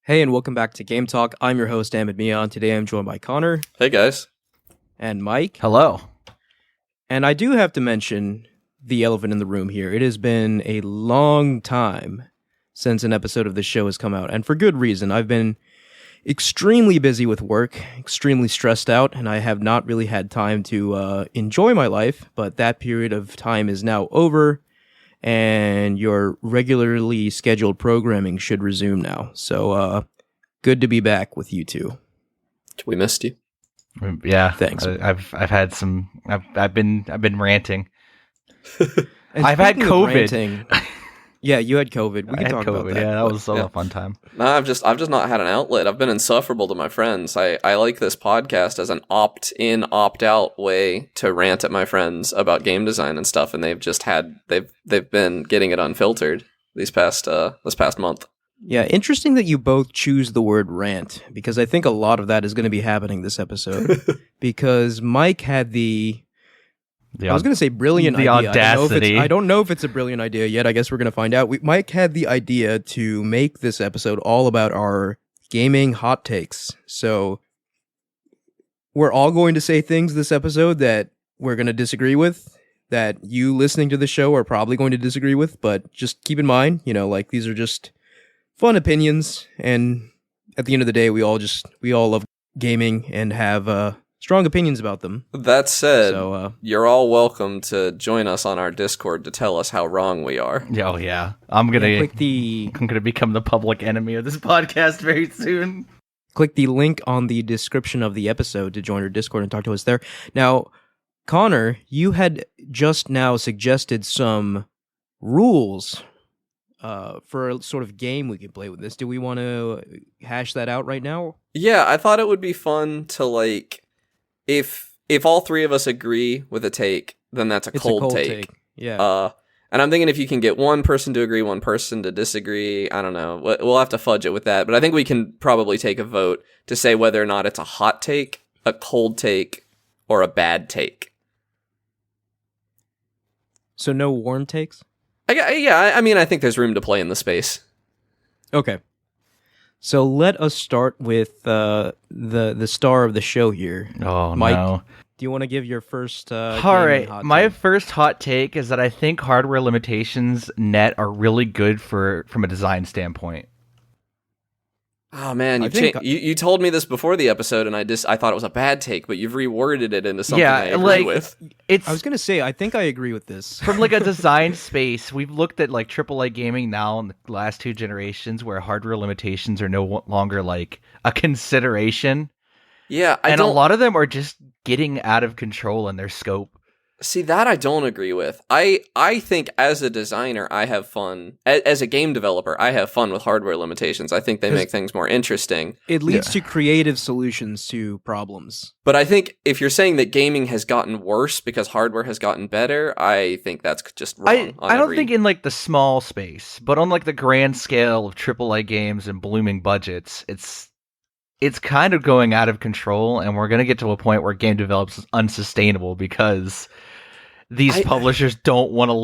Hey, and welcome back to Game Talk. I'm your host, Ahmed Mian. Today I'm joined by Connor. Hey, guys. And Mike. Hello. And I do have to mention the elephant in the room here. It has been a long time since an episode of this show has come out, and for good reason. I've been extremely busy with work, extremely stressed out, and I have not really had time to enjoy my life, but that period of time is now over, and your regularly scheduled programming should resume now. So, good to be back with you two. We missed you. Yeah, thanks. I've been ranting. And I've had speaking of COVID. ranting, yeah, you had COVID. We I can had talk COVID. about that. Yeah, that was a fun time. No, I've just not had an outlet. I've been insufferable to my friends. I like this podcast as an opt-in, opt-out way to rant at my friends about game design and stuff, and they've been getting it unfiltered this past month. Yeah, interesting that you both choose the word rant, because I think a lot of that is going to be happening this episode. Because Mike had I was going to say brilliant idea. Audacity. I don't know if it's a brilliant idea yet. I guess we're going to find out. Mike had the idea to make this episode all about our gaming hot takes. So we're all going to say things this episode that we're going to disagree with, that you listening to the show are probably going to disagree with, but just keep in mind, these are just fun opinions, and at the end of the day, we all love gaming and have strong opinions about them. That said, you're all welcome to join us on our Discord to tell us how wrong we are. Oh yeah, I'm gonna become the public enemy of this podcast very soon. Click the link on the description of the episode to join our Discord and talk to us there. Now, Connor, you had just now suggested some rules for a sort of game we could play with this. Do we want to hash that out right now? Yeah, I thought it would be fun to if all three of us agree with a take, then that's a cold take. Yeah. And I'm thinking if you can get one person to agree, one person to disagree, I don't know. We'll have to fudge it with that, but I think we can probably take a vote to say whether or not it's a hot take, a cold take, or a bad take. So no warm takes? I think there's room to play in the space. Okay. So let us start with the star of the show here. Oh, Mike, no. do you want to give your first All right, my first hot take is that I think hardware limitations net are really good from a design standpoint. Oh man, you told me this before the episode, and I thought it was a bad take, but you've reworded it into something I agree with. I was gonna say, I think I agree with this. From a design space, we've looked at AAA gaming now in the last two generations, where hardware limitations are no longer a consideration. Yeah, a lot of them are just getting out of control in their scope. See, that I don't agree with. I think as a designer, I have fun. As a game developer, I have fun with hardware limitations. I think they make things more interesting. It leads to creative solutions to problems. But I think if you're saying that gaming has gotten worse because hardware has gotten better, I think that's just wrong. I don't think in the small space, but on the grand scale of AAA games and blooming budgets, it's kind of going out of control, and we're going to get to a point where game development is unsustainable because these publishers don't want to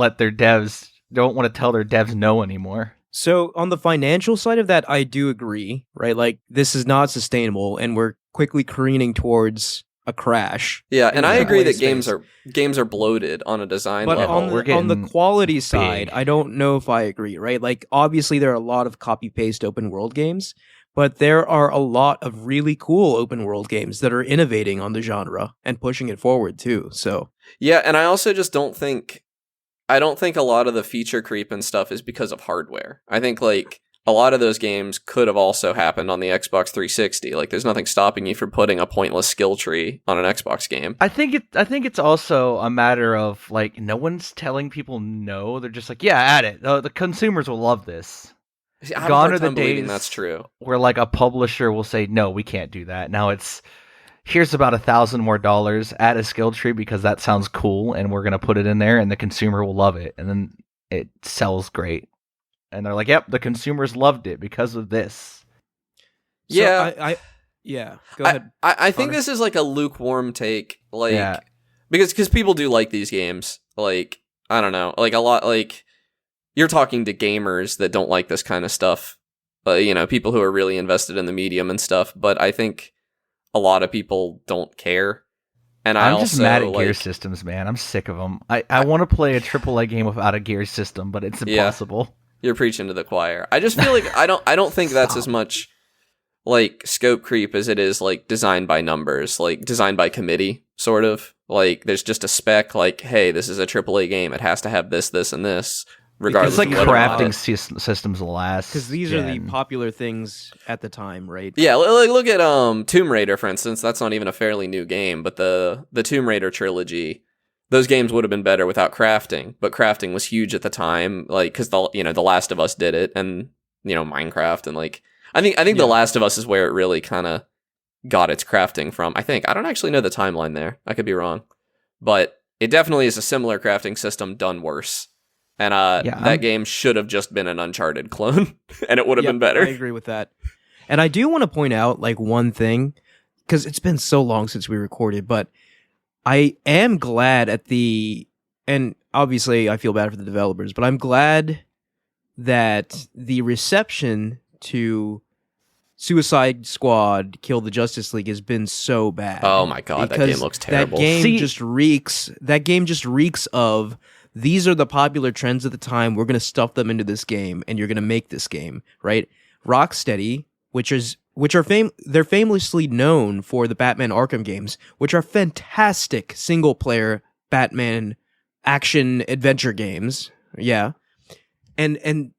tell their devs no anymore. So on the financial side of that, I do agree, right? This is not sustainable, and we're quickly careening towards a crash. Yeah, and I agree that games are bloated on a design level. But on the quality side, I don't know if I agree, right? Obviously there are a lot of copy-paste open world games, but there are a lot of really cool open world games that are innovating on the genre and pushing it forward too. So yeah, and I also just don't think a lot of the feature creep and stuff is because of hardware. I think a lot of those games could have also happened on the Xbox 360. There's nothing stopping you from putting a pointless skill tree on an Xbox game. I think it's also a matter of no one's telling people no. They're just yeah, add it. The consumers will love this. See, gone are the days that's true. Where a publisher will say, no, we can't do that. Now here's about $1,000 more, add a skill tree because that sounds cool, and we're going to put it in there, and the consumer will love it. And then it sells great. And they're yep, the consumers loved it because of this. So go ahead. I think this is a lukewarm take. Because people do like these games. I don't know. A lot, you're talking to gamers that don't like this kind of stuff. people who are really invested in the medium and stuff. But I think a lot of people don't care. And I'm just mad at gear systems, man. I'm sick of them. I want to play a AAA game without a gear system, but it's impossible. You're preaching to the choir. I just feel like I don't think that's as much like scope creep as it is like designed by numbers, like designed by committee, sort of. Like there's just a spec like, hey, this is a AAA game. It has to have this, this, and this. Regardless, it's like crafting systems last. Because these are the popular things at the time, right? Yeah, look at Tomb Raider, for instance. That's not even a fairly new game, but the Tomb Raider trilogy, those games would have been better without crafting. But crafting was huge at the time, like because the Last of Us did it, and Minecraft, and like I think The Last of Us is where it really kind of got its crafting from. I don't actually know the timeline there. I could be wrong, but it definitely is a similar crafting system done worse. And that game should have just been an Uncharted clone, and it would have been better. I agree with that. And I do want to point out like one thing, because it's been so long since we recorded, but I am glad and obviously I feel bad for the developers, but I'm glad that the reception to Suicide Squad Kill the Justice League has been so bad. Oh my god, that game looks terrible. That game just reeks of, these are the popular trends at the time. We're going to stuff them into this game, and you're going to make this game, right? Rocksteady, they're famously known for the Batman Arkham games, which are fantastic single-player Batman action adventure games. Yeah, and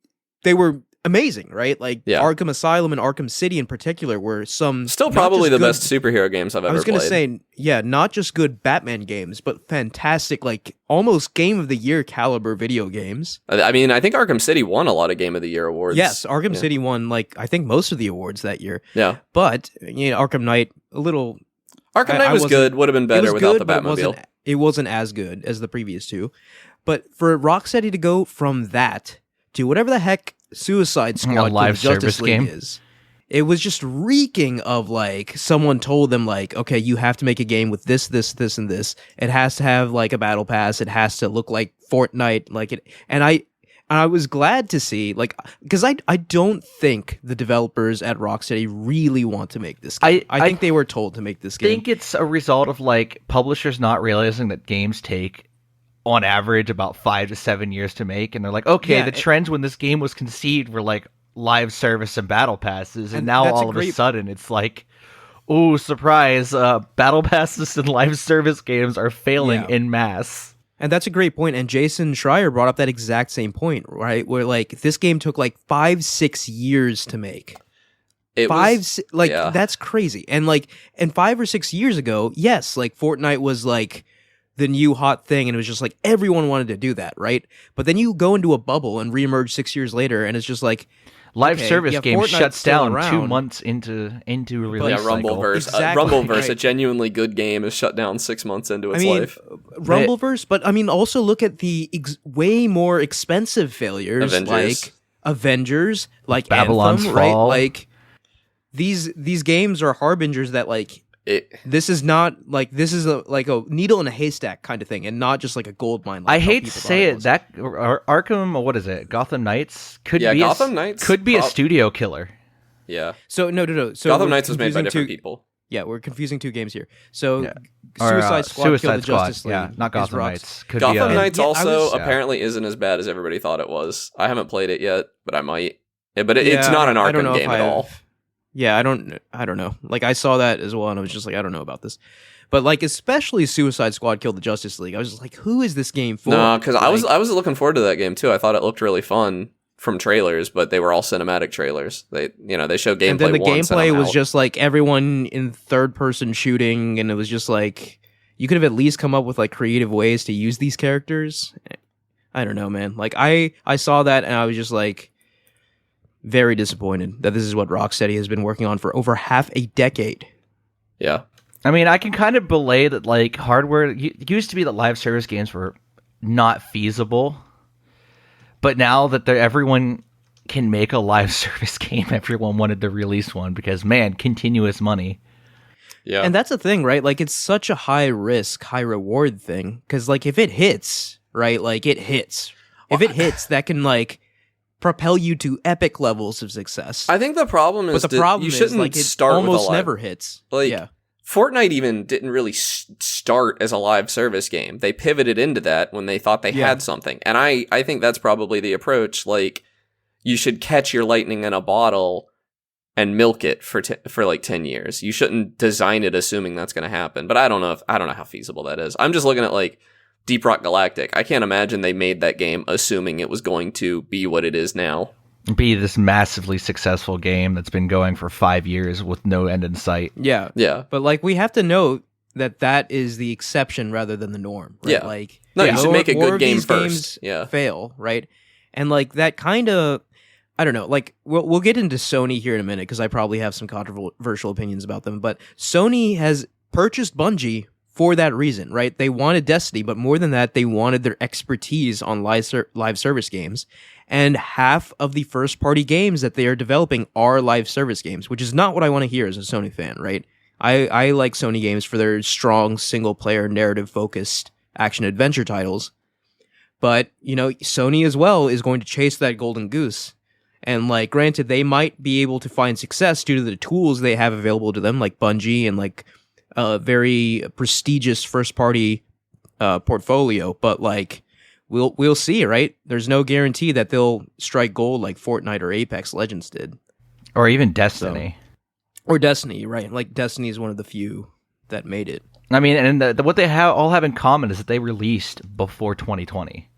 they were amazing, right? Like Arkham Asylum and Arkham City in particular were still probably the best superhero games I've ever played. I was going to say, not just good Batman games, but fantastic, like almost Game of the Year caliber video games. I mean, I think Arkham City won a lot of Game of the Year awards. Yes, Arkham City won, like, I think most of the awards that year. Yeah. But, Arkham Knight, Arkham Knight was good, would have been better without the Batmobile. It wasn't as good as the previous two. But for Rocksteady to go from that to whatever the heck Suicide Squad live Justice service League game is, it was just reeking of like someone told them like, okay, you have to make a game with this, and this. It has to have like a battle pass. It has to look like Fortnite, like it. And I was glad to see, like, because I don't think the developers at Rocksteady really want to make this game. I think they were told to make this game. I think it's a result of like publishers not realizing that games take on average about 5 to 7 years to make, and they're like, okay, the trends when this game was conceived were like live service and battle passes, and now all of a sudden it's like, oh, surprise, battle passes and live service games are failing en masse. And that's a great point, and Jason Schreier brought up that exact same point, right? Where like this game took like 5-6 years to make. That's crazy. And 5 or 6 years ago, yes, like Fortnite was like the new hot thing, and it was just like everyone wanted to do that, right? But then you go into a bubble and reemerge 6 years later, and it's just like live service game shuts down 2 months into release. Yeah, Rumbleverse. Exactly. Rumbleverse, a genuinely good game, is shut down 6 months into its life. Rumbleverse, but I mean, also look at the way more expensive failures, like Avengers, like Babylon's Anthem, Fall. Right? Like these games are harbingers that like. This is not like like a needle in a haystack kind of thing, and not just like a gold mine. Like I hate to say it, that Arkham, what is it? Gotham Knights could be a studio killer. Yeah. So no. So Gotham Knights was made by different people. Yeah, we're confusing two games here. So Suicide Squad, Kill the Justice League. Yeah, not Gotham Knights. Gotham Knights also apparently isn't as bad as everybody thought it was. I haven't played it yet, but I might. But it's not an Arkham game at all. Yeah, I don't know. Like, I saw that as well, and I was just like, I don't know about this. But, like, especially Suicide Squad Kill the Justice League, I was just like, who is this game for? No, because I was looking forward to that game, too. I thought it looked really fun from trailers, but they were all cinematic trailers. They showed gameplay. And then the gameplay was just, like, everyone in third-person shooting, and it was just, like, you could have at least come up with, like, creative ways to use these characters. I don't know, man. Like, I saw that, and I was just like, very disappointed that this is what Rocksteady has been working on for over half a decade. Yeah. I mean, I can kind of belay that, like, hardware... It used to be that live service games were not feasible, but now that everyone can make a live service game, everyone wanted to release one because, man, continuous money. Yeah. And that's the thing, right? Like, it's such a high-risk, high-reward thing, because, like, if it hits, right, like, it hits. If it hits, that can, like... propel you to epic levels of success. I think the problem is but the problem you shouldn't is like it start with a almost live, never hits. Like yeah. Fortnite even didn't really start as a live service game. They pivoted into that when they thought they had something. And I think that's probably the approach. Like, you should catch your lightning in a bottle and milk it for like 10 years. You shouldn't design it assuming that's going to happen. But I don't know how feasible that is. I'm just looking at like Deep Rock Galactic. I can't imagine they made that game assuming it was going to be what it is now. Be this massively successful game that's been going for 5 years with no end in sight. Yeah. But like we have to note that is the exception rather than the norm. Right? Yeah. Like you should make a good game first. Yeah. Fail, right? And like that kind of, I don't know. Like we'll get into Sony here in a minute because I probably have some controversial opinions about them. But Sony has purchased Bungie for that reason, right? They wanted Destiny, but more than that, they wanted their expertise on live service games. And half of the first-party games that they are developing are live service games, which is not what I want to hear as a Sony fan, right? I like Sony games for their strong, single-player, narrative-focused action-adventure titles. But, you know, Sony as well is going to chase that golden goose. And, like, granted, they might be able to find success due to the tools they have available to them, like Bungie and, like, a very prestigious first-party portfolio. But, like, we'll see, right? There's no guarantee that they'll strike gold like Fortnite or Apex Legends did. Or even Destiny. Or Destiny, right? Like, Destiny is one of the few that made it. I mean, and what they all have in common is that they released before 2020.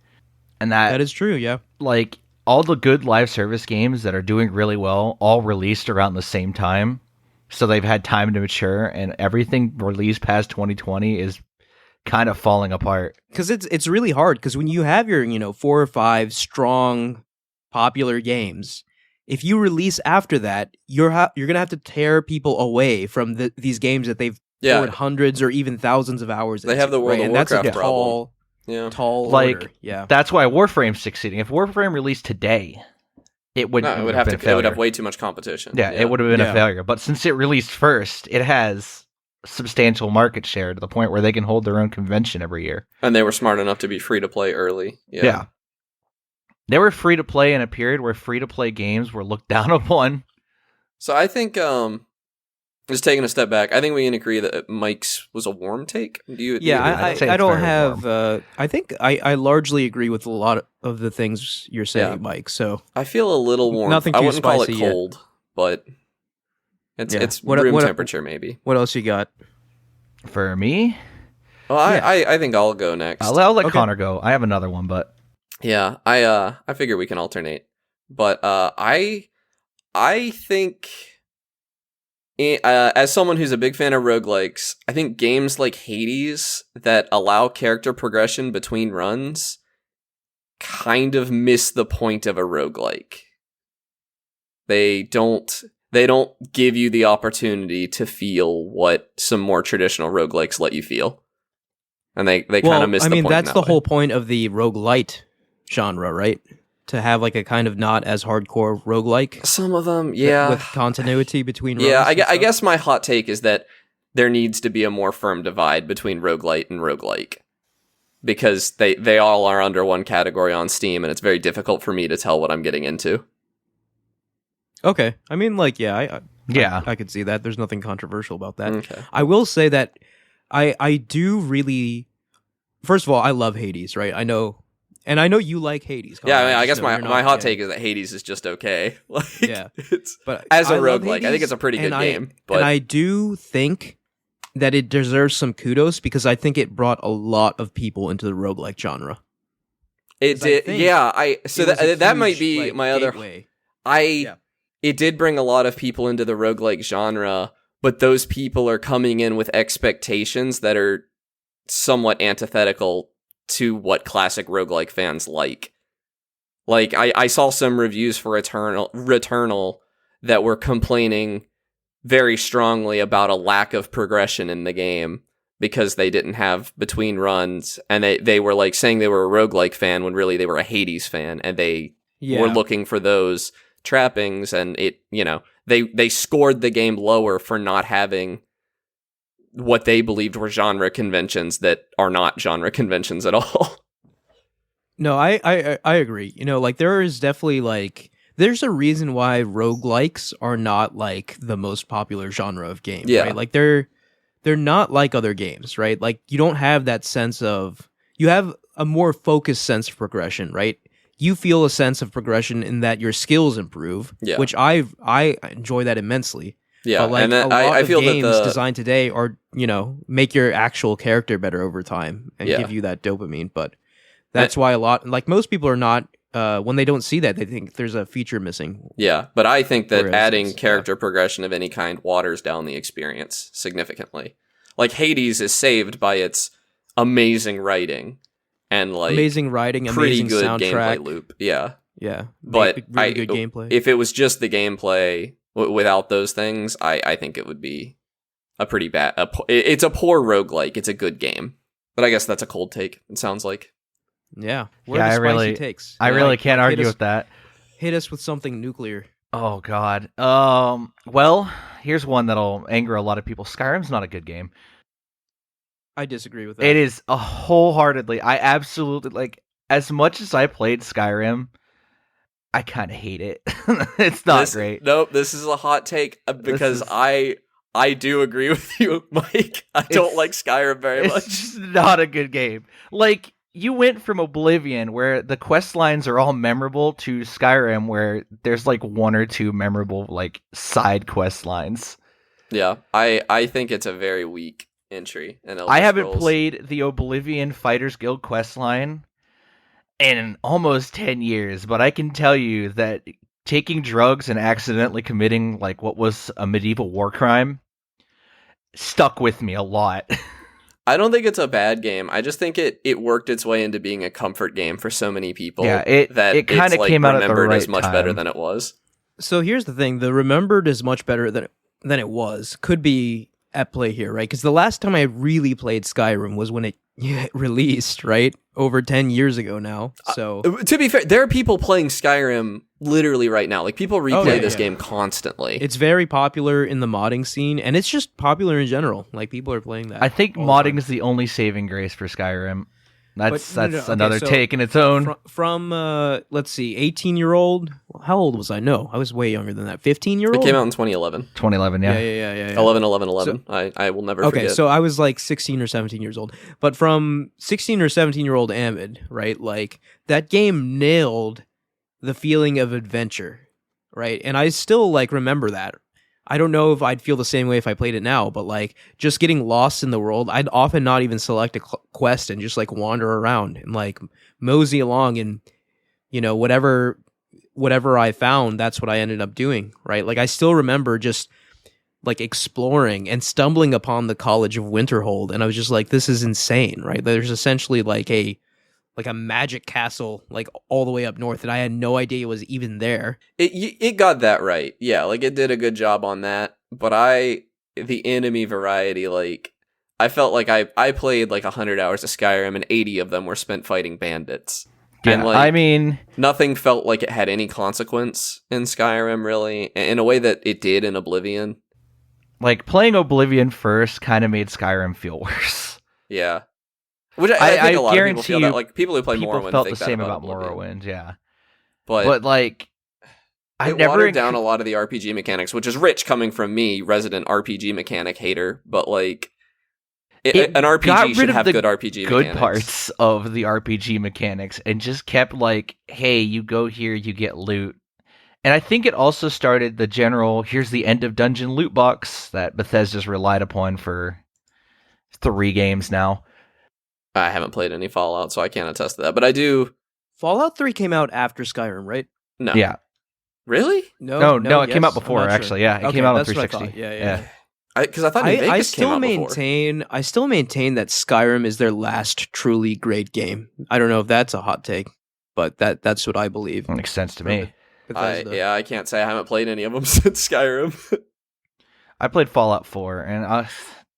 And that is true, yeah. Like, all the good live service games that are doing really well all released around the same time. So they've had time to mature, and everything released past 2020 is kind of falling apart. Because it's really hard, because when you have your, 4 or 5 strong, popular games, if you release after that, you're going to have to tear people away from these games that they've poured hundreds or even thousands of hours into. They have the World of Warcraft problem. Tall like, order. Yeah. That's why Warframe's succeeding. If Warframe released today, it would have way too much competition. Yeah, it would have been a failure. But since it released first, it has substantial market share to the point where they can hold their own convention every year. And they were smart enough to be free to play early. Yeah. They were free to play in a period where free to play games were looked down upon. So I think, just taking a step back, I think we can agree that Mike's was a warm take. I don't have. I think I largely agree with a lot of the things you're saying, Mike. So I feel a little warm. Nothing too I wouldn't call it spicy cold, yet. But it's room temperature maybe. What else you got for me? Well, I think I'll go next. I'll let Connor go. I have another one, but yeah, I figure we can alternate. But I think. As someone who's a big fan of roguelikes, I think games like Hades that allow character progression between runs kind of miss the point of a roguelike. They don't give you the opportunity to feel what some more traditional roguelikes let you feel. And they kind of miss the point. I mean, that's the whole point of the roguelite genre, right? To have like a kind of not as hardcore roguelike. Some of them, yeah. With continuity between runs. Yeah, I guess my hot take is that there needs to be a more firm divide between roguelite and roguelike. Because they all are under one category on Steam, and it's very difficult for me to tell what I'm getting into. Okay. I mean, like, I could see that. There's nothing controversial about that. Okay. I will say that I do really... First of all, I love Hades, right? I know you like Hades. Yeah, I guess my hot take is that Hades is just okay. But as a roguelike, I think it's a pretty good game. And I do think that it deserves some kudos because I think it brought a lot of people into the roguelike genre. It did, that might be my other. It did bring a lot of people into the roguelike genre, but those people are coming in with expectations that are somewhat antithetical to what classic roguelike fans like. Like, I saw some reviews for Returnal that were complaining very strongly about a lack of progression in the game because they didn't have between runs, and they were like saying they were a roguelike fan when really they were a Hades fan, and they were looking for those trappings, and they scored the game lower for not having what they believed were genre conventions that are not genre conventions at all. No, I agree. You know, like there is definitely like there's a reason why roguelikes are not like the most popular genre of game, Yeah. right? Like they're not like other games, right? Like you don't have that sense of you have a more focused sense of progression, right? You feel a sense of progression in that your skills improve, Yeah. which I enjoy that immensely. Yeah, But like and a then lot I of feel that games designed today are, you know, make your actual character better over time and Yeah. give you that dopamine. But that's why a lot like most people are not when they don't see that they think there's a feature missing. Yeah, but I think that Whereas adding it's- character progression of any kind waters down the experience significantly. Like Hades is saved by its amazing writing and like Amazing writing, pretty amazing good soundtrack. gameplay loop. Yeah, Yeah, but really good gameplay. If it was just the gameplay without those things, I think it would be a pretty bad. It's a poor roguelike. It's a good game, but I guess that's a cold take. It sounds like. Yeah, Yeah, the spicy takes. I Yeah, really like, can't hit argue us- with that. Hit us with something nuclear. Oh God. Well, here's one that'll anger a lot of people. Skyrim's not a good game. I disagree with that. It is a wholeheartedly. I absolutely like. As much as I played Skyrim, I kind of hate it. It's not great. Nope, this is a hot take because I do agree with you, Mike. I don't like Skyrim very It's much. just not a good game. Like, you went from Oblivion, where the quest lines are all memorable, to Skyrim, where there's like one or two memorable like side quest lines. Yeah, I think it's a very weak entry. In Elder I haven't Scrolls. played the Oblivion Fighters Guild quest line in almost 10 years, but I can tell you that taking drugs and accidentally committing like what was a medieval war crime stuck with me a lot. I don't think it's a bad game. I just think it worked its way into being a comfort game for so many people. Yeah, it it's, kinda like, came out at the remembered as right much better time. than it was. So here's the thing: the remembered is much better than it was. Could be at play here, right? Because the last time I really played Skyrim was when it released, right? Over 10 years ago now. So To be fair, there are people playing Skyrim literally right now. Like people replay yeah, this yeah. game constantly. it's very popular in the modding scene, and it's just popular in general. Like people are playing that. I think all the modding time. is the only saving grace for Skyrim. That's But no, okay, another so take in its own. From let's see, 18-year-old. How old was I? No, I was way younger than that. 15-year-old. It came out in 2011. 2011, yeah. Yeah. 11, 11, 11. I will never Okay, forget. so I was like 16 or 17 years old. But from 16 or 17-year-old Amid, right? Like that game nailed the feeling of adventure, right? And I still like remember that. I don't know if I'd feel the same way if I played it now, but like just getting lost in the world, I'd often not even select a quest and just like wander around and like mosey along and you know whatever I found, that's what I ended up doing, right? Like I still remember just like exploring and stumbling upon the College of Winterhold, and I was just like, this is insane, right? There's essentially like a magic castle like all the way up north that I had no idea was even there. It got that right. Yeah, like it did a good job on that. But the enemy variety, like I felt like I played like 100 hours of Skyrim and 80 of them were spent fighting bandits. Yeah, And like I mean, nothing felt like it had any consequence in Skyrim really, in a way that it did in Oblivion. like playing Oblivion first kind of made Skyrim feel worse. Yeah. Which I think a lot of people guarantee feel you that. Like people who play People Morrowind felt think the same that about Oblivion. Morrowind, yeah. But like, I it never watered down a lot of the RPG mechanics, which is rich coming from me, resident RPG mechanic hater. But like, It an got RPG rid should of have the good RPG good mechanics. parts of the RPG mechanics and just kept like, hey, you go here, you get loot. And I think it also started the general, here's the end of dungeon loot box that Bethesda's relied upon for 3 games now. I haven't played any Fallout, so I can't attest to that. But I do. Fallout 3 came out after Skyrim, right? No. Yeah. Really? No, it came yes? out before, I'm not sure. actually. Yeah, it Okay, came out on that's what I 360. thought. Yeah. Because I thought New Vegas I came still out before. I still maintain that Skyrim is their last truly great game. I don't know if that's a hot take, but that's what I believe. Makes sense to me. Bethesda. I can't say I haven't played any of them since Skyrim. I played Fallout 4, and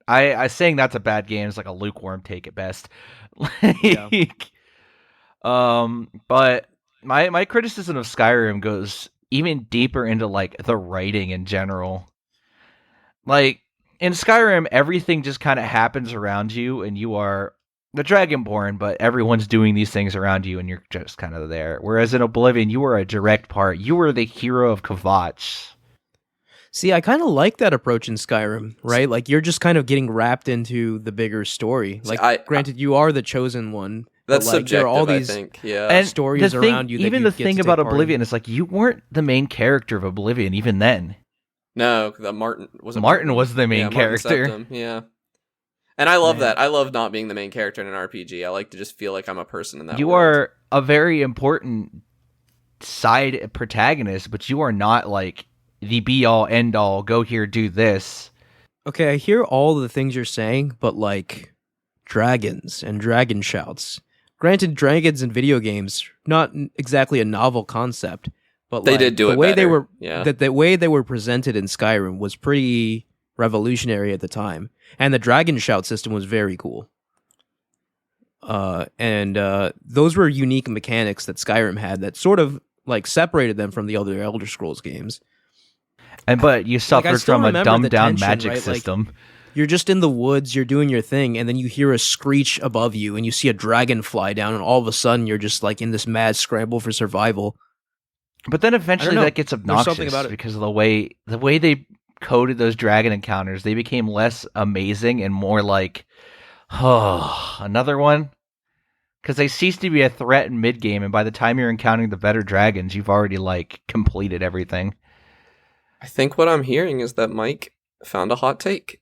I saying that's a bad game is like a lukewarm take at best. Yeah. But my criticism of Skyrim goes even deeper into like the writing in general. Like in Skyrim, everything just kind of happens around you, and you are the Dragonborn, but everyone's doing these things around you, and you're just kind of there. Whereas in Oblivion, you were a direct part. You were the hero of Kvatch. See, I kind of like that approach in Skyrim, right? Like, you're just kind of getting wrapped into the bigger story. Like, granted, you are the chosen one. That's but, like, subjective, there are all these I think. Yeah. And stories the thing, around you. That even you the get thing to about take part in. Oblivion is like you weren't the main character of Oblivion even then. No, the Martin was it Martin was the main Martin character. Septim, yeah. And I love Man. that. I love not being the main character in an RPG. I like to just feel like I'm a person in that You world. are a very important side protagonist, but you are not like the be all end all. Go here, do this. Okay, I hear all the things you're saying, but like dragons and dragon shouts. Granted, dragons in video games not exactly a novel concept, but They like, did do the it way they better. were Yeah. the way they were presented in Skyrim was pretty revolutionary at the time, and the dragon shout system was very cool. And those were unique mechanics that Skyrim had that sort of like separated them from the other Elder Scrolls games. But you suffered still from a remember dumbed the down tension, magic right? Like, system. You're just in the woods, you're doing your thing, and then you hear a screech above you, and you see a dragon fly down, and all of a sudden you're just like in this mad scramble for survival. But then eventually know. that gets something obnoxious about it. because of the way they coded those dragon encounters. They became less amazing and more like, oh, another one. Because they cease to be a threat in mid game, and by the time you're encountering the better dragons, you've already like completed everything. I think what I'm hearing is that Mike found a hot take.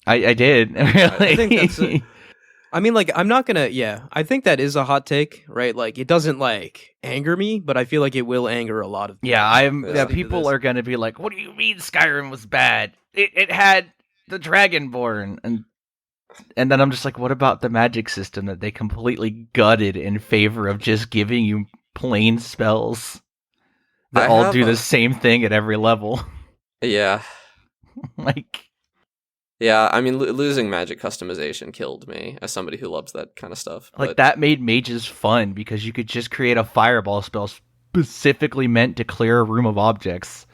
I did. Really. I think that's I mean, like, I'm not gonna, I think that is a hot take, right? Like, it doesn't, like, anger me, but I feel like it will anger a lot of people. Yeah, People are going to be like, what do you mean Skyrim was bad? It had the Dragonborn. And then I'm just like, what about the magic system that they completely gutted in favor of just giving you plain spells that all do the same thing at every level? Yeah. Like... Yeah, I mean, losing magic customization killed me as somebody who loves that kind of stuff. Like, that made mages fun because you could just create a fireball spell specifically meant to clear a room of objects.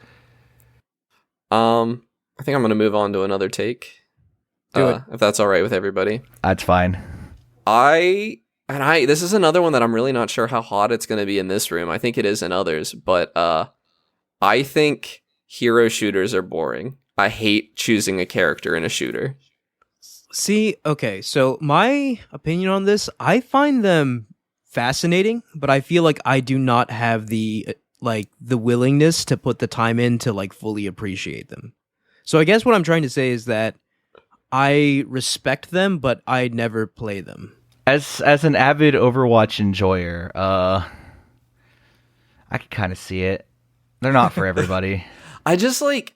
I think I'm going to move on to another take. Do it. If that's all right with everybody. That's fine. This is another one that I'm really not sure how hot it's going to be in this room. I think it is in others, but I think hero shooters are boring. I hate choosing a character in a shooter. See, okay, so my opinion on this, I find them fascinating, but I feel like I do not have the willingness to put the time in to like fully appreciate them. So I guess what I'm trying to say is that I respect them, but I never play them. As an avid Overwatch enjoyer, I can kind of see it. They're not for everybody. I just like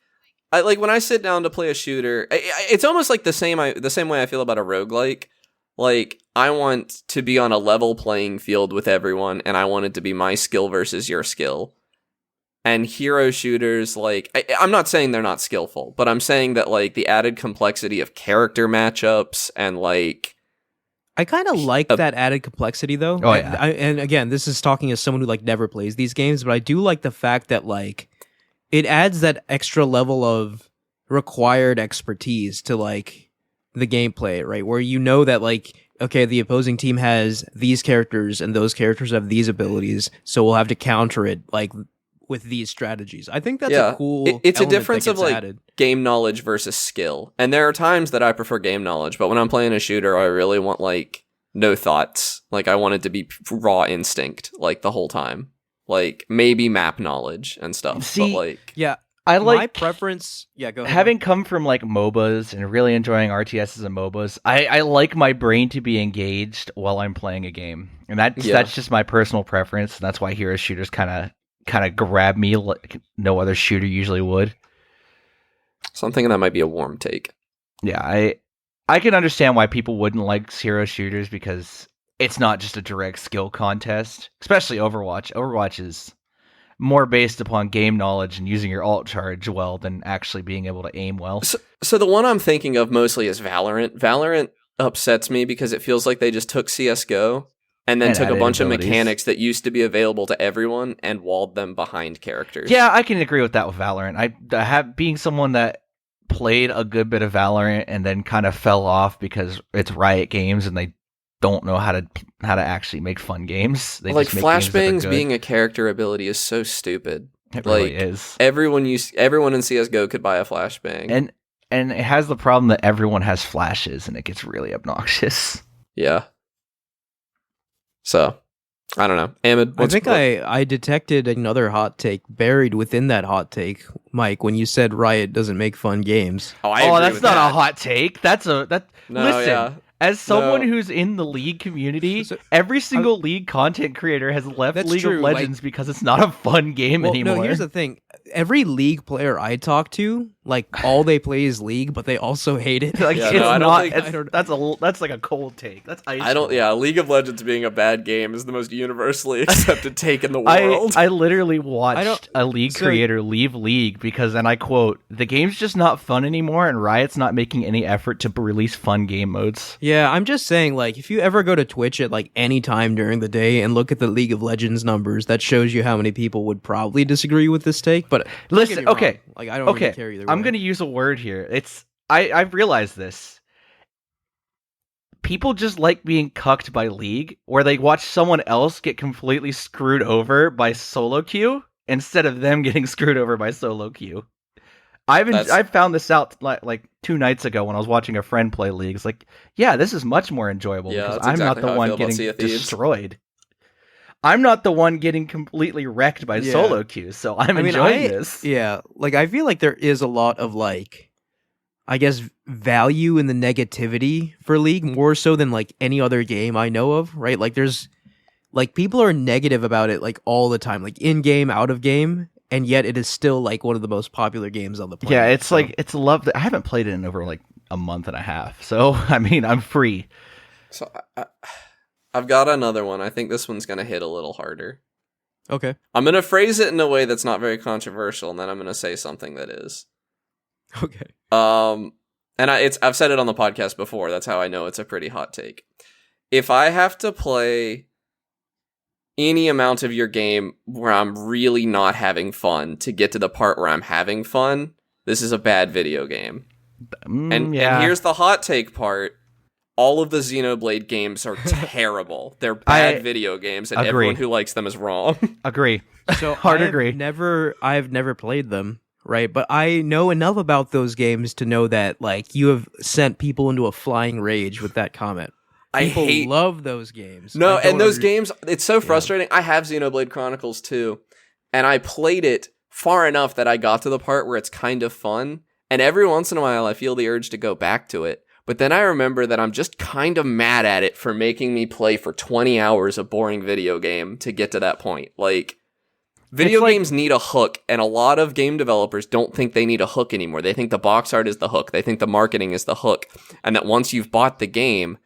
when I sit down to play a shooter, it's almost like the same way I feel about a roguelike. Like, I want to be on a level playing field with everyone, and I want it to be my skill versus your skill. And hero shooters, like, I'm not saying they're not skillful, but I'm saying that, like, the added complexity of character matchups and, like... I kind of like that added complexity, though. Oh, yeah. And again, this is talking as someone who, like, never plays these games, but I do like the fact that, like, it adds that extra level of required expertise to, like, the gameplay, right? Where you know that, like, okay, the opposing team has these characters and those characters have these abilities, so we'll have to counter it, like, with these strategies. I think that's a cool It's a element difference that of, gets like, added. game knowledge versus skill. And there are times that I prefer game knowledge, but when I'm playing a shooter, I really want, like, no thoughts. Like, I want it to be raw instinct, like, the whole time. Like, maybe map knowledge and stuff. See, but, like... Yeah. I like my preference. Yeah, go ahead. having come from like MOBAs and really enjoying RTSs and MOBAs. I like my brain to be engaged while I'm playing a game, and that's just my personal preference. And that's why hero shooters kind of grab me like no other shooter usually would. So I'm thinking that might be a warm take. Yeah, I can understand why people wouldn't like hero shooters because it's not just a direct skill contest, especially Overwatch. Overwatch is more based upon game knowledge and using your alt charge well than actually being able to aim well. So the one I'm thinking of mostly is Valorant. Valorant upsets me because it feels like they just took CSGO and then took a bunch of mechanics that used to be available to everyone and walled them behind characters. Yeah, I can agree with that with Valorant. I have being someone that played a good bit of Valorant and then kind of fell off because it's Riot Games and they don't know how to actually make fun games. They like just make games that are flashbangs good. being a character ability is so stupid. It like, really is. Everyone in CS:GO could buy a flashbang. And it has the problem that everyone has flashes, and it gets really obnoxious. Yeah. So, I don't know. Ahmed, I think I detected another hot take buried within that hot take, Mike, when you said Riot doesn't make fun games. I agree that's with not that. a hot take. No, listen. yeah. As someone No. who's in the League community, So- every single League content creator has left That's League true, of like- Legends because it's not a fun game Well, anymore. no, here's the thing. Every League player I talk to, like, all they play is League, but they also hate it. Like, Yeah, it's no, I don't not. think- That's like a cold take. That's ice. I don't. cold. Yeah, League of Legends being a bad game is the most universally accepted take in the world. I literally watched a League so- creator leave League because, and I quote, "The game's just not fun anymore, and Riot's not making any effort to release fun game modes." Yeah, I'm just saying, like, if you ever go to Twitch at, like, any time during the day and look at the League of Legends numbers, that shows you how many people would probably disagree with this take, but don't Listen, get me wrong. okay, Like, I don't okay, really care either I'm way. gonna use a word here. I've realized this. People just like being cucked by League, where they watch someone else get completely screwed over by solo queue instead of them getting screwed over by solo queue. I found this out like 2 nights ago when I was watching a friend play League. It's like, yeah, this is much more enjoyable Yeah, because that's I'm exactly not how the I one feel about getting Sea of Thieves. destroyed. I'm not the one getting completely wrecked by Yeah. solo queue, so I'm enjoying this. Yeah, like, I feel like there is a lot of, like, I guess, value in the negativity for League, more so than, like, any other game I know of, right? Like, there's, like, people are negative about it, like, all the time, like, in-game, out-of-game, and yet it is still, like, one of the most popular games on the planet. Yeah, it's so. like it's loved. I haven't played it in over like a month and a half, so I mean, I'm free. So I've got another one. I think this one's gonna hit a little harder. Okay. I'm gonna phrase it in a way that's not very controversial, and then I'm gonna say something that is. Okay. And I've said it on the podcast before. That's how I know it's a pretty hot take. If I have to play any amount of your game where I'm really not having fun to get to the part where I'm having fun, this is a bad video game. And here's the hot take part. All of the Xenoblade games are terrible. They're bad video games, and agree. everyone who likes them is wrong. Agree. So Hard I've agree. I've never played them, right? But I know enough about those games to know that, like, you have sent people into a flying rage with that comment. People love those games. No, I don't and those games, it's so frustrating. I have Xenoblade Chronicles 2, and I played it far enough that I got to the part where it's kind of fun, and every once in a while I feel the urge to go back to it. But then I remember that I'm just kind of mad at it for making me play for 20 hours a boring video game to get to that point. Like, video games need a hook, and a lot of game developers don't think they need a hook anymore. They think the box art is the hook. They think the marketing is the hook. And that once you've bought the game,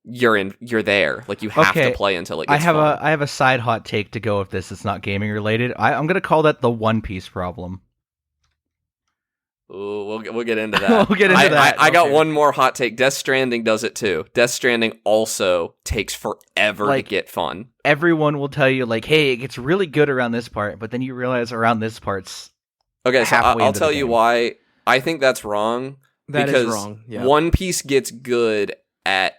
you're there. Like, you have to play until it gets fun. I have a side hot take to go with this. It's not gaming related. I'm gonna call that the One Piece problem. Ooh, we'll get into that. We'll get into that. I got Okay. one more hot take. Death Stranding does it too. Death Stranding also takes forever to get fun. Everyone will tell you, like, hey, it gets really good around this part, but then you realize around this part's Okay, so halfway I'll into tell the you game. why I think that's wrong. That is because wrong. Yeah. One Piece gets good at.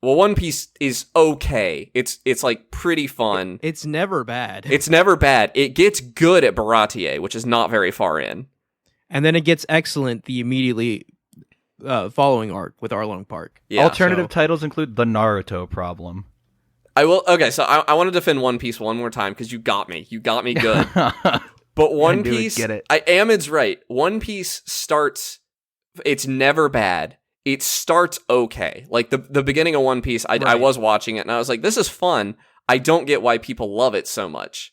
Well, One Piece is okay. It's like pretty fun. It's never bad. It's never bad. It gets good at Baratier, which is not very far in. And then it gets excellent the immediately following arc with Arlong Park. Yeah. Alternative titles include the Naruto problem. I will. Okay, so I want to defend One Piece one more time because you got me. You got me good. But One knew we'd Piece, get it. Ahmed's right. One Piece starts. It's never bad. It starts okay. Like the beginning of One Piece, I Right. was watching it and I was like, this is fun. I don't get why people love it so much.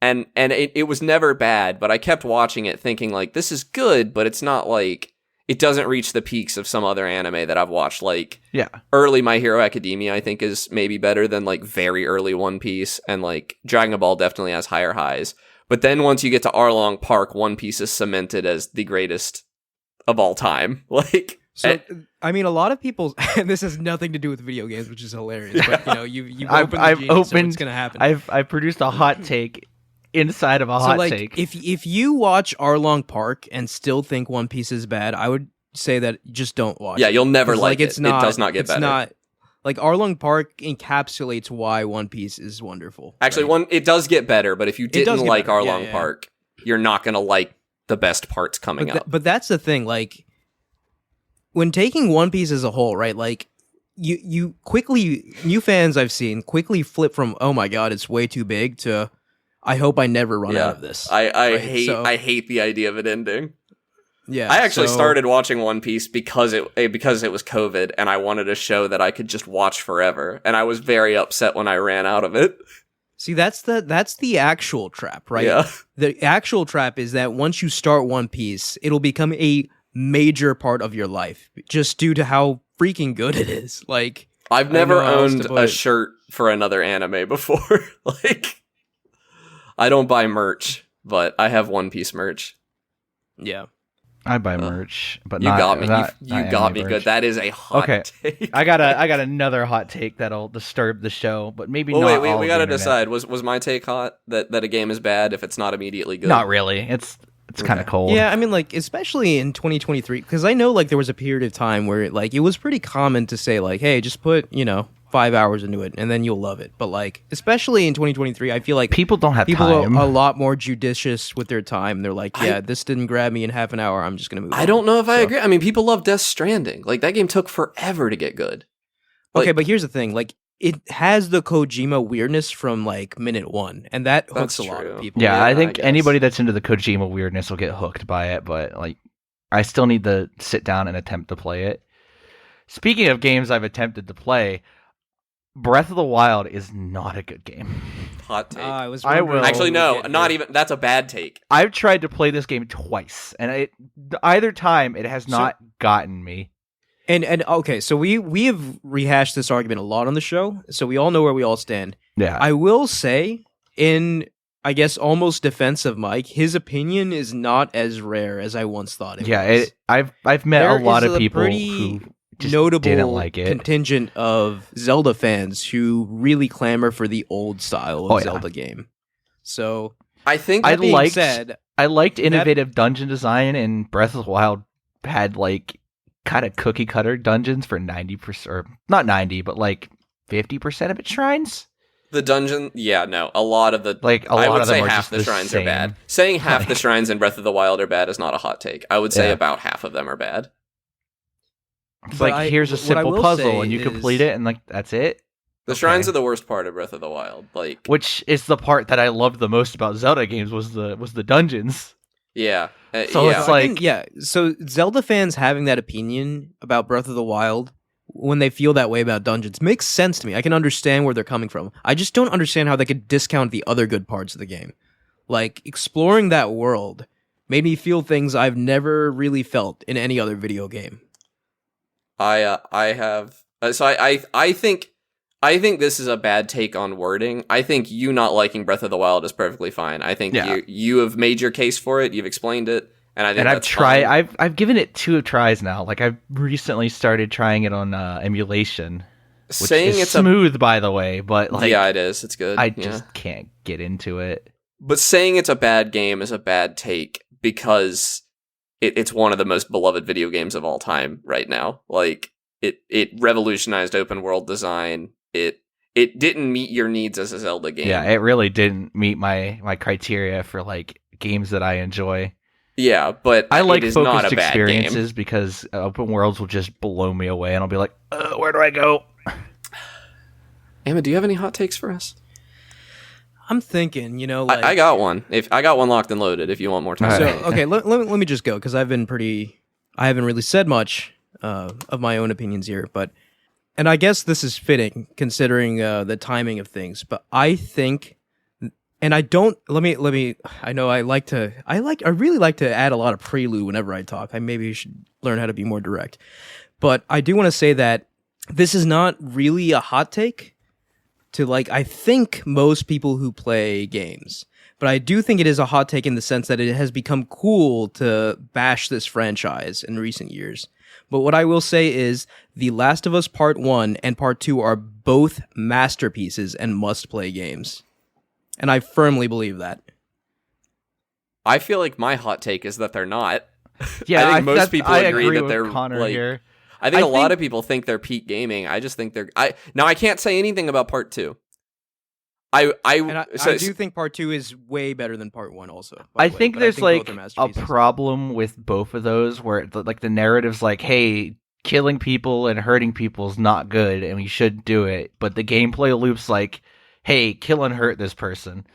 And it was never bad, but I kept watching it thinking like, this is good, but it's not like, it doesn't reach the peaks of some other anime that I've watched. Like, Yeah. early My Hero Academia, I think, is maybe better than like very early One Piece, and like Dragon Ball definitely has higher highs. But then once you get to Arlong Park, One Piece is cemented as the greatest of all time. Like, So, I mean, a lot of people, and this has nothing to do with video games, which is hilarious, but, you know, you've opened the genie, so it's going to happen. I've produced a hot take inside of a So, hot like, take. if you watch Arlong Park and still think One Piece is bad, I would say that just don't watch yeah, it. you'll never 'Cause, like it. it's not, It does not get it's better. Not, like Arlong Park encapsulates why One Piece is wonderful. Actually, it does get better, but if you didn't like better. Arlong Park, you're not going to like the best parts coming up. But that's the thing, like, when taking One Piece as a whole, right, like, you quickly, new fans I've seen quickly flip from, oh my god, it's way too big, to, I hope I never run out of this. I hate the idea of it ending. Yeah, I actually started watching One Piece because it was COVID, and I wanted a show that I could just watch forever, and I was very upset when I ran out of it. See, that's the actual trap, right? Yeah. The actual trap is that once you start One Piece, it'll become a major part of your life, just due to how freaking good it is. Like, I've never owned a shirt for another anime before. Like, I don't buy merch, but I have One Piece merch. Yeah. I buy merch, but you not, got me. not, you not got me merch. good. That is a hot take. I got another hot take that'll disturb the show, but maybe not. Wait, we gotta decide. Was my take hot that a game is bad if it's not immediately good? Not really. It's kind of cold. Yeah, I mean, like, especially in 2023, because I know, like, there was a period of time where, like, it was pretty common to say, like, hey, just put, 5 hours into it and then you'll love it. But, like, especially in 2023, I feel like people don't have people time. are a lot more judicious with their time. They're like, yeah, this didn't grab me in half an hour, I'm just gonna move on. I don't know if I agree. I mean, people love Death Stranding. Like, that game took forever to get good. Okay, but here's the thing, like, it has the Kojima weirdness from, like, minute one, and that hooks a lot of people. Yeah, I think anybody that's into the Kojima weirdness will get hooked by it, but, like, I still need to sit down and attempt to play it. Speaking of games I've attempted to play, Breath of the Wild is not a good game. Hot take. Actually, no, not even. That's a bad take. I've tried to play this game twice, and either time it has not gotten me. And okay, so we have rehashed this argument a lot on the show, so we all know where we all stand. Yeah. I will say, in, I guess, almost defense of Mike, his opinion is not as rare as I once thought it was. I've met a lot of people who just notable didn't like it. Contingent of Zelda fans who really clamor for the old style of Zelda game. So I think I liked innovative dungeon design, and Breath of the Wild had like kind of cookie cutter dungeons for 90%, or not 90, but like 50% of its shrines. The dungeon, a lot of the I would say half the shrines are bad. Saying half the shrines in Breath of the Wild are bad is not a hot take. I would say about half of them are bad. It's like, here's a simple puzzle, and you complete it, and like that's it. The shrines are the worst part of Breath of the Wild, like, which is the part that I loved the most about Zelda games was the dungeons. Yeah. So it's like, so Zelda fans having that opinion about Breath of the Wild when they feel that way about dungeons makes sense to me. I can understand where they're coming from. I just don't understand how they could discount the other good parts of the game. Like, exploring that world made me feel things I've never really felt in any other video game. I think this is a bad take on wording. I think you not liking Breath of the Wild is perfectly fine. I think you have made your case for it. You've explained it, and I think I've tried. I've given it 2 tries now. Like, I've recently started trying it on emulation, which saying is smooth, by the way. But like, yeah, it is. It's good. I just can't get into it. But saying it's a bad game is a bad take because it's one of the most beloved video games of all time right now. Like, it revolutionized open world design. It didn't meet your needs as a Zelda game. Yeah, it really didn't meet my criteria for like games that I enjoy. Yeah, but I like focused not a experiences bad game. Because open worlds will just blow me away, and I'll be like, where do I go? Emma, do you have any hot takes for us? I'm thinking, like, I got one. I got one locked and loaded. If you want more time. So okay, let me just go because I haven't really said much of my own opinions here, and I guess this is fitting considering the timing of things. But I think, and I don't. Let me. I know I really like to add a lot of prelude whenever I talk. I maybe should learn how to be more direct. But I do want to say that this is not really a hot take to, like, I think most people who play games. But I do think it is a hot take in the sense that it has become cool to bash this franchise in recent years. But what I will say is The Last of Us Part 1 and Part 2 are both masterpieces and must-play games. And I firmly believe that. I feel like my hot take is that they're not. Yeah, I think most people agree that they're Connor like, here. I think a lot of people think they're peak gaming. I just think I can't say anything about part 2. I do think part 2 is way better than part 1 also. I think there's like a problem with both of those where like the narrative's like, hey, killing people and hurting people is not good and we should do it. But the gameplay loop's like, hey, kill and hurt this person.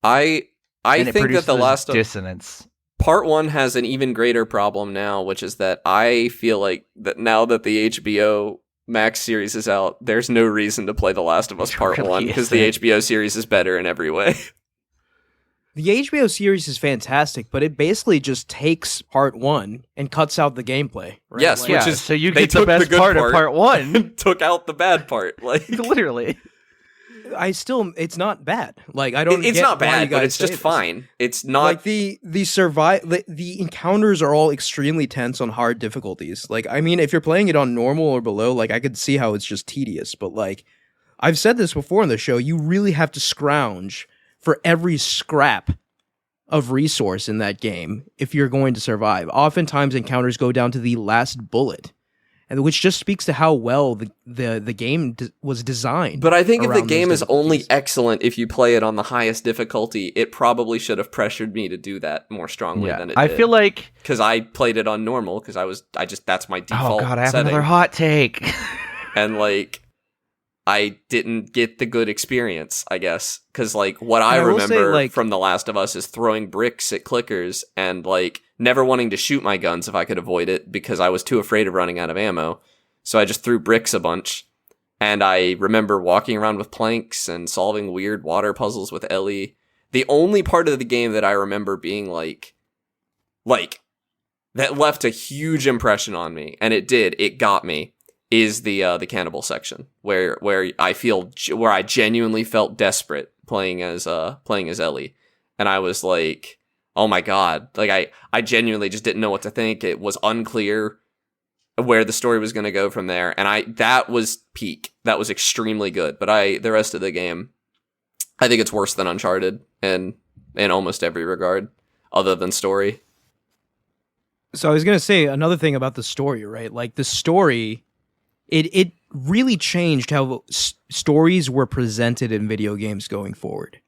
I think that the last dissonance. Part 1 has an even greater problem now, which is that I feel like that now that the HBO Max series is out, there's no reason to play The Last of Us Part 1 because the HBO series is better in every way. The HBO series is fantastic, but it basically just takes part 1 and cuts out the gameplay. Right? Yes, like, which is so you get the best part of part 1, took out the bad part. Like literally, it's not bad. Like I don't. It's get not why bad, you guys but it's just this. fine. It's not like the encounters are all extremely tense on hard difficulties. Like I mean, if you're playing it on normal or below, like I could see how it's just tedious. But like I've said this before in the show, you really have to scrounge for every scrap of resource in that game if you're going to survive. Oftentimes encounters go down to the last bullet, and which just speaks to how well the game was designed. But I think if the game is only excellent if you play it on the highest difficulty, it probably should have pressured me to do that more strongly than it did. I feel like because I played it on normal because that's my default. Oh god, I have setting. another hot take. And like I didn't get the good experience, I guess, because like what I remember from The Last of Us is throwing bricks at clickers and like never wanting to shoot my guns if I could avoid it because I was too afraid of running out of ammo. So I just threw bricks a bunch. And I remember walking around with planks and solving weird water puzzles with Ellie. The only part of the game that I remember being like that left a huge impression on me, and it got me, is the cannibal section where I genuinely felt desperate playing as Ellie, and I was like, oh my god, like I genuinely just didn't know what to think. It was unclear where the story was going to go from there, and that was peak. That was extremely good, but the rest of the game, I think it's worse than Uncharted in almost every regard other than story. So I was going to say another thing about the story, right? Like the story, it really changed how stories were presented in video games going forward,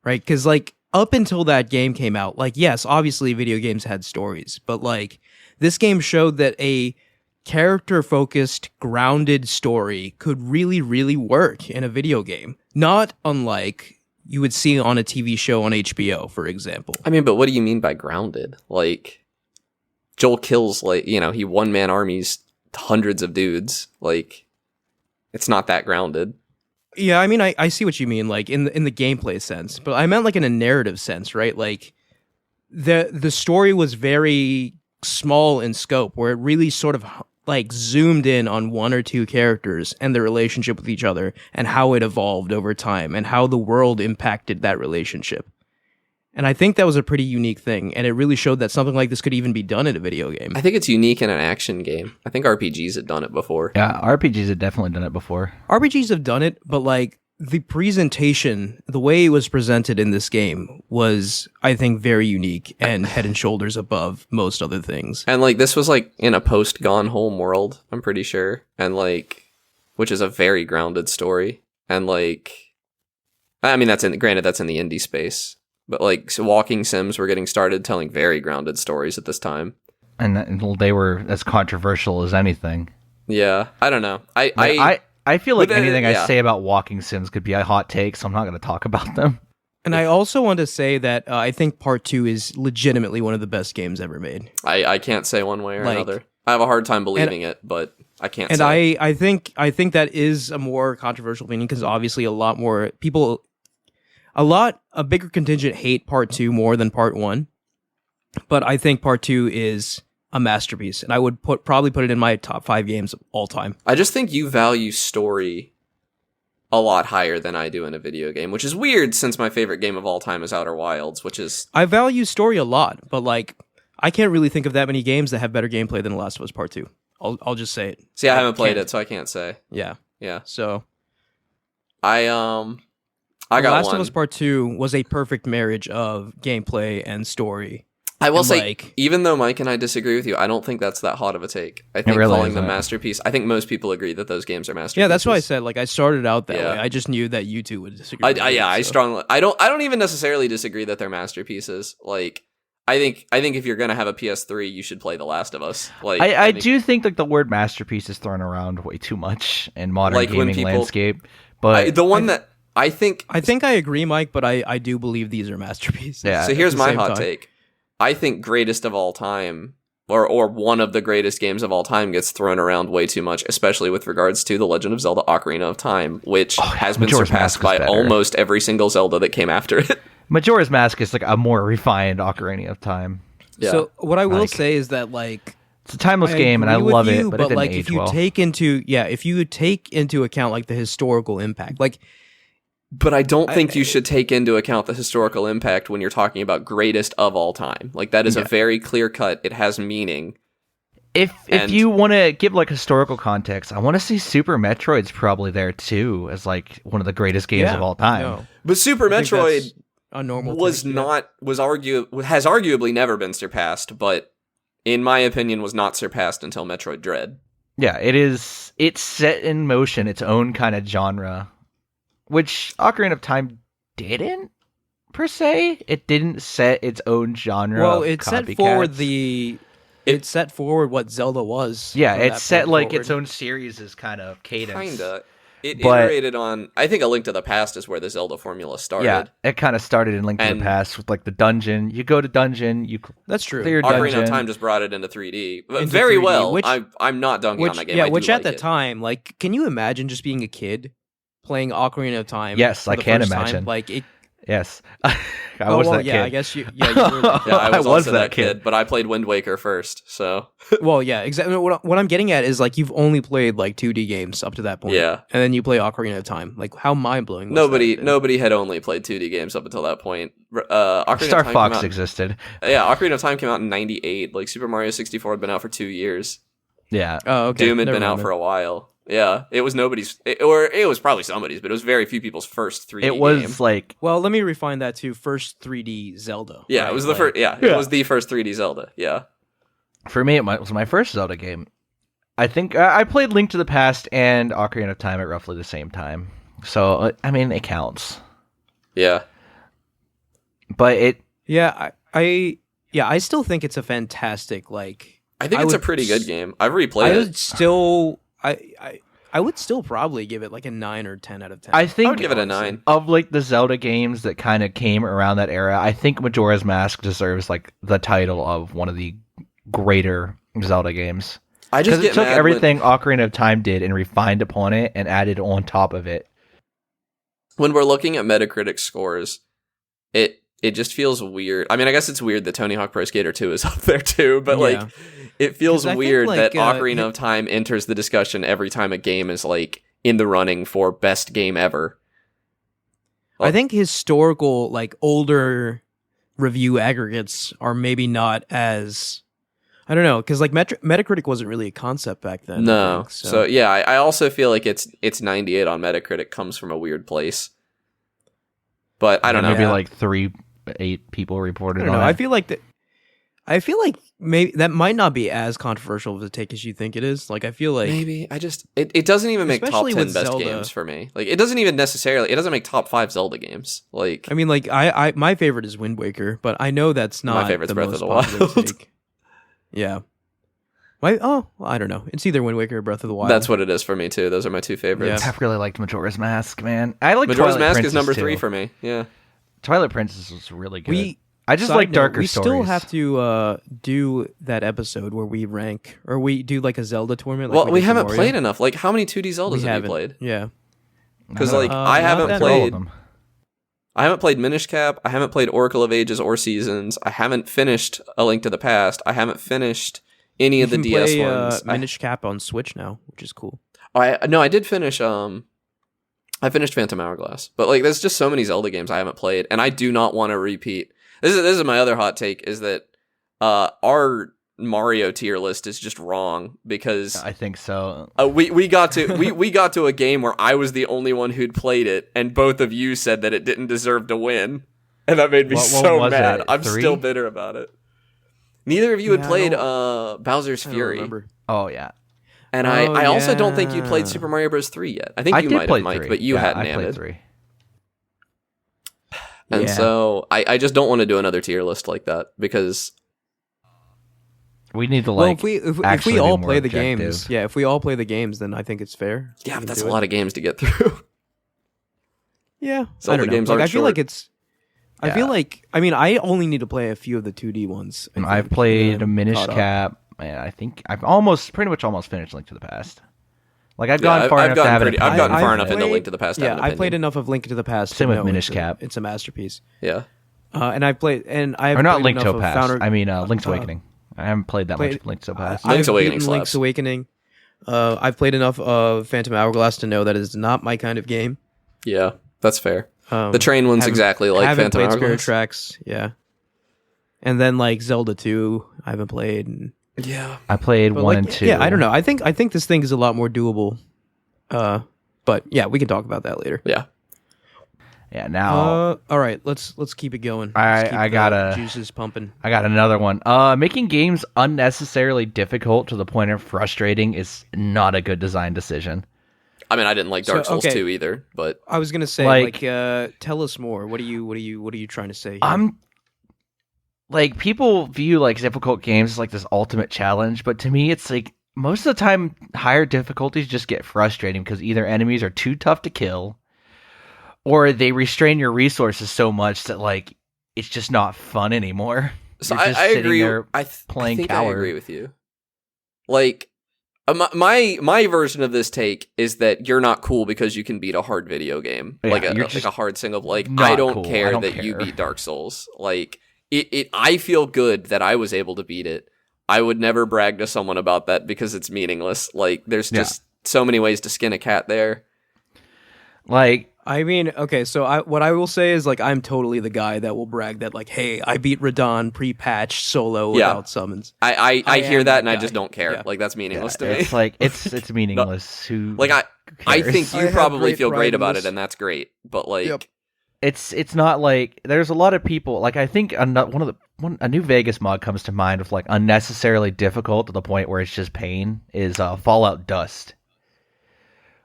right? Because like up until that game came out, like yes, obviously video games had stories, but like this game showed that a character-focused, grounded story could really, really work in a video game. Not unlike you would see on a TV show on HBO, for example. I mean, but what do you mean by grounded? Like Joel kills, like, you know, he one-man armies hundreds of dudes. Like, it's not that grounded. Yeah, I mean, I see what you mean, like, in the gameplay sense. But I meant, like, in a narrative sense, right? Like, the story was very small in scope, where it really sort of, like, zoomed in on one or two characters and their relationship with each other and how it evolved over time and how the world impacted that relationship. And I think that was a pretty unique thing, and it really showed that something like this could even be done in a video game. I think it's unique in an action game. I think RPGs had done it before. Yeah, RPGs had definitely done it before. RPGs have done it, but like the presentation, the way it was presented in this game was, I think, very unique and head and shoulders above most other things. And like this was like in a post Gone Home world, I'm pretty sure, and like, which is a very grounded story. And like, I mean, that's in the indie space. But like, so walking sims were getting started telling very grounded stories at this time, and they were as controversial as anything. Yeah, I don't know. I feel like anything I say about walking sims could be a hot take, so I'm not going to talk about them. And I also want to say that I think Part 2 is legitimately one of the best games ever made. I can't say one way or another. I have a hard time believing it, but I can't. And say. I think that is a more controversial opinion because obviously a lot more people. A bigger contingent hate Part 2 more than Part 1, but I think Part 2 is a masterpiece, and I would probably put it in my top 5 games of all time. I just think you value story a lot higher than I do in a video game, which is weird since my favorite game of all time is Outer Wilds, which is... I value story a lot, but like, I can't really think of that many games that have better gameplay than The Last of Us Part 2. I'll just say it. See, I haven't played it, so I can't say. Yeah. So... I got Last one. of Us Part 2 was a perfect marriage of gameplay and story. I will And, say, like, even though Mike and I disagree with you, I don't think that's that hot of a take. I think really calling them isn't. masterpiece, I think most people agree that those games are masterpieces. yeah, that's why I said like I started out that Yeah. way. I just knew that you two would disagree. with me, I so. strongly, I don't even necessarily disagree that they're masterpieces. Like, I think if you're gonna have a PS3, you should play The Last of Us. Like, I think- do think like the word masterpiece is thrown around way too much in modern Like, when gaming people- landscape. But I think I agree, Mike, but I do believe these are masterpieces. Yeah. so. at Here's the my same hot time. take. I think greatest of all time, or one of the greatest games of all time, gets thrown around way too much, especially with regards to The Legend of Zelda: Ocarina of Time, which has been Majora's surpassed Mask is by better. almost every single Zelda that came after it. Majora's Mask is like a more refined Ocarina of Time. Yeah. So what I will Like- say is that like It's a timeless game, and I agree with love you, it, but it didn't like age if you well. take into account like the historical impact, like But I don't think you should take into account the historical impact when you're talking about greatest of all time. Like, that is a very clear cut. It has meaning. If And- you want to give like historical context, I want to see Super Metroid's probably there too as like one of the greatest games of all time. no. But Super I think Metroid that's a normal has take, yeah. arguably never been surpassed, but in my opinion was not surpassed until Metroid Dread. Yeah, it is. It's set in motion its own kind of genre, which Ocarina of Time didn't per se. It didn't set its own genre. Well, of it set copycats. forward it set forward what Zelda was. Yeah, from it that set point like forward. its own series' kind of cadence. Kinda. It But- iterated on. I think A Link to the Past is where the Zelda formula started. Yeah, it kind of started in Link to And- the Past with like the dungeon. You go to dungeon, you That's true. clear Ocarina dungeon. of Time just brought it into 3D. Into Very 3D, well. which- I'm not dunking on that game. I do which at like the it. time, like, can you imagine just being a kid playing Ocarina of Time? Yes, for I the can first time? imagine. Like it. Yes, I was that kid. I guess you. Yeah, you were that Yeah, I was, I was also that that kid. kid, but I played Wind Waker first, so Well, yeah, exactly. What I'm getting at is like you've only played like 2D games up to that point. Yeah. and then you play Ocarina of Time. Like, how mind blowing. nobody had only played 2D games up until that point. Ocarina Star of Time Fox came out, existed. Yeah, Ocarina of Time came out in '98. Like, Super Mario 64 had been out for 2 years. Yeah, Oh, okay. Doom had Never been out mind for a while. Yeah, it was it was probably somebody's, but it was very few people's first 3D it was game. like Well, let me refine that to first 3D Zelda. Yeah, right? it was the Like, first. Yeah, Yeah. it was the first 3D Zelda. Yeah, for me, it was my first Zelda game. I think I played Link to the Past and Ocarina of Time at roughly the same time. So I mean, it counts. yeah. But it Yeah, I still think it's a fantastic like. I think I it's a would pretty good s- game. I've replayed I it. would still I would still probably give it like a 9 or 10 out of 10. I think I would give it a 9. of like the Zelda games that kind of came around that era. I think Majora's Mask deserves like the title of one of the greater Zelda games. I just Because get it took mad everything Ocarina of Time did and refined upon it and added on top of it. when we're looking at Metacritic scores. It just feels weird. I mean, I guess it's weird that Tony Hawk Pro Skater 2 is up there too, but Yeah. like, it feels 'Cause I think, weird like, that Ocarina of Time enters the discussion every time a game is like in the running for best game ever. I think historical, like older review aggregates are maybe not as, I don't know, because like Metacritic wasn't really a concept back then. I No. think, So yeah, I also feel like it's 98 on Metacritic comes from a weird place. But I don't know. Maybe Yeah. like 8 people reported I don't on know. it. I feel like that. I feel like maybe that might not be as controversial of a take as you think it is. Like I feel like Maybe it doesn't even make top Especially 10 with best Zelda. games for me. Like it doesn't make top 5 Zelda games. Like I mean, like I my favorite is Wind Waker, but I know that's not favorite's the Breath most of the popular Wild. take. Yeah. Well, I don't know. It's either Wind Waker or Breath of the Wild. that's what it is for me too. Those are my two favorites. I really liked Majora's Mask, man. I like Majora's Twilight Mask Princess is number too. 3 for me. Yeah. Twilight Princess was really good. We I just side like note, darker we stories. still have to do that episode where we rank or we do like a Zelda tournament. Like Well, we did for haven't Mario. played enough. Like how many 2D Zeldas We have you haven't. played? Yeah. Because I like don't know. I not haven't that All of played them. I haven't played Minish Cap, I haven't played Oracle of Ages or Seasons, I haven't finished A Link to the Past, I haven't finished any of the You can DS play, ones. Minish Cap on Switch now, which is cool. I did finish I finished Phantom Hourglass. But like there's just so many Zelda games I haven't played and I do not want to repeat. This is my other hot take is that our Mario tier list is just wrong because I think so. we got to a game where I was the only one who'd played it and both of you said that it didn't deserve to win. And that made me What so was mad. it? I'm 3? still bitter about it. Neither of you had Yeah, I played don't- Bowser's I don't Fury. remember. Oh yeah, And Oh, I also don't think you yeah. played Super Mario Bros. 3 yet. I think I you did might play have, Mike, 3. but you yeah, hadn't, I played Amid. 3. And Yeah. so I just don't want to do another tier list like that because We need to Well, like. if actually we be all more play the objective. games, yeah, if we all play the games, then I think it's fair. yeah, We but can that's do a it. lot of games to get through. Yeah, Some I of the don't know. games Like, aren't I feel like short. it's. I feel Yeah. like I mean I only need to play a few of the 2D ones. I I've think, played and a I'm Minish caught up. Cap, and I think I've pretty much almost finished Link to the Past. Like I've Yeah, gone far enough to have it. I've gotten I've far enough into played- Link to the Past. to have Yeah, an I played opinion. enough of Link to the Past. Same to with know Minish it's a- Cap. It's a masterpiece. Yeah, And I've played and I've Or not played Link to enough the of Past. Founder. I mean, Link's Awakening. I haven't played that much played- of Link to the Past. Link's I've Awakening beaten Link's slaps. Awakening. I've played enough of Phantom Hourglass to know that it's not my kind of game. yeah, that's fair. Um, The train one's haven't- exactly like haven't Phantom played Spirit Hourglass. Tracks, yeah. And then like Zelda 2, I haven't played. Yeah, I played But 1 like, and 2. yeah, I don't know. I think this thing is a lot more doable. But yeah, we can talk about that later. yeah. Yeah, now All right, let's keep it going. I- Let's keep I the gotta- juices pumping. I got another one. Making games unnecessarily difficult to the point of frustrating is not a good design decision. I mean, I didn't like Dark So, Souls okay. 2 either, but I was gonna say, Like- tell us more. What are you trying to say? Here? I'm like people view like difficult games as like this ultimate challenge, but to me it's like most of the time higher difficulties just get frustrating because either enemies are too tough to kill or they restrain your resources so much that like it's just not fun anymore. so You're just I sitting agree. there I playing think coward. I agree with you. Like, my version of this take is that you're not cool because you can beat a hard video game, Yeah, like you're like just a hard single. Like, not I don't cool. care I don't that you care. beat Dark Souls. Like, it. I feel good that I was able to beat it. I would never brag to someone about that because it's meaningless. Like, there's Yeah. just so many ways to skin a cat there. Like I mean, okay, so what I will say is like I'm totally the guy that will brag that like, hey, I beat Radon pre-patch solo Yeah. without summons. I I hear am that that and I guy. just don't care. Yeah. Like, that's meaningless to me. it's like it's meaningless. Who Like, I cares? think I you have probably great feel pride great in about this. it, and that's great. But like, Yep. it's not like there's a lot of people like I think a new Vegas mod comes to mind of like unnecessarily difficult to the point where it's just pain is Fallout Dust,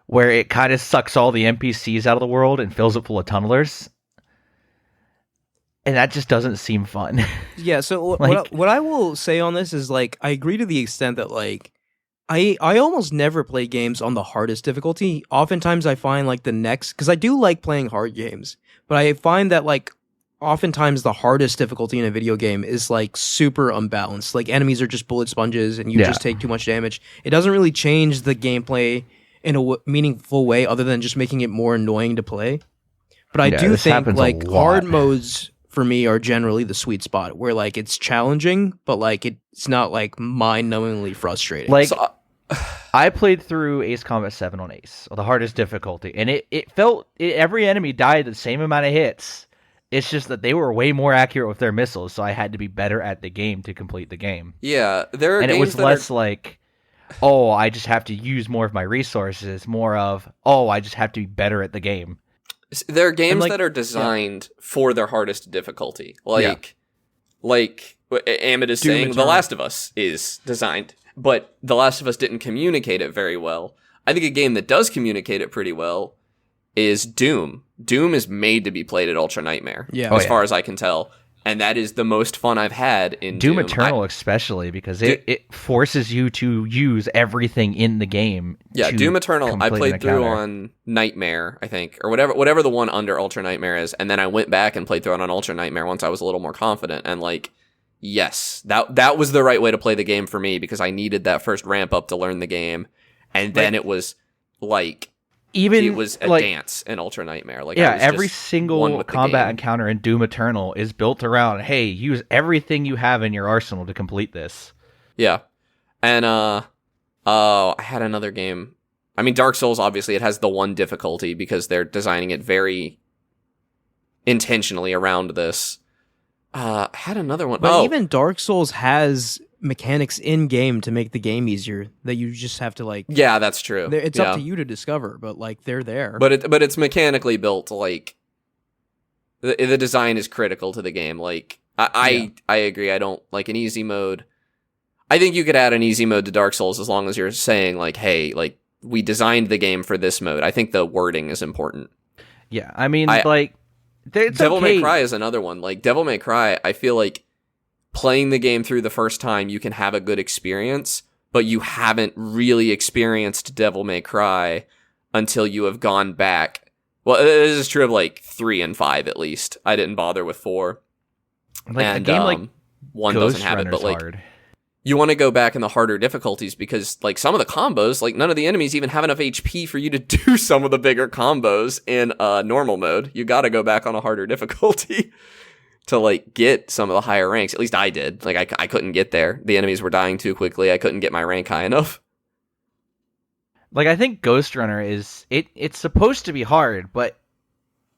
where it kind of sucks all the NPCs out of the world and fills it full of tunnelers, and that just doesn't seem fun. Yeah, so Like- what I will say on this is like I agree to the extent that like I almost never play games on the hardest difficulty. Oftentimes I find like the next because I do like playing hard games, but I find that like oftentimes the hardest difficulty in a video game is like super unbalanced. Like enemies are just bullet sponges and you Yeah. just take too much damage. It doesn't really change the gameplay in a meaningful way other than just making it more annoying to play. But I Yeah, do this think happens a like lot. hard modes for me are generally the sweet spot where like it's challenging, but like it's not like mind-numbingly frustrating. Like so, I played through Ace Combat 7 on Ace, the hardest difficulty, and it felt every enemy died the same amount of hits. It's just that they were way more accurate with their missiles, so I had to be better at the game to complete the game. yeah, there are And it games was that less are, like, oh, I just have to use more of my resources, more of, oh, I just have to be better at the game. there are games like- that are designed for their hardest difficulty. Like what Amit is Doom saying, The Eternal. Last of Us is designed, but The Last of Us didn't communicate it very well. I think a game that does communicate it pretty well is Doom. Doom is made to be played at Ultra Nightmare, Yeah. Oh, as yeah. far as I can tell. And that is the most fun I've had in Doom Doom. Eternal especially, because it forces you to use everything in the game. Yeah, to Doom Eternal, I complete an played through encounter. on Nightmare, I think, or whatever the one under Ultra Nightmare is, and then I went back and played through it on Ultra Nightmare once I was a little more confident, and like, yes, that was the right way to play the game for me because I needed that first ramp up to learn the game, and then it was like Even it was a like, dance in Ultra Nightmare. Like, I yeah, was every just one single with the combat game. encounter in Doom Eternal is built around, hey, use everything you have in your arsenal to complete this. Yeah, and I had another game. I mean, Dark Souls, obviously, it has the one difficulty because they're designing it very intentionally around this. I had another one. But oh, even Dark Souls has mechanics in game to make the game easier that you just have to like. yeah, that's true. It's yeah. up to you to discover, but like they're there. But it's mechanically built. Like the design is critical to the game. Like I agree. I don't like an easy mode. I think you could add an easy mode to Dark Souls as long as you're saying like, hey, like we designed the game for this mode. I think the wording is important. Yeah, I mean, like, it's Devil May Cry is another one. Like Devil May Cry, I feel like playing the game through the first time, you can have a good experience, but you haven't really experienced Devil May Cry until you have gone back. Well, this is true of like 3 and 5 at least. I didn't bother with 4. Like and a game like 1 Ghost doesn't have it, Runner's but like hard. you want to go back in the harder difficulties because like some of the combos, like none of the enemies even have enough HP for you to do some of the bigger combos in normal mode. You got to go back on a harder difficulty to like get some of the higher ranks. At least I did. Like I couldn't get there. The enemies were dying too quickly. I couldn't get my rank high enough. Like, I think Ghost Runner it's supposed to be hard, but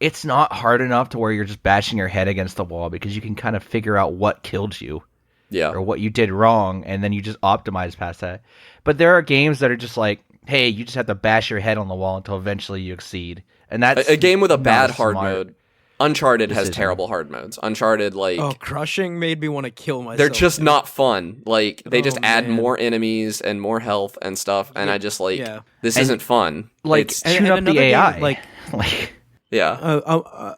it's not hard enough to where you're just bashing your head against the wall, because you can kind of figure out what killed you. Yeah. Or what you did wrong, and then you just optimize past that. But there are games that are just like, hey, you just have to bash your head on the wall until eventually you exceed. And that's a game with a bad hard smart mode. Uncharted has decision. terrible hard modes. Uncharted, like... Oh, crushing made me want to kill myself. They're just not fun. Like, they just add man. more enemies and more health and stuff, and I just, like, this And, isn't fun. Like, It's, tune up the another AI. game, like, yeah.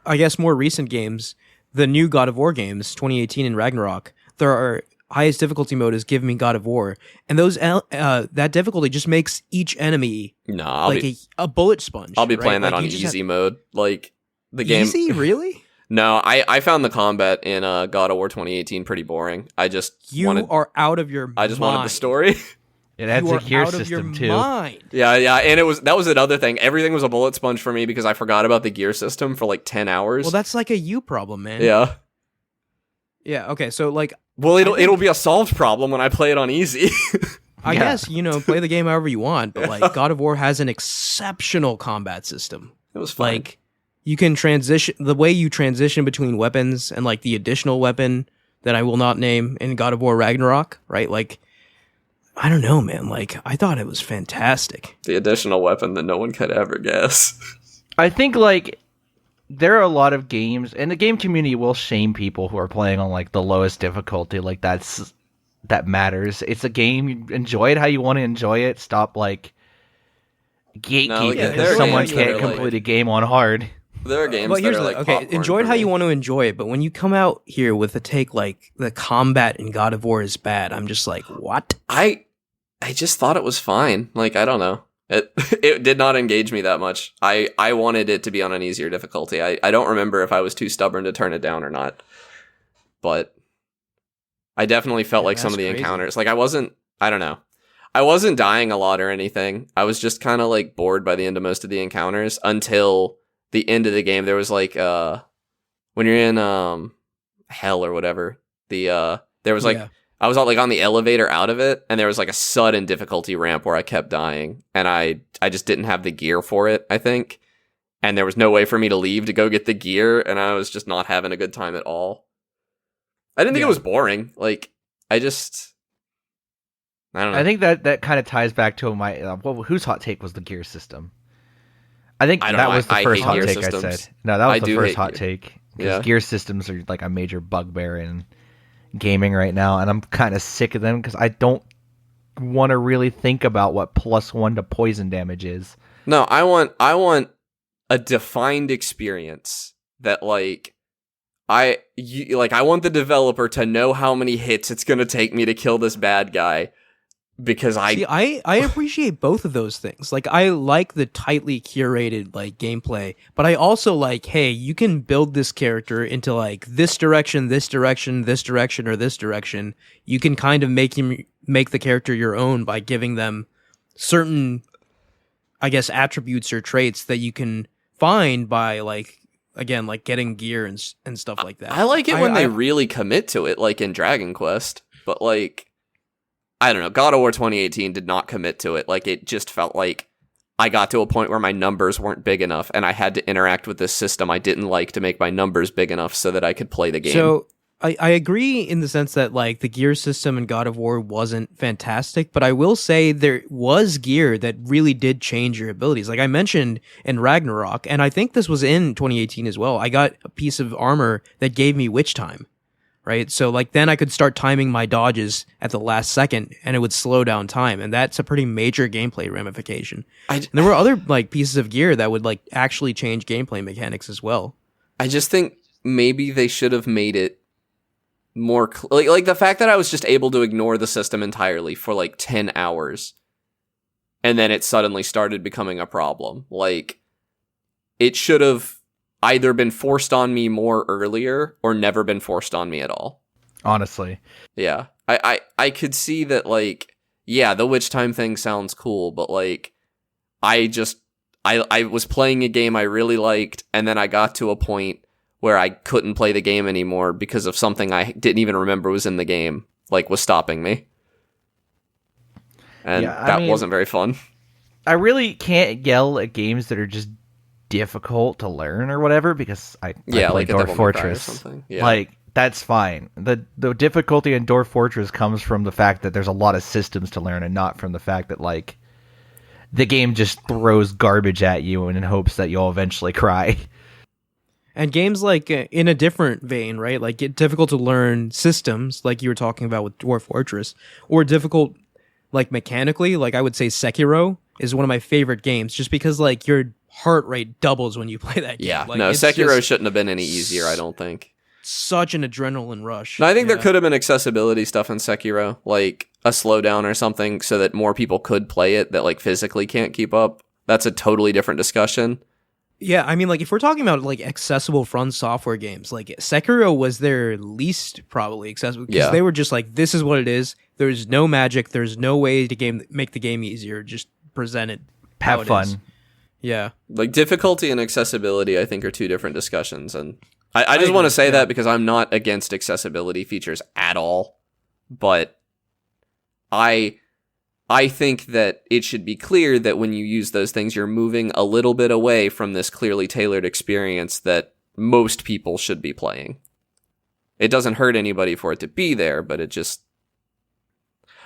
I guess more recent games, the new God of War games, 2018 and Ragnarok, there are highest difficulty mode is Give Me God of War, and those that difficulty just makes each enemy No, like a bullet sponge. I'll be right? playing that Like, on you just easy have- mode. Like, the game... Easy, really? No, I found the combat in God of War 2018 pretty boring. I just You are out of your mind. I just wanted the story. It adds You a are gear out of your system too. mind. Yeah, and that was another thing. Everything was a bullet sponge for me because I forgot about the gear system for like 10 hours. Well, that's like a you problem, man. yeah. Yeah. Okay. So like, Well, it'll be a solved problem when I play it on easy. I Yeah. guess play the game however you want, but like God of War has an exceptional combat system. It was fun. Like, you can transition the way you transition between weapons, and like the additional weapon that I will not name in God of War Ragnarok, right? Like, I don't know, man. Like, I thought it was fantastic. The additional weapon that no one could ever guess. I think, like, there are a lot of games, and the game community will shame people who are playing on, like, the lowest difficulty. Like, that matters. It's a game. You enjoy it how you want to enjoy it. Stop, like, gatekeeping there because are someone games that can't are, like- complete a game on hard. There are games But that here's are the like okay. popcorn Enjoy it for how me. you want to enjoy it, but when you come out here with a take like the combat in God of War is bad, I'm just like, what? I just thought it was fine. Like, I don't know. It did not engage me that much. I wanted it to be on an easier difficulty. I don't remember if I was too stubborn to turn it down or not. But I definitely felt Yeah, like some of that's the crazy. encounters, like I don't know. I wasn't dying a lot or anything. I was just kind of like bored by the end of most of the encounters until the end of the game. There was like when you're in hell or whatever, there was like Yeah. I was like on the elevator out of it, and there was like a sudden difficulty ramp where I kept dying, and I just didn't have the gear for it, I think. And there was no way for me to leave to go get the gear, and I was just not having a good time at all. I didn't think it Yeah. was boring. Like, I don't know. I think that kind of ties back to my whose hot take was the gear system. I think I don't that know. was the I first hate hot gear take I systems. said. No, that was I the do first hate hot gear. take, because Yeah. gear systems are like a major bugbear in gaming right now, and I'm kind of sick of them because I don't want to really think about what +1 to poison damage is. No, I want a defined experience that like I want the developer to know how many hits it's going to take me to kill this bad guy, because See, I appreciate both of those things. Like, I like the tightly curated like gameplay, but I also like, hey, you can build this character into like this direction, this direction, this direction, or this direction. You can kind of make the character your own by giving them certain, I guess, attributes or traits that you can find by like, again, like getting gear and stuff like that. I like it when they really commit to it, like in Dragon Quest, but like, I don't know, God of War 2018 did not commit to it. Like, it just felt like I got to a point where my numbers weren't big enough, and I had to interact with this system I didn't like to make my numbers big enough so that I could play the game. So I agree in the sense that like the gear system in God of War wasn't fantastic, but I will say there was gear that really did change your abilities. Like I mentioned in Ragnarok, and I think this was in 2018 as well. I got a piece of armor that gave me witch time, right? So like then I could start timing my dodges at the last second and it would slow down time, and that's a pretty major gameplay ramification. And there were other like pieces of gear that would like actually change gameplay mechanics as well. I just think maybe they should have made it more like the fact that I was just able to ignore the system entirely for like 10 hours and then it suddenly started becoming a problem. Like, it should have either been forced on me more earlier or never been forced on me at all. Honestly. Yeah. I could see that, like, yeah, the witch time thing sounds cool, but like I was playing a game I really liked, and then I got to a point where I couldn't play the game anymore because of something I didn't even remember was in the game, like, was stopping me. And that wasn't very fun. I really can't yell at games that are just difficult to learn or whatever, because I play like Dwarf Fortress. Or something. Yeah. Like, that's fine. The difficulty in Dwarf Fortress comes from the fact that there's a lot of systems to learn, and not from the fact that, like, the game just throws garbage at you and in hopes that you'll eventually cry. And games like in a different vein, right? Like, get difficult to learn systems, like you were talking about with Dwarf Fortress, or difficult, like, mechanically. Like, I would say Sekiro is one of my favorite games, just because, like, your heart rate doubles when you play that game. Yeah, like, no, Sekiro shouldn't have been any easier, I don't think. Such an adrenaline rush. No, I think there could have been accessibility stuff in Sekiro, like a slowdown or something, so that more people could play it that, like, physically can't keep up. That's a totally different discussion. Yeah, I mean, like, if we're talking about, like, accessible From Software games, like, Sekiro was their least probably accessible, because they were just like, this is what it is. There's no magic. There's no way to make the game easier. Just present it. Have fun. Yeah. Like, difficulty and accessibility, I think, are two different discussions, and I just want to say that because I'm not against accessibility features at all, but I think that it should be clear that when you use those things, you're moving a little bit away from this clearly tailored experience that most people should be playing. It doesn't hurt anybody for it to be there, but it just,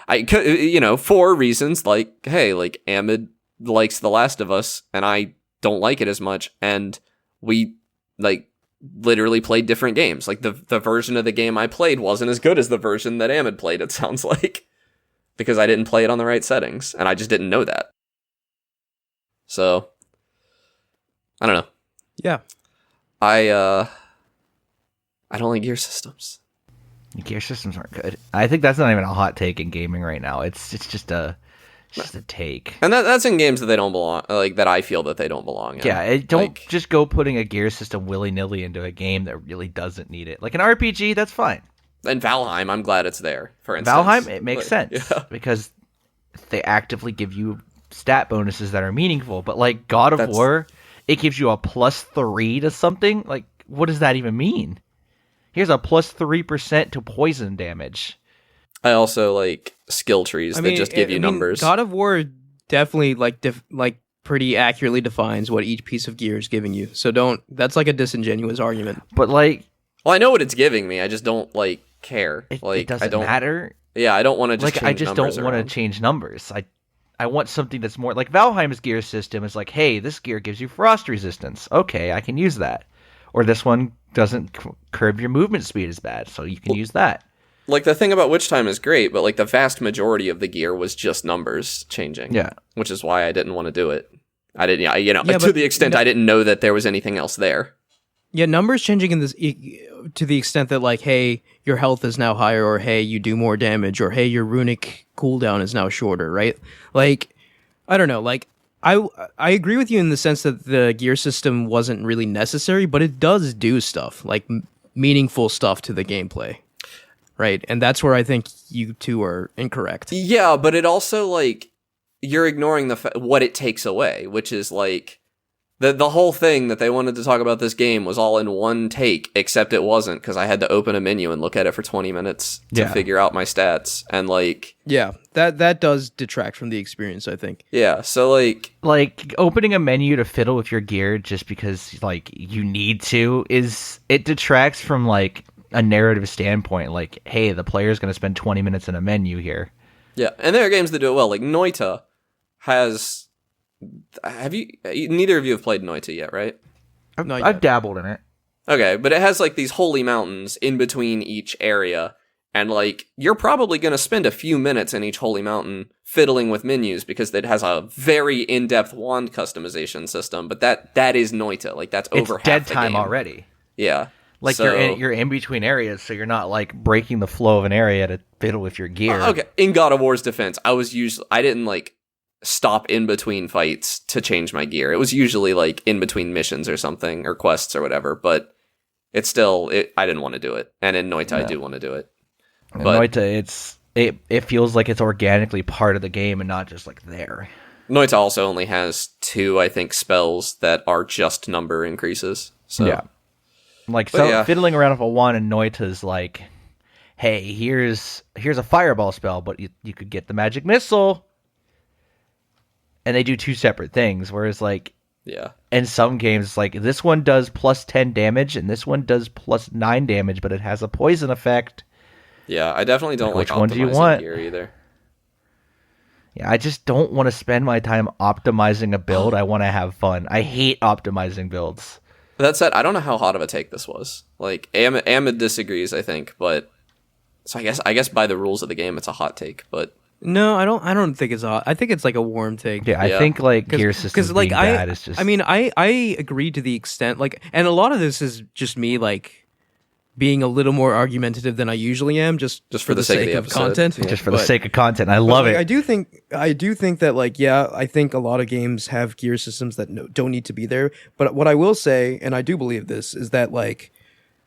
for reasons like, hey, like, Ahmed likes The Last of Us, and I don't like it as much, and we, like, literally played different games. Like, the version of the game I played wasn't as good as the version that Ahmed played, it sounds like. Because I didn't play it on the right settings, and I just didn't know that. So, I don't know. Yeah. I don't like gear systems. Gear systems aren't good. I think that's not even a hot take in gaming right now. It's just a take. And that's in games that they don't belong, like, that I feel that they don't belong in. Yeah, don't just go putting a gear system willy-nilly into a game that really doesn't need it. Like an RPG, that's fine. And Valheim, I'm glad it's there, for instance. Valheim, it makes sense, because they actively give you stat bonuses that are meaningful. But, like, God of War, it gives you a +3 to something. Like, what does that even mean? Here's a +3% to poison damage. I also like skill trees that just give you numbers. God of War definitely, like, pretty accurately defines what each piece of gear is giving you. So that's like a disingenuous argument. But, like... Well, I know what it's giving me. I just don't, like, care. It doesn't matter. Yeah, I don't want to just change numbers. I just don't want to change numbers. I want something that's more... Like, Valheim's gear system is like, hey, this gear gives you frost resistance. Okay, I can use that. Or this one doesn't curb your movement speed as bad, so you can use that. Like, the thing about Witch Time is great, but, like, the vast majority of the gear was just numbers changing. Yeah. Which is why I didn't want to do it. I didn't, to the extent I didn't know that there was anything else there. Yeah, numbers changing in this to the extent that, like, hey, your health is now higher, or hey, you do more damage, or hey, your runic cooldown is now shorter, right? Like, I don't know, like, I agree with you in the sense that the gear system wasn't really necessary, but it does do stuff, like meaningful stuff to the gameplay, right? And that's where I think you two are incorrect. Yeah, but it also, like, you're ignoring what it takes away, which is, like, the whole thing that they wanted to talk about this game was all in one take, except it wasn't, because I had to open a menu and look at it for 20 minutes to figure out my stats, and, like... Yeah, that does detract from the experience, I think. Yeah, so, like... Like, opening a menu to fiddle with your gear just because, like, you need to it detracts from, like, a narrative standpoint. Like, hey, the player's going to spend 20 minutes in a menu here. Yeah, and there are games that do it well. Like, Noita has... Neither of you have played Noita yet, right? I've dabbled in it. Okay, but it has like these holy mountains in between each area, and like you're probably going to spend a few minutes in each holy mountain fiddling with menus because it has a very in-depth wand customization system. But that is Noita, like that's over It's half dead the time game. already. Yeah, Like so, you're in between areas, so you're not like breaking the flow of an area to fiddle with your gear. Okay, in God of War's defense, I didn't like stop in between fights to change my gear. It was usually like in between missions or something or quests or whatever, but it's still I didn't want to do it. And in Noita I do want to do it. In But Noita, it feels like it's organically part of the game and not just like there. Noita also only has 2, I think, spells that are just number increases. So Yeah. Like But so yeah. fiddling around with a wand in Noita is like, hey, here's a fireball spell, but you could get the magic missile. And they do 2 separate things, whereas like yeah. in some games, like this one does plus 10 damage and this one does plus 9 damage, but it has a poison effect. Yeah, I definitely don't like Which one do you optimizing want? gear either. Yeah, I just don't want to spend my time optimizing a build. I want to have fun. I hate optimizing builds. That said, I don't know how hot of a take this was. Like Ahmed disagrees, I think, but so I guess by the rules of the game it's a hot take, but No, I don't think it's hot. I think it's like a warm take. Yeah, I Yeah. think like gear systems being bad is just. I mean, I agree to the extent like, and a lot of this is just me like being a little more argumentative than I usually am, just for the sake of the episode. content. Yeah. just for the But- sake of content, I but, love like, it. I do think that like, yeah, I think a lot of games have gear systems that don't need to be there. But what I will say, and I do believe this, is that like,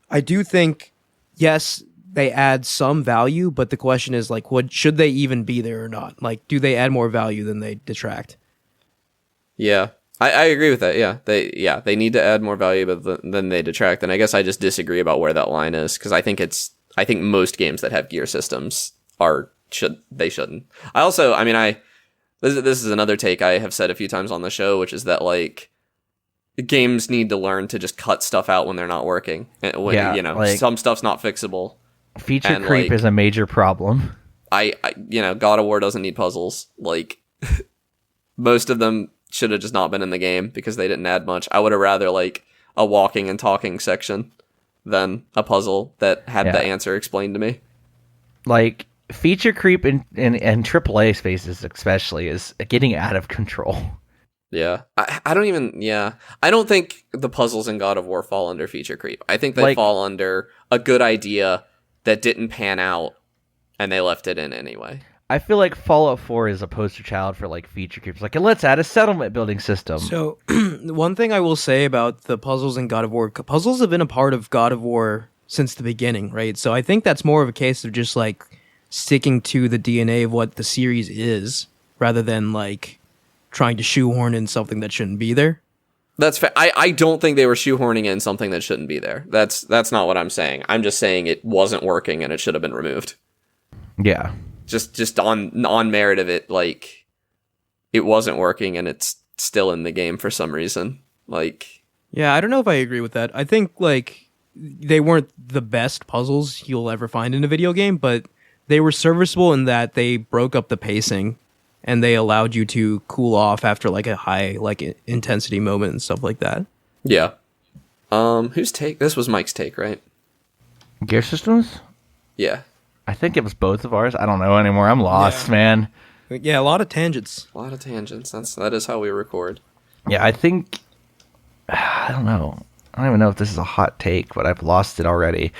I do think, yes, they add some value, but the question is like, should they even be there or not? Like, do they add more value than they detract? yeah. I agree with that. Yeah, they need to add more value, but than they detract. And I guess I just disagree about where that line is because I think most games that have gear systems shouldn't. This is another take I have said a few times on the show, which is that like games need to learn to just cut stuff out when they're not working. And when, Yeah, like- some stuff's not fixable. Feature and, creep like- is a major problem. I God of War doesn't need puzzles. Like most of them should have just not been in the game because they didn't add much. I would have rather like a walking and talking section than a puzzle that had Yeah. the answer explained to me. Like feature creep in AAA spaces especially is getting out of control. Yeah. I don't think the puzzles in God of War fall under feature creep. I think they Like- fall under a good idea that didn't pan out and they left it in anyway. I feel like Fallout 4 is a poster child for like feature creeps. Like, let's add a settlement building system. So, one thing I will say about the puzzles in God of War, puzzles have been a part of God of War since the beginning, right? So I think that's more of a case of just like sticking to the DNA of what the series is, rather than like trying to shoehorn in something that shouldn't be there. That's fair. I don't think they were shoehorning in something that shouldn't be there. That's not what I'm saying. I'm just saying it wasn't working and it should have been removed. Yeah. Just on merit of it, like it wasn't working and it's still in the game for some reason. Like, Yeah, I don't know if I agree with that. I think like they weren't the best puzzles you'll ever find in a video game, but they were serviceable in that they broke up the pacing and they allowed you to cool off after like a high like intensity moment and stuff like that. yeah. Whose take? This was Mike's take, right? Gear systems? Yeah. I think it was both of ours. I don't know anymore. I'm lost, Yeah. man. Yeah, a lot of tangents. A lot of tangents. That is how we record. Yeah, I think I don't know. I don't even know if this is a hot take, but I've lost it already.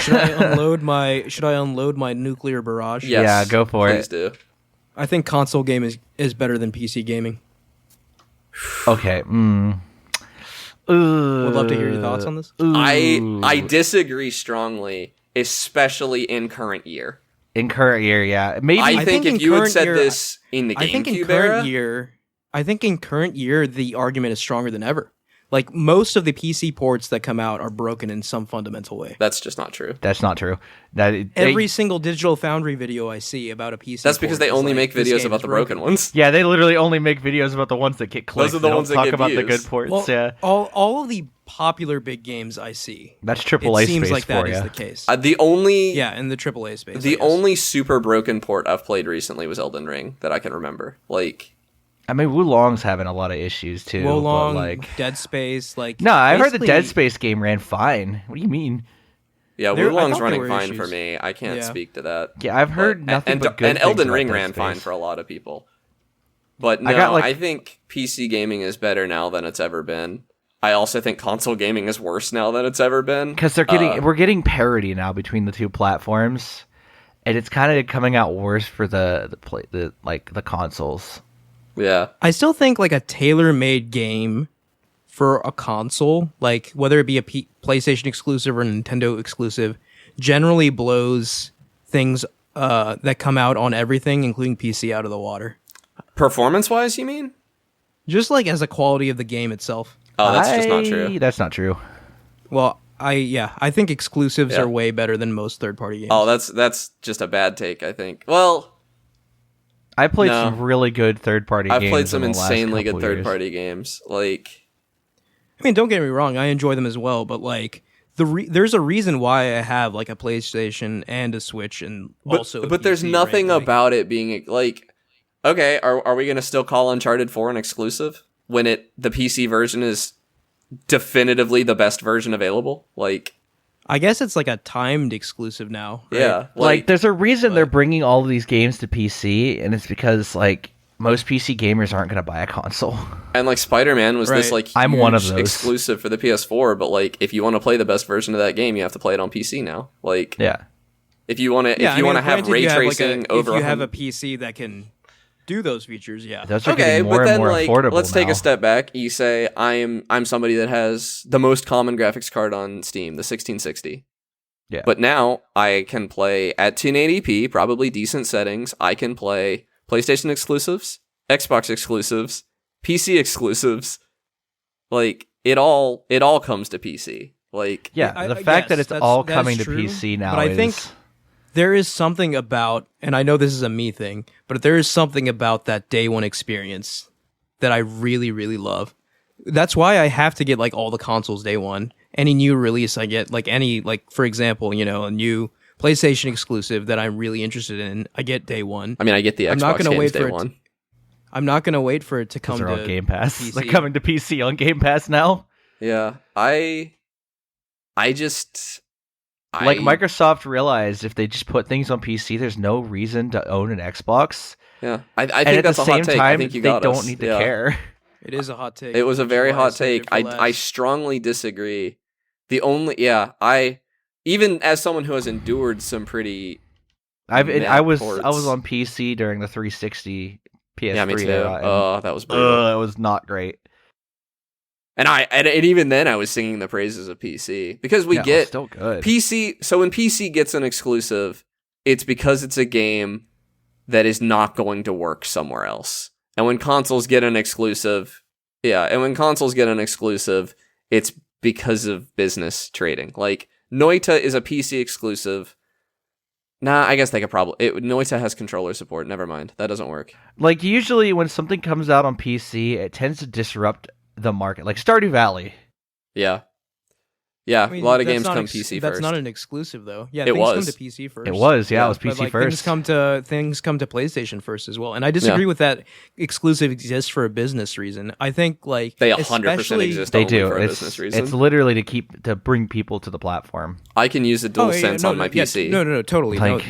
Should I unload my nuclear barrage? Yes, Yeah, go for please it. do. I think console game is better than PC gaming. Okay. Would love to hear your thoughts on this. I disagree strongly, especially in current year. In current year, yeah. Maybe I think in if you had current said year- this in the I think in GameCube current year, the argument is stronger than ever. Like most of the PC ports that come out are broken in some fundamental way. that's just not true. that's not true. Every single Digital Foundry video I see about a PC, That's because port they is only like, make this videos game about is the broken ones. Yeah, they literally only make videos about the ones that get clicks. Those are the They ones don't that talk get about the views. good ports. Well, Yeah, all of the popular big games I see, that's it AAA seems space like that for is you. the case. The only Yeah, in the AAA space. I the guess. only super broken port I've played recently was Elden Ring that I can remember. Like, I mean, Wulong's having a lot of issues too. Wolong, but like, Dead Space, like no, I heard the basically- Dead Space game ran fine. What do you mean? Yeah, I Wulong's thought there running were fine for issues. me. I can't Yeah. speak to that. Yeah, I've heard nothing but good and things Elden about Ring Dead ran Space. fine for a lot of people. But no, I think PC gaming is better now than it's ever been. I also think console gaming is worse now than it's ever been. Because we're getting parity now between the two platforms, and it's kind of coming out worse for the consoles. Yeah, I still think like a tailor-made game for a console, like whether it be a PlayStation exclusive or Nintendo exclusive, generally blows things that come out on everything, including PC, out of the water. performance-wise, you mean? Just like as a quality of the game itself. Oh, that's just not true. That's not true. Well, I think exclusives are way better than most third-party games. Oh, that's just a bad take, I think. Well, I played some really good third-party games. I've played some in the last insanely good couple years. third-party games. Like, I mean, don't get me wrong, I enjoy them as well, but like there's a reason why I have like a PlayStation and a Switch and also a but there's PC, nothing right? Like, about it being like, okay, are we going to still call Uncharted 4 an exclusive when the PC version is definitively the best version available? Like, I guess it's like a timed exclusive now. Right? yeah, Like, there's a reason they're bringing all of these games to PC, and it's because like most PC gamers aren't going to buy a console. and like Spider-Man was this Right. like I'm one of huge those. exclusive for the PS4, but like if you want to play the best version of that game, you have to play it on PC now. Like, Yeah. if you want to Yeah, I mean, have granted, ray you have, like, tracing over if you have 100 a PC that can do those features, yeah. Those are okay, getting more but and then more like affordable let's take now. a step back. You say I'm somebody that has the most common graphics card on Steam, the 1660. Yeah. But now I can play at 1080p, probably decent settings. I can play PlayStation exclusives, Xbox exclusives, PC exclusives. Like it all comes to PC. Like Yeah, the fact that it's all coming to true, PC now but I is... think there is something about, and I know this is a me thing, but there is something about that day one experience that I really, really love. That's why I have to get like all the consoles day one. Any new release I get, like any, like for example, a new PlayStation exclusive that I'm really interested in, I get day one. I mean, I get the Xbox I'm not gonna games wait day for it one. I'm not gonna wait for it to come they're to on Game Pass. PC. They're coming to PC on Game Pass now. Yeah, I just Like Microsoft realized if they just put things on PC, there's no reason to own an Xbox. Yeah, I And think at that's the a hot same take. time, I think you they got don't us. need to Yeah. care. It is a hot take. It was a which very is why I hot saved take. it for I last. strongly disagree. The only I even as someone who has endured some pretty I was ports. on PC during the 360 PS3 yeah, me too. era. and, Oh, that was brutal. it was not great. And even then I was singing the praises of PC because we Yeah, it was get still good. PC. So when PC gets an exclusive, it's because it's a game that is not going to work somewhere else. And when consoles get an exclusive, it's because of business trading. Like Noita is a PC exclusive. Nah, I guess they could probably. Noita has controller support. Never mind, that doesn't work. Like usually when something comes out on PC, it tends to disrupt the market. Like Stardew Valley. Yeah, yeah. I mean, a lot of that's games not come PC That's first. not an exclusive though. Yeah, It things was. come to PC first. It was, yeah, it was But, PC like, first. Things come to PlayStation first as well. And I disagree with that. Exclusive exists for a business reason. I think like They 100% especially- exist. They only do. for a It's business reason. literally to bring people to the platform. I can use the DualSense no, on my yeah, PC. No, totally. Like-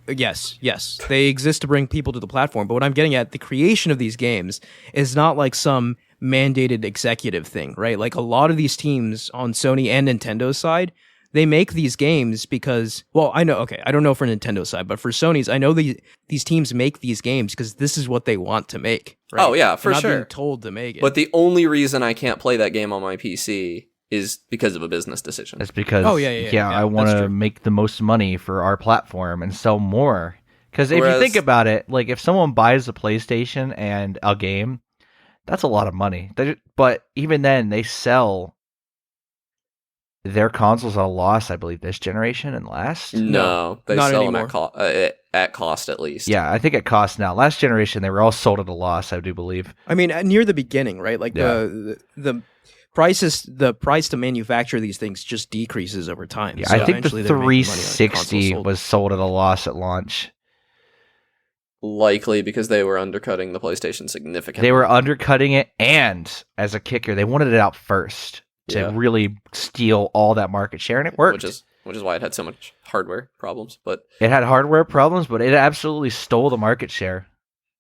Yes. They exist to bring people to the platform. But what I'm getting at, the creation of these games is not like some mandated executive thing, right? Like a lot of these teams on Sony and Nintendo's side, they make these games because, well, I don't know for Nintendo's side, but for Sony's, I know these teams make these games because this is what they want to make. Right? Oh, yeah, for They're not sure. being told to make it. But the only reason I can't play that game on my PC is because of a business decision. It's because yeah, I want that's to true. make the most money for our platform and sell more. Because if you Whereas- think about it, like if someone buys a PlayStation and a game, that's a lot of money. But even then, they sell their consoles at a loss, I believe, this generation and last. No, they not sell anymore. them at cost at least. Yeah, I think it costs now. Last generation, they were all sold at a loss, I do believe. I mean, near the beginning, right? Like the price to manufacture these things just decreases over time. Yeah, So I think the eventually they're making money on consoles 360 sold. was sold at a loss at launch. Likely because they were undercutting the PlayStation significantly. They were undercutting it, and as a kicker, they wanted it out first to really steal all that market share, and it worked. Which is why it had so much hardware problems. But it had hardware problems, but it absolutely stole the market share.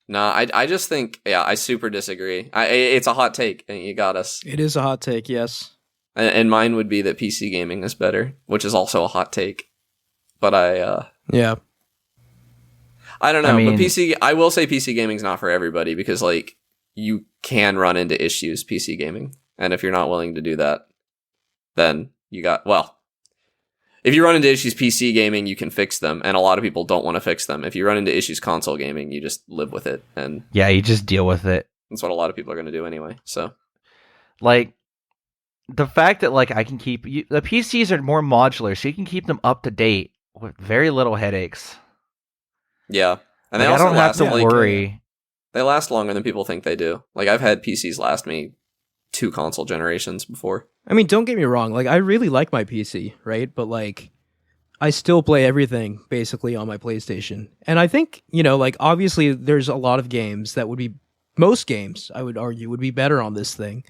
Nah, I just think, I super disagree. It's a hot take, and you got us. It is a hot take, yes. And mine would be that PC gaming is better, which is also a hot take. But yeah. I don't know, but I will say PC gaming's not for everybody because, like, you can run into issues PC gaming. And if you're not willing to do that, then if you run into issues PC gaming, you can fix them. And a lot of people don't want to fix them. If you run into issues console gaming, you just live with it. And yeah, you just deal with it. That's what a lot of people are going to do anyway. So, like, the fact that, like, I can the PCs are more modular, so you can keep them up to date with very little headaches. Yeah. And like, I don't have to worry. They last longer than people think they do. Like, I've had PCs last me 2 console generations before. I mean, don't get me wrong. Like, I really like my PC, right? But, like, I still play everything basically on my PlayStation. And I think, like, obviously there's a lot of games that most games, I would argue, would be better on this thing.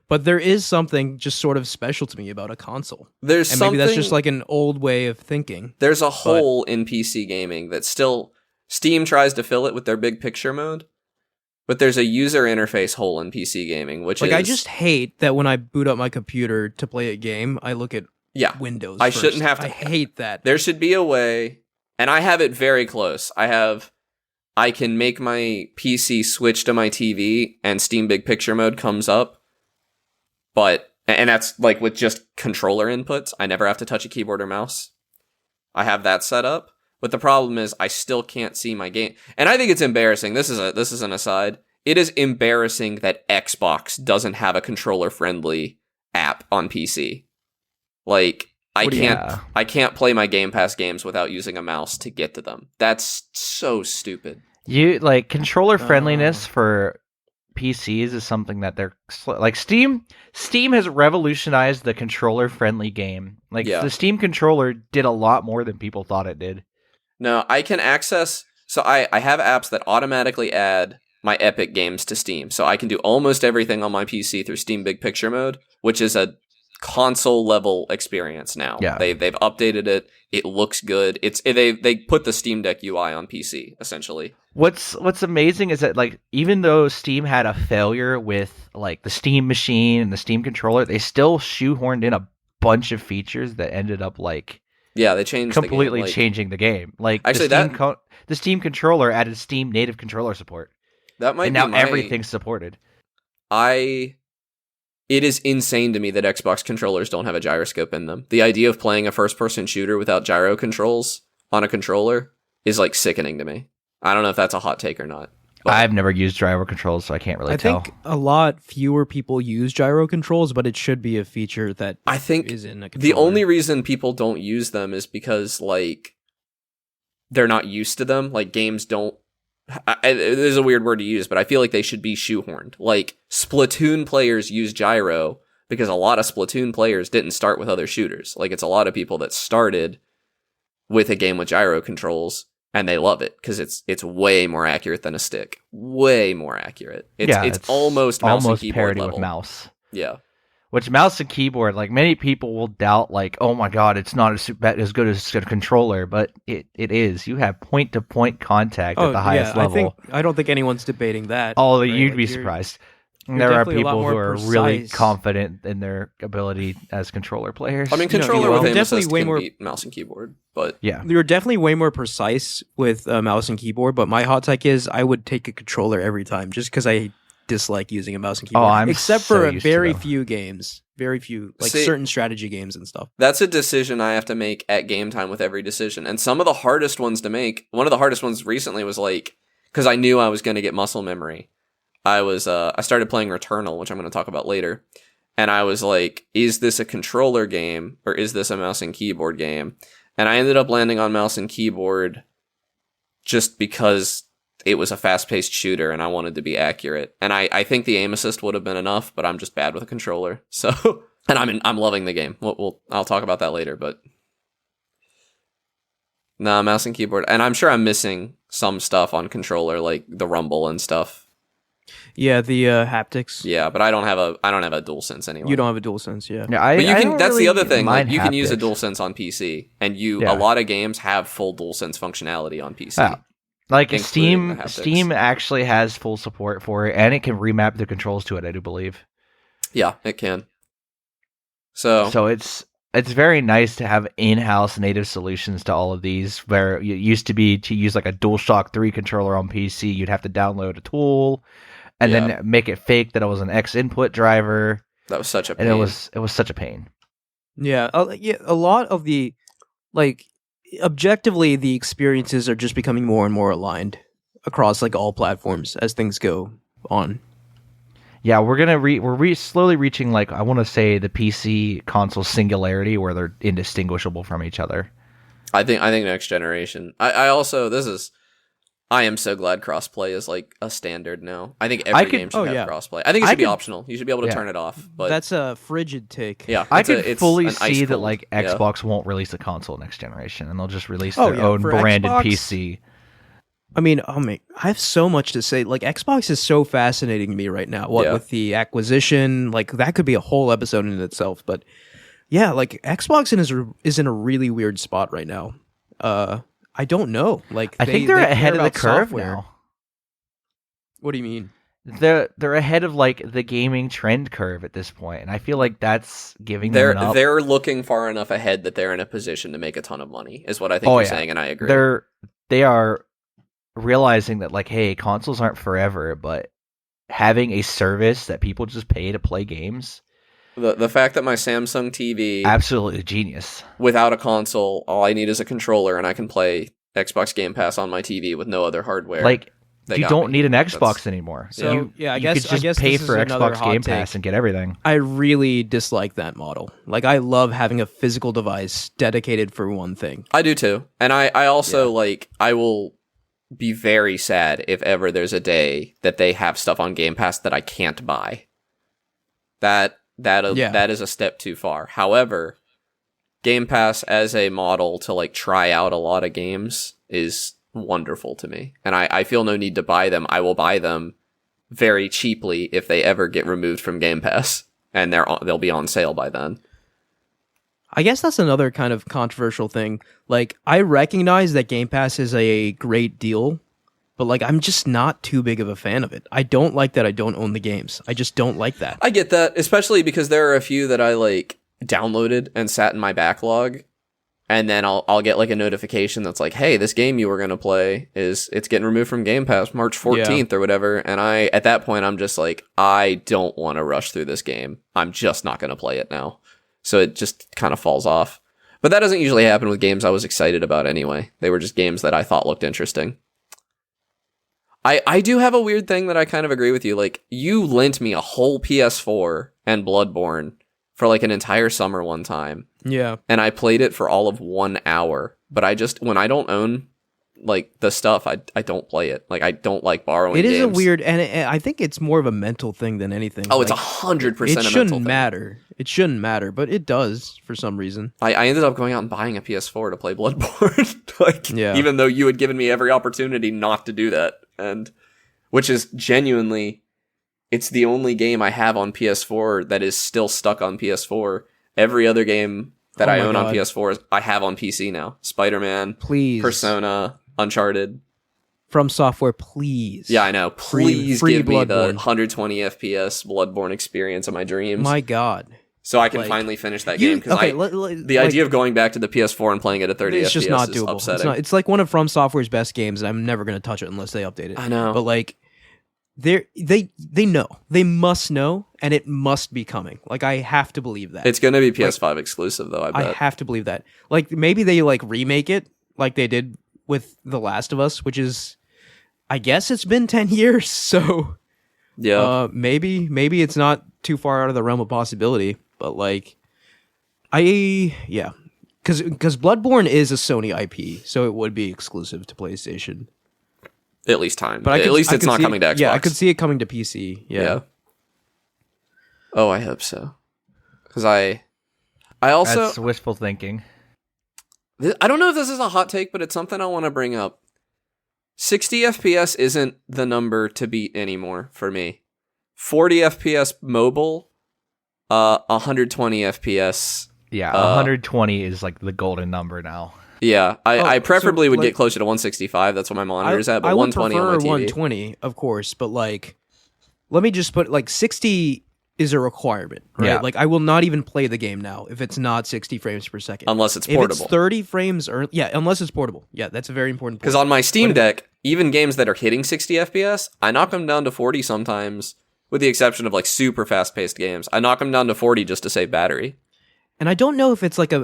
But there is something just sort of special to me about a console. Maybe that's just like an old way of thinking. There's a hole in PC gaming that still Steam tries to fill it with their big picture mode. But there's a user interface hole in PC gaming, which is... I just hate that when I boot up my computer to play a game, I look at Windows I first. shouldn't have to... I hate that. There should be a way, and I have it very close. I can make my PC switch to my TV, and Steam Big Picture mode comes up. And that's, like, with just controller inputs. I never have to touch a keyboard or mouse. I have that set up. But the problem is I still can't see my game. And I think it's embarrassing. This is an aside. It is embarrassing that Xbox doesn't have a controller-friendly app on PC. Like, I can't play my Game Pass games without using a mouse to get to them. That's so stupid. Controller friendliness for PCs is something that they're like Steam has revolutionized the controller friendly game. The Steam controller did a lot more than people thought it did. No, I can access... So I have apps that automatically add my Epic games to Steam. So I can do almost everything on my PC through Steam Big Picture mode, which is a console-level experience now. Yeah. They've updated it. It looks good. They put the Steam Deck UI on PC, essentially. What's amazing is that, like, even though Steam had a failure with, like, the Steam machine and the Steam controller, they still shoehorned in a bunch of features that ended up, like... Yeah, they changed completely the game. Changing the game. Like, actually, the Steam controller added Steam native controller support. That might and be now everything's supported. It is insane to me that Xbox controllers don't have a gyroscope in them. The idea of playing a first-person shooter without gyro controls on a controller is, like, sickening to me. I don't know if that's a hot take or not. I've never used gyro controls, so I can't really tell. I think a lot fewer people use gyro controls, but it should be a feature that I think is in a controller. The only reason people don't use them is because, like, they're not used to them. Like, games don't... There's a weird word to use, but I feel like they should be shoehorned. Like, Splatoon players use gyro because a lot of Splatoon players didn't start with other shooters. Like, it's a lot of people that started with a game with gyro controls, and they love it because it's way more accurate than a stick. Way more accurate. It's almost mouse and keyboard parity level. With mouse. Yeah. Which mouse and keyboard, like, many people will doubt, like, oh my god, it's not as good as a controller, but it is. You have point-to-point contact at the highest level. I don't think anyone's debating that. Oh, right? You'd be surprised. There are people who are really confident in their ability as controller players. I mean, controller with aim assist can beat mouse and keyboard, but... Yeah. You're definitely way more precise with mouse and keyboard, but my hot take is I would take a controller every time, just because I dislike using a mouse and keyboard. Except for very few games. Very few, like certain strategy games and stuff. That's a decision I have to make at game time with every decision. And some of the hardest ones to make, one of the hardest ones recently was, like, because I knew I was going to get muscle memory. I started playing Returnal, which I'm going to talk about later. And I was like, is this a controller game or is this a mouse and keyboard game? And I ended up landing on mouse and keyboard just because it was a fast-paced shooter and I wanted to be accurate. And I think the aim assist would have been enough, but I'm just bad with a controller. So, and I'm loving the game. I'll talk about that later, but No, mouse and keyboard. And I'm sure I'm missing some stuff on controller, like the rumble and stuff. Yeah, the haptics. Yeah, but I don't have a DualSense anyway. You don't have a DualSense, yeah. Yeah, But you I can. don't That's the really other thing. Like, mind you can use a haptics. DualSense on PC, and Yeah. a lot of games have full DualSense functionality on PC. Yeah. Like Including the haptics. Steam actually has full support for it, and it can remap the controls to it. I do believe. Yeah, it can. So it's very nice to have in-house native solutions to all of these. Where it used to be to use like a DualShock 3 controller on PC, you'd have to download a tool and then make it fake that it was an X input driver. that was such a pain. And it was such a pain. Yeah, a lot of the, like, objectively, the experiences are just becoming more and more aligned across, like, all platforms as things go on. Yeah, we're slowly reaching, like, I want to say the PC console singularity where they're indistinguishable from each other. I think next generation. I am so glad crossplay is like a standard now. I think every game should have crossplay. I think it should be optional. You should be able to turn it off. But that's a frigid take. yeah, I could fully it's see that cold. like Yeah. Xbox won't release a console next generation, and they'll just release Oh, their yeah, own for branded Xbox, PC. I mean, I have so much to say. Like, Xbox is so fascinating to me right now. What Yeah. with the acquisition, like, that could be a whole episode in itself. But yeah, like, Xbox is in a really weird spot right now. I don't know. Like, I think they're they ahead care of the about curve software. now. What do you mean? They're ahead of like the gaming trend curve at this point, and I feel like that's giving them an up. They're looking far enough ahead that they're in a position to make a ton of money. Is what I think you're saying, and I agree. They are realizing that like, hey, consoles aren't forever, but having a service that people just pay to play games. The fact that my Samsung TV Absolutely genius. without a console, all I need is a controller, and I can play Xbox Game Pass on my TV with no other hardware. Like, They you got don't me. need an Xbox That's- anymore. So, you, yeah, I you guess- could I just guess pay this is for another Xbox hot Game take. Pass and get everything. I really dislike that model. Like, I love having a physical device dedicated for one thing. I do too. And I also like, I will be very sad if ever there's a day that they have stuff on Game Pass that I can't buy. That is a step too far. However, Game Pass as a model to like try out a lot of games is wonderful to me. And I feel no need to buy them. I will buy them very cheaply if they ever get removed from Game Pass, and they'll be on sale by then. I guess that's another kind of controversial thing. Like, I recognize that Game Pass is a great deal, but like, I'm just not too big of a fan of it. I don't like that I don't own the games. I just don't like that. I get that, especially because there are a few that I like downloaded and sat in my backlog, and then I'll get like a notification that's like, hey, this game you were going to play it's getting removed from Game Pass March 14th or whatever. And at that point, I'm just like, I don't want to rush through this game. I'm just not going to play it now. So it just kind of falls off. But that doesn't usually happen with games I was excited about anyway. They were just games that I thought looked interesting. I do have a weird thing that I kind of agree with you. Like, you lent me a whole PS4 and Bloodborne for like an entire summer one time. Yeah. And I played it for all of 1 hour. But when I don't own like the stuff, I don't play it. Like, I don't like borrowing games. It is a weird, and I think it's more of a mental thing than anything. Oh, it's like, 100% a mental It shouldn't thing. matter. It shouldn't matter, but it does for some reason. I ended up going out and buying a PS4 to play Bloodborne. Like, Yeah. even though you had given me every opportunity not to do that. And which is genuinely, it's the only game I have on PS4 that is still stuck on PS4. Every other game that Oh I my own on God. PS4 I have on PC now. Spider-Man, Please. Persona, Uncharted. From Software, please. Yeah, I know. Please free give me the Bloodborne. 120 FPS Bloodborne experience of my dreams. My God. so I can like, finally finish that game. Because the the idea of going back to the PS4 and playing it at 30 it's FPS just not is doable. upsetting. It's like one of From Software's best games, and I'm never going to touch it unless they update it. I know. But like, they know. They must know, and it must be coming. Like, I have to believe that. It's going to be PS5 exclusive, though, I I bet. have to believe that. Like, maybe they like remake it like they did with The Last of Us, which is, I guess it's been 10 years, so Yeah. maybe it's not too far out of the realm of possibility. But like, because Bloodborne is a Sony IP, so it would be exclusive to PlayStation. At least time. But At least it's not coming to Xbox. Yeah, I could see it coming to PC. Yeah. Oh, I hope so. Because I also... That's wishful thinking. I don't know if this is a hot take, but it's something I want to bring up. 60 FPS isn't the number to beat anymore for me. 40 FPS mobile, 120 FPS. Yeah, 120 is like the golden number now. Yeah, I preferably so, would like, get closer to 165. That's what my monitor is at, but I would 120 on my prefer TV. 120, of course, but like, let me just put like 60 is a requirement, right? Yeah. Like, I will not even play the game now if it's not 60 frames per second. Unless it's If portable. it's 30 frames, or yeah, unless it's portable. Yeah, that's a very important point. Because on my Steam Deck, even games that are hitting 60 FPS, I knock them down to 40 sometimes, with the exception of like super fast-paced games. I knock them down to 40 just to save battery. And I don't know if it's like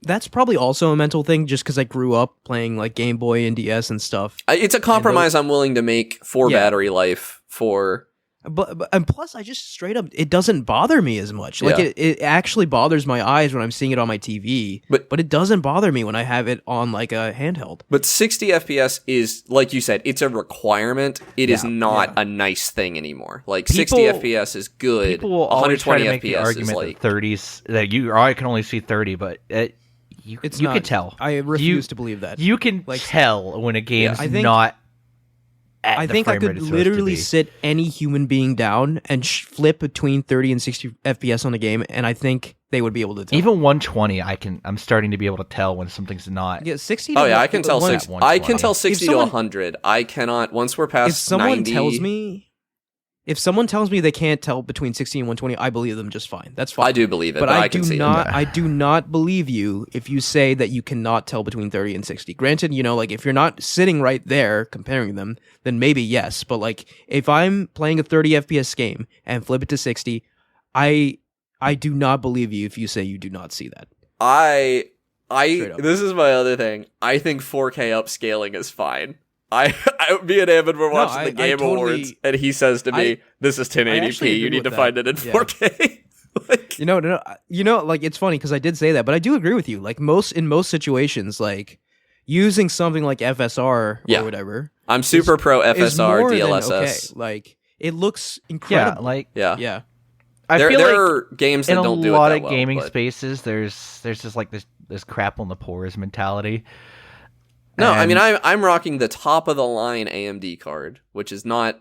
that's probably also a mental thing, just because I grew up playing like Game Boy and DS and stuff. It's a compromise I'm willing to make for battery life for... But and plus, I just straight up, it doesn't bother me as much. Like, Yeah. it actually bothers my eyes when I'm seeing it on my TV, but it doesn't bother me when I have it on like a handheld. But 60 FPS is, like you said, it's a requirement. It is not a nice thing anymore. Like, 60 FPS is good. People will always try 120 to make the FPS is argument like... that 30s, that I can only see 30, but you can tell. I refuse to believe that. You can Like, tell when a game's I think- not at I the think I frame rate could it's supposed to literally be. sit any human being down and flip between 30 and 60 FPS on a game, and I think they would be able to tell. Even 120, I'm starting to be able to tell when something's not. Yeah, 60. Oh yeah, I can tell 60. I can tell 60 someone- to 100. I cannot. Once we're past If someone 90, if someone tells me they can't tell between 60 and 120, I believe them just fine. That's fine. I do believe it, but I can do see not. it. I do not believe you if you say that you cannot tell between 30 and 60. Granted, like if you're not sitting right there comparing them, then maybe yes. But like if I'm playing a 30 FPS game and flip it to 60, I do not believe you if you say you do not see that. This is my other thing. I think 4K upscaling is fine. Me and Evan were watching the Game Awards, and he says to me, "This is 1080p. You need to find it in 4K." Like, like it's funny because I did say that, but I do agree with you. Like in most situations, like using something like FSR or whatever, I'm super pro is FSR more than DLSS. okay. Like it looks incredible. Yeah. I there feel like are games that in don't a do it lot that of well, gaming but- spaces, there's just like this crap on the pores mentality. No, I And- mean I'm rocking the top of the line AMD card, which is not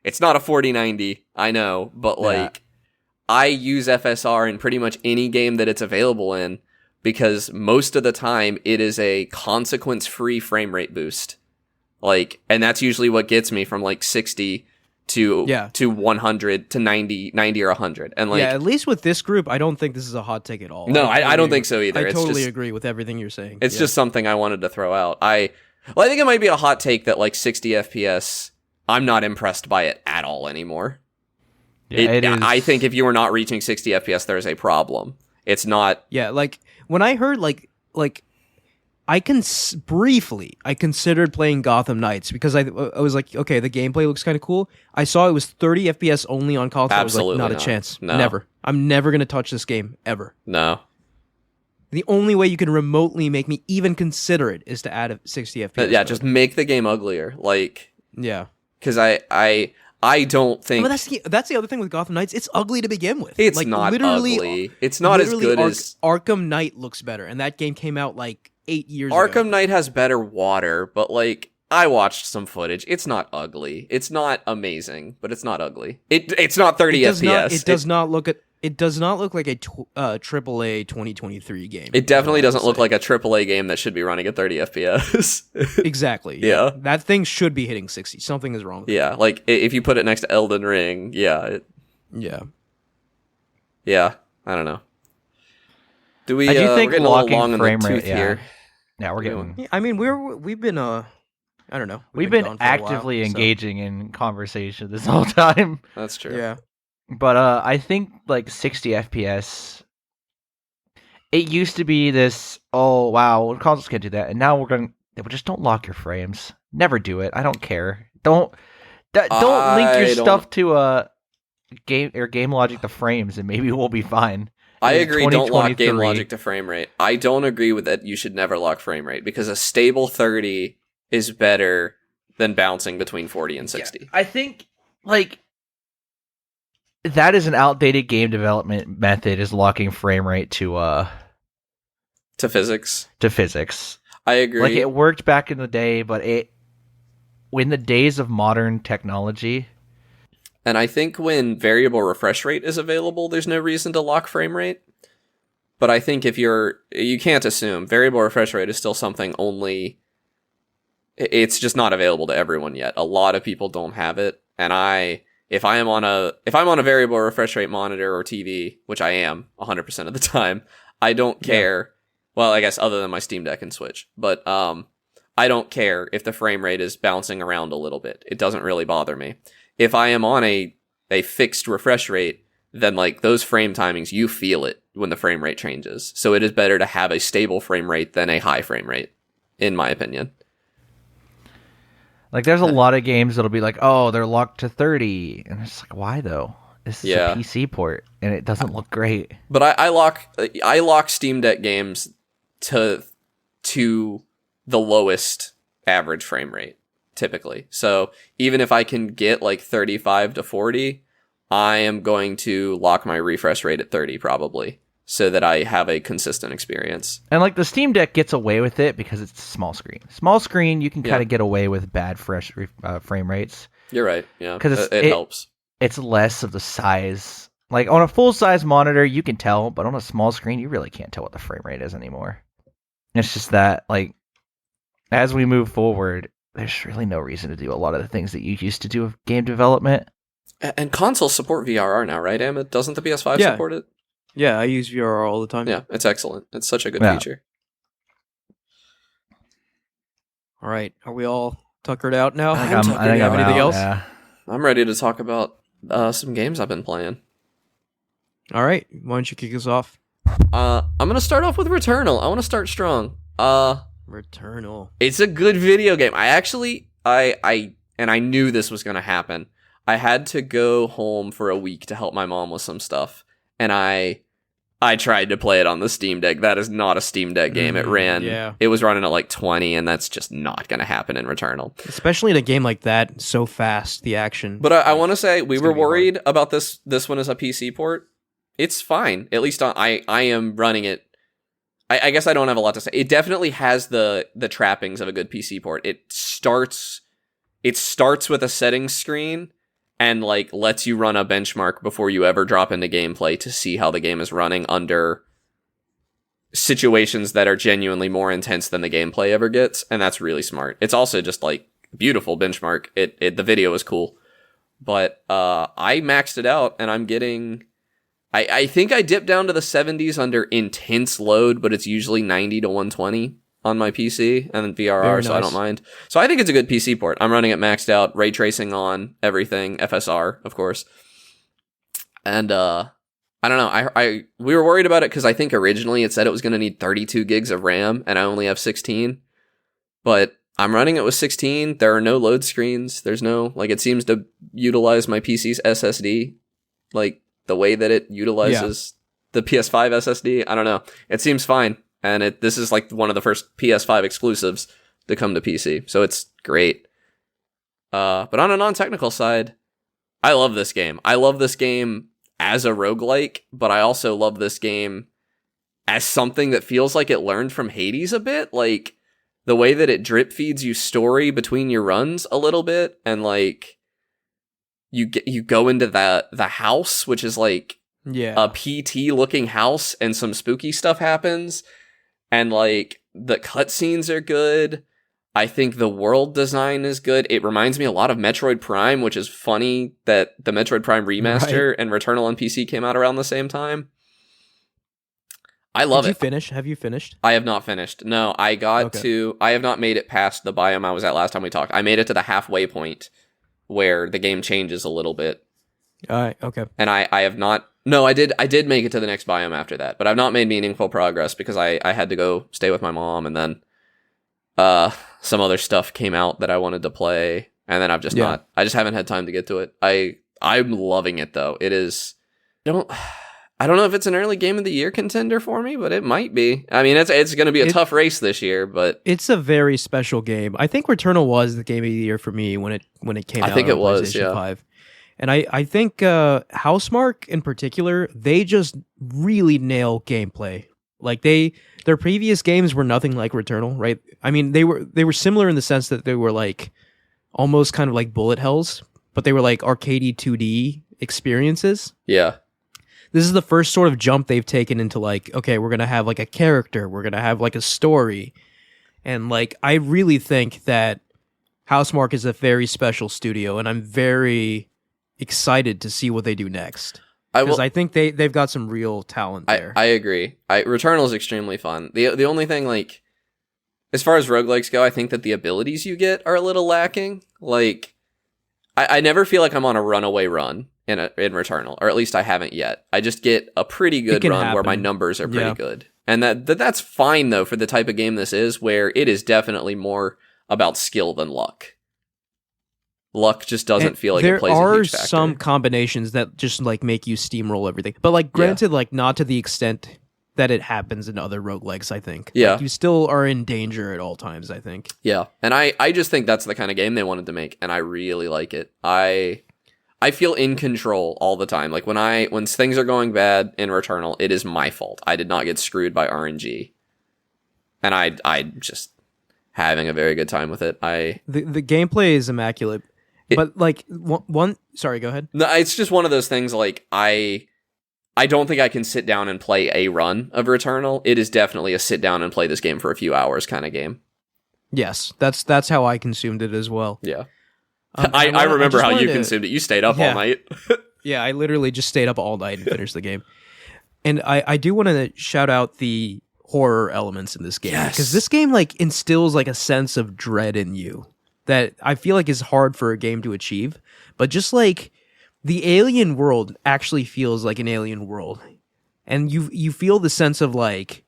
a 4090, I know, but like I use FSR in pretty much any game that it's available in because most of the time it is a consequence-free frame rate boost. Like, and that's usually what gets me from like 60 to 100 to 90 or 100. And like, at least with this group, I don't think this is a hot take at all. No, I don't think so either. I It's totally just- agree with everything you're saying. it's just something I wanted to throw out. I think it might be a hot take that like 60 FPS, I'm not impressed by it at all anymore. Yeah, it is. I think if you are not reaching 60 FPS, there's a problem. It's not. Yeah, like when I heard like I briefly I considered playing Gotham Knights because I was like, okay, the gameplay looks kind of cool. I saw it was 30 FPS only on console. Absolutely I was like, not not. a chance. No. Never. I'm never gonna touch this game ever. No. The only way you can remotely make me even consider it is to add a 60 FPS. Yeah, just make the game uglier. Like, yeah. because I don't think. But that's the other thing with Gotham Knights. It's ugly to begin with. It's like, not literally, ugly. It's not as literally good as. Arkham Knight looks better, and that game came out like 8 years ago. Arkham Knight has better water, but like I watched some footage. It's not ugly. It's not amazing, but it's not ugly. It's not 30 FPS. It does not look like a AAA 2023 game. It definitely doesn't look like a AAA game that should be running at 30 FPS. Exactly. Yeah. That thing should be hitting 60. Something is wrong with Yeah, like if you put it next to Elden Ring, it. Yeah, I don't know. Do we? I do think we're getting a little locking long in frame the rate. tooth here. Yeah, we're getting. Yeah, I mean, we've been I don't know. We've gone been for a while, actively so- engaging in conversation this whole time. That's true. Yeah. But I think like 60 FPS. It used to be this. Oh wow, consoles can't do that, and now just don't lock your frames. Never do it. I don't care. Don't link I your don't- stuff to game logic to frames, and maybe we'll be fine. I In agree. Don't lock game 2023. logic to frame rate. I don't agree with that. You should never lock frame rate because a stable 30 is better than bouncing between 40 and 60. I think like that is an outdated game development method. Is locking frame rate to to physics. I agree. Like, it worked back in the day, but in the days of modern technology. And I think when variable refresh rate is available, there's no reason to lock frame rate. But I think you can't assume variable refresh rate is still something it's just not available to everyone yet. A lot of people don't have it. And if I'm on a variable refresh rate monitor or TV, which I am 100% of the time, I don't care. Well, I guess other than my Steam Deck and Switch, but I don't care if the frame rate is bouncing around a little bit. It doesn't really bother me. If I am on a fixed refresh rate, then like those frame timings, you feel it when the frame rate changes. So it is better to have a stable frame rate than a high frame rate, in my opinion. Like, there's a lot of games that'll be like, oh, they're locked to 30. And it's like, why though? This is a PC port, and it doesn't look great. But I lock Steam Deck games to the lowest average frame rate, typically. So even if I can get like 35 to 40, I am going to lock my refresh rate at 30 probably, so that I have a consistent experience. And like the Steam Deck gets away with it because it's small screen. Small screen, you can kind of get away with bad frame rates. You're right. Yeah, because it helps. It's less of the size. Like on a full size monitor, you can tell, but on a small screen, you really can't tell what the frame rate is anymore. It's just that, like, as we move forward, there's really no reason to do a lot of the things that you used to do with game development. And consoles support VRR now, right, Amit? Doesn't the PS5 support it? Yeah, I use VRR all the time. Yeah, it's excellent. It's such a good feature. All right, are we all tuckered out now? I think Do you have anything else? Yeah. I'm ready to talk about some games I've been playing. All right, why don't you kick us off? I'm gonna start off with Returnal. I want to start strong. Returnal. It's a good video game. I knew this was gonna happen. I had to go home for a week to help my mom with some stuff, and I tried to play it on the Steam Deck. That is not a Steam Deck game. It was running at like 20, and that's just not gonna happen in Returnal. Especially in a game like that, so fast, the action. But I want to say we were worried about this one as a PC port. It's fine. At least I am running it. I guess I don't have a lot to say. It definitely has the trappings of a good PC port. It starts with a settings screen and like lets you run a benchmark before you ever drop into gameplay to see how the game is running under situations that are genuinely more intense than the gameplay ever gets, and that's really smart. It's also just like beautiful benchmark. The video is cool. But I maxed it out and I'm getting I think I dipped down to the 70s under intense load, but it's usually 90 to 120 on my PC and VRR, so I don't mind. So I think it's a good PC port. I'm running it maxed out, ray tracing on everything, FSR, of course. And I don't know. We were worried about it because I think originally it said it was going to need 32 gigs of RAM, and I only have 16. But I'm running it with 16. There are no load screens. There's no, like, it seems to utilize my PC's SSD, like, the way that it utilizes the PS5 SSD. I don't know. It seems fine. And this is like one of the first PS5 exclusives to come to PC. So it's great. But on a non-technical side, I love this game. I love this game as a roguelike, but I also love this game as something that feels like it learned from Hades a bit. Like the way that it drip feeds you story between your runs a little bit, and like you go into the house, which is like a PT looking house, and some spooky stuff happens, and like the cutscenes are good. I think the world design is good. It reminds me a lot of Metroid Prime, which is funny that the Metroid Prime remaster and Returnal on PC came out around the same time. I love it. Have you finished? I have not finished. No, I have not made it past the biome I was at last time we talked. I made it to the halfway point where the game changes a little bit. All right, okay. And I have not... No, I did make it to the next biome after that, but I've not made meaningful progress because I had to go stay with my mom, and then some other stuff came out that I wanted to play, and then I just haven't had time to get to it. I'm loving it, though. It is... I don't know if it's an early game of the year contender for me, but it might be. I mean, it's going to be a tough race this year, but it's a very special game. I think Returnal was the game of the year for me when it came out. I think it was, PlayStation 5. And I think Housemarque in particular, they just really nail gameplay Like their previous games were nothing like Returnal, right? I mean, they were similar in the sense that they were like almost kind of like bullet hells, but they were like arcadey 2D experiences. Yeah. This is the first sort of jump they've taken into like, okay, we're going to have like a character, we're going to have like a story. And like, I really think that Housemarque is a very special studio, and I'm very excited to see what they do next. Because I think they've got some real talent there. I agree. Returnal is extremely fun. The only thing, like, as far as roguelikes go, I think that the abilities you get are a little lacking. Like, I never feel like I'm on a runaway run in Returnal, or at least I haven't yet. I just get a pretty good run where my numbers are pretty good. And that's fine, though, for the type of game this is, where it is definitely more about skill than luck. Luck just doesn't feel like it plays a huge factor. There are some combinations that just like make you steamroll everything. But like granted, like not to the extent that it happens in other roguelikes, I think. Yeah. Like, you still are in danger at all times, I think. Yeah. And I just think that's the kind of game they wanted to make, and I really like it. I feel in control all the time. Like when things are going bad in Returnal, it is my fault. I did not get screwed by RNG. And I just having a very good time with it. The gameplay is immaculate. But like sorry, go ahead. No, it's just one of those things. Like I don't think I can sit down and play a run of Returnal. It is definitely a sit down and play this game for a few hours kind of game. Yes, that's how I consumed it as well. Yeah, I remember how you consumed it. You stayed up all night. Yeah, I literally just stayed up all night and finished the game. And I do want to shout out the horror elements in this game, because this game like instills like a sense of dread in you that I feel like is hard for a game to achieve. But just like the alien world actually feels like an alien world. And you feel the sense of like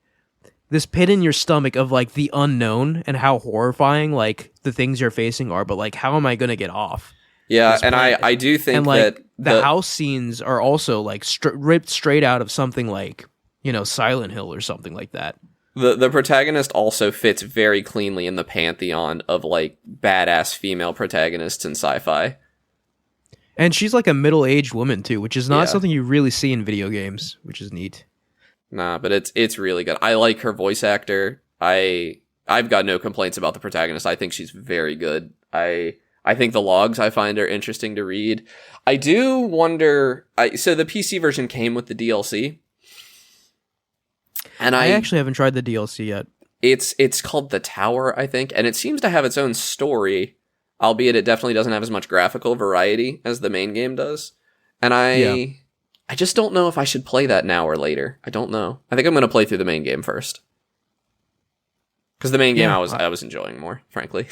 this pit in your stomach of like the unknown and how horrifying like the things you're facing are, but like how am I going to get off? Yeah, and I do think and, like, that the house scenes are also like ripped straight out of something like, you know, Silent Hill or something like that. The protagonist also fits very cleanly in the pantheon of like badass female protagonists in sci-fi. And she's like a middle-aged woman too, which is not something you really see in video games, which is neat. Nah, but it's really good. I like her voice actor. I've got no complaints about the protagonist. I think she's very good. I think the logs I find are interesting to read. I do wonder. So the PC version came with the DLC. And I actually haven't tried the DLC yet. It's called The Tower, I think, and it seems to have its own story, albeit it definitely doesn't have as much graphical variety as the main game does. And I just don't know if I should play that now or later. I don't know. I think I'm going to play through the main game first. Because the main game I was enjoying more, frankly.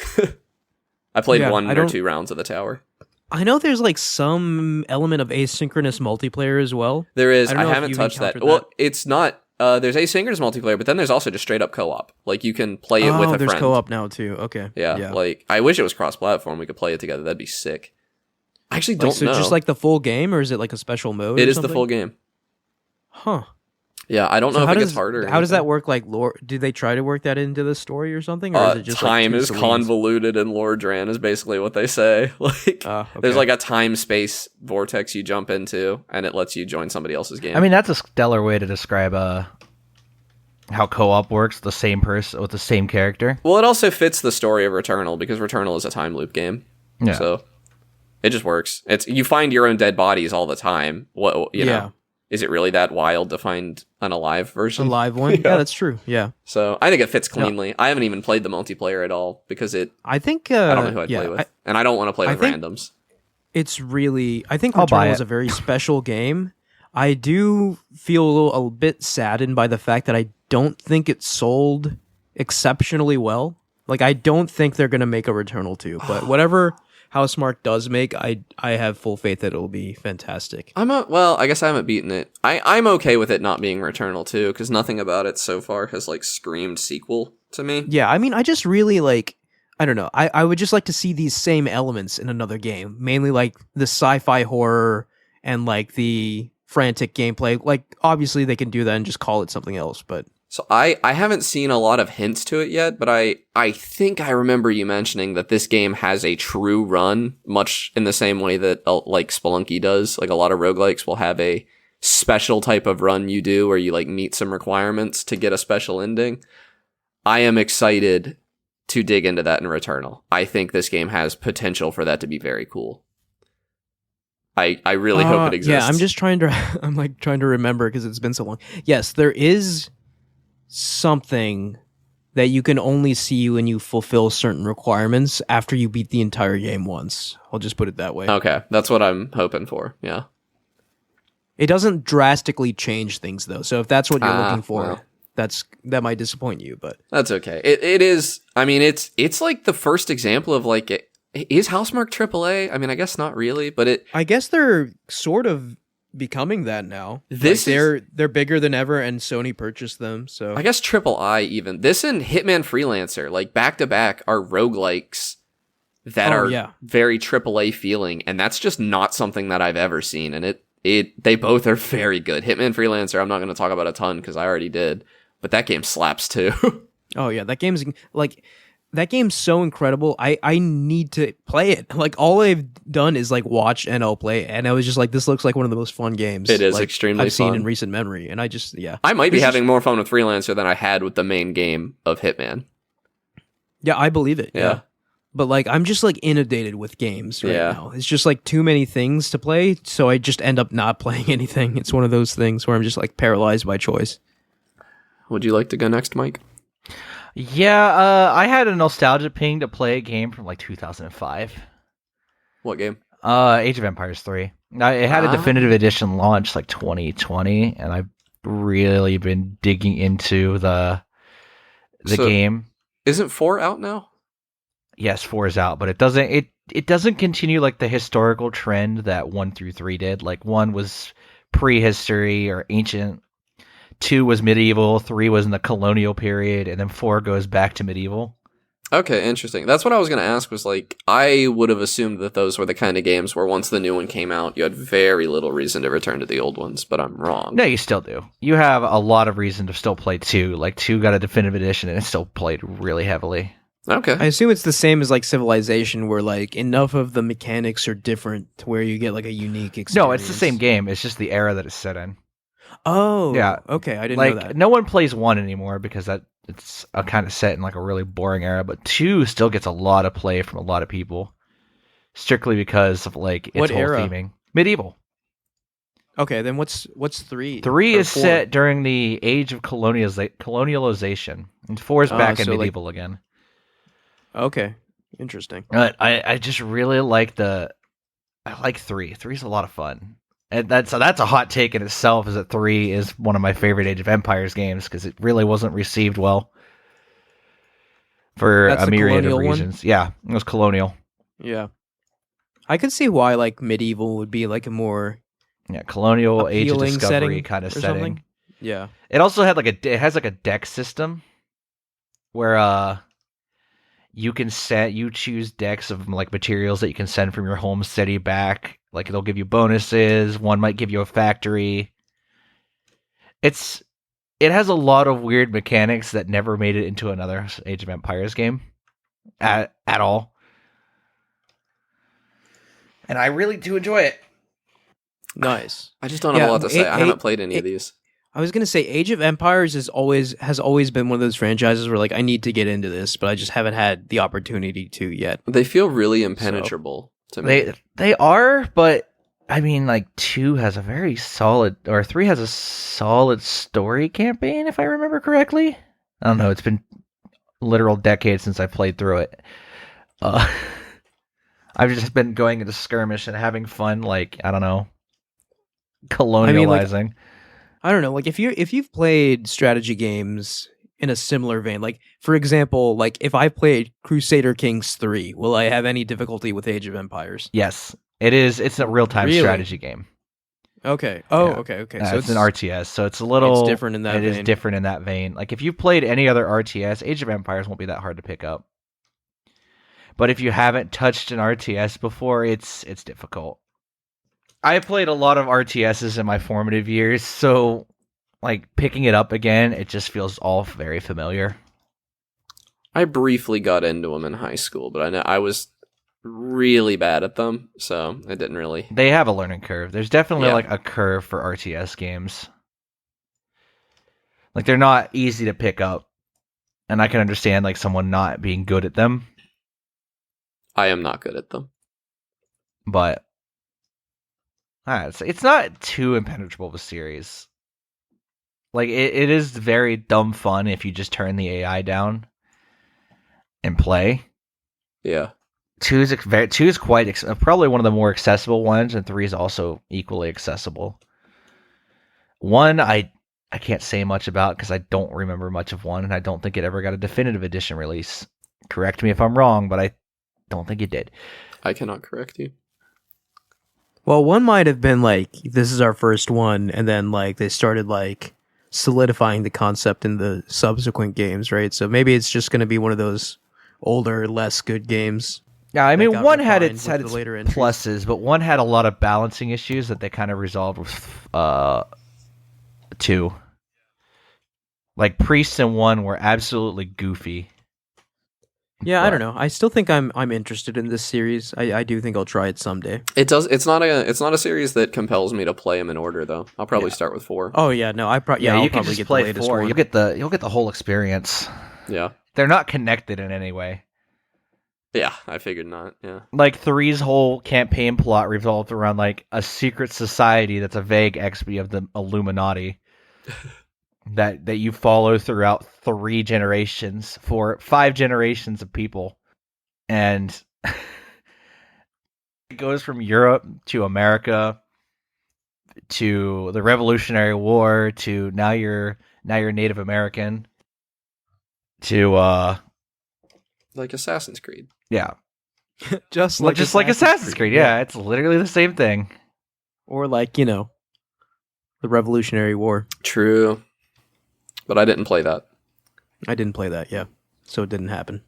I played one or two rounds of The Tower. I know there's like some element of asynchronous multiplayer as well. There is. I haven't touched that. Well, it's not. There's asynchronous multiplayer, but then there's also just straight up co-op. Like you can play it with a friend. There's co-op now too. Okay. Yeah. Like I wish it was cross-platform. We could play it together. That'd be sick. I actually don't know. So just like the full game, or is it like a special mode? It is the full game. Huh. Yeah, I don't know if it gets harder. How does that work? Like lore? Do they try to work that into the story or something? Or is it just time is convoluted and lore dran is basically what they say. Like there's like a time space vortex you jump into, and it lets you join somebody else's game. I mean, that's a stellar way to describe how co-op works. The same person with the same character. Well, it also fits the story of Returnal because Returnal is a time loop game. Yeah. So it just works. You find your own dead bodies all the time. You know. Is it really that wild to find an alive version? A live one? Yeah, that's true. Yeah. So I think it fits cleanly. I haven't even played the multiplayer at all because I don't know who I'd play with. And I don't want to play with randoms. It's really... I think Returnal is a very special game. I do feel a bit saddened by the fact that I don't think it sold exceptionally well. Like, I don't think they're going to make a Returnal 2. But whatever Housemarque does make, I have full faith that it'll be fantastic. Well, I guess I haven't beaten it. I'm okay with it not being Returnal 2, because nothing about it so far has, like, screamed sequel to me. Yeah, I mean, I just really, like, I don't know. I would just like to see these same elements in another game. Mainly, like, the sci-fi horror and, like, the frantic gameplay. Like, obviously they can do that and just call it something else, but... So I haven't seen a lot of hints to it yet, but I think I remember you mentioning that this game has a true run, much in the same way that like Spelunky does. Like a lot of roguelikes will have a special type of run you do where you like meet some requirements to get a special ending. I am excited to dig into that in Returnal. I think this game has potential for that to be very cool. I really hope it exists. Yeah, I'm just trying to I'm like trying to remember because it's been so long. Yes, there is something that you can only see when you fulfill certain requirements after you beat the entire game once. I'll just put it that way. Okay, that's what I'm hoping for. Yeah. It doesn't drastically change things though. So if that's what you're looking for, well. that might disappoint you, but That's okay. It is. I mean, it's like the first example of like is Housemarque AAA? I mean, I guess not really, but I guess they're sort of becoming that now. This they're bigger than ever, and Sony purchased them. So I guess III even this and Hitman Freelancer like back to back are roguelikes that are very AAA feeling, and that's just not something that I've ever seen. And they both are very good. Hitman Freelancer, I'm not going to talk about a ton because I already did, but that game slaps too. Oh yeah, that game's so incredible. I need to play it. Like all I've done is like watch NL play, and I was just like, this looks like one of the most fun games. It is extremely I've seen fun in recent memory, and I might be having more fun with Freelancer than I had with the main game of Hitman. Yeah, I believe it. Yeah. But like I'm just like inundated with games right now. It's just like too many things to play, so I just end up not playing anything. It's one of those things where I'm just like paralyzed by choice. Would you like to go next, Mike? Yeah, I had a nostalgia ping to play a game from like 2005. What game? Age of Empires 3. It had a definitive edition launch like 2020, and I've really been digging into the game. Isn't 4 out now? Yes, 4 is out, but it doesn't continue like the historical trend that 1 through 3 did. Like 1 was prehistory or ancient, 2 was medieval, 3 was in the colonial period, and then 4 goes back to medieval. Okay, interesting. That's what I was going to ask was like, I would have assumed that those were the kind of games where once the new one came out, you had very little reason to return to the old ones, but I'm wrong. No, you still do. You have a lot of reason to still play 2. Like 2 got a definitive edition and it's still played really heavily. Okay. I assume it's the same as like Civilization, where like enough of the mechanics are different to where you get like a unique experience. No, it's the same game. It's just the era that it's set in. Oh, yeah. Okay, I didn't know that. No one plays 1 anymore because it's a kind of set in like a really boring era. But 2 still gets a lot of play from a lot of people, strictly because of like its what whole era? theming. Medieval. Okay, then what's 3? 3 is 4? set during the age of colonialization, and 4 is back in so medieval again. Okay, interesting. I just really like I like 3. 3 is a lot of fun. And that's a hot take in itself, is that 3 is one of my favorite Age of Empires games because it really wasn't received well for a myriad of reasons. One? Yeah, it was colonial. Yeah. I could see why like medieval would be like a more colonial Age of Discovery kind of setting. Something. Yeah. It also had it has like a deck system where you choose decks of like materials that you can send from your home city back. Like it'll give you bonuses. One might give you a factory. It has a lot of weird mechanics that never made it into another Age of Empires game at all. And I really do enjoy it. Nice. I just don't have a lot to say. I haven't played any of these. I was gonna say Age of Empires has always been one of those franchises where like I need to get into this, but I just haven't had the opportunity to yet. They feel really impenetrable to me. They are, but I mean, like 2 has a very solid, or 3 has a solid story campaign, if I remember correctly. I don't know. It's been literal decades since I played through it. I've just been going into skirmish and having fun, like I don't know, colonializing. I don't know, like if you've played strategy games in a similar vein, like for example, like if I played Crusader Kings 3, will I have any difficulty with Age of Empires? Yes, it is. It's a real-time strategy game. Okay. Okay. So it's an RTS, so it's a little different in that vein. It is different in that vein. Like if you've played any other RTS, Age of Empires won't be that hard to pick up. But if you haven't touched an RTS before, it's difficult. I played a lot of RTSs in my formative years, so like picking it up again, it just feels all very familiar. I briefly got into them in high school, but I know really bad at them, so it didn't really. They have a learning curve. There's definitely Yeah. like a curve for RTS games. Like they're not easy to pick up, and I can understand like someone not being good at them, I am not good at them. but it's not too impenetrable of a series. Like it is very dumb fun if you just turn the AI down and play. Yeah. 2 is quite probably one of the more accessible ones, and 3 is also equally accessible. 1 I can't say much about because I don't remember much of 1, and I don't think it ever got a definitive edition release. Correct me if I'm wrong, but I don't think it did. I cannot correct you. Well, 1 might have been like, this is our first one, and then like they started like solidifying the concept in the subsequent games, right? So maybe it's just going to be one of those older, less good games. Yeah, I mean, got 1 had refined its with the later entries. pluses, but 1 had a lot of balancing issues that they kind of resolved with 2. Like priests in 1 were absolutely goofy. Yeah, I don't know. I still think I'm interested in this series. I do think I'll try it someday. It does. It's not a series that compels me to play them in order, though. I'll probably start with 4. Oh yeah, no, I'll you can probably just get play the latest 4. one. You'll get the whole experience. Yeah. They're not connected in any way. Yeah, I figured not. Yeah. Like 3's whole campaign plot revolved around like a secret society that's a vague XP of the Illuminati that you follow throughout 3 generations for 5 generations of people, and it goes from Europe to America to the Revolutionary War to now you're Native American to Like Assassin's Creed. yeah. just Like Assassin's Creed, yeah, it's literally the same thing. Or like, the Revolutionary War. True. But I didn't play that. I didn't play that, yeah. So it didn't happen.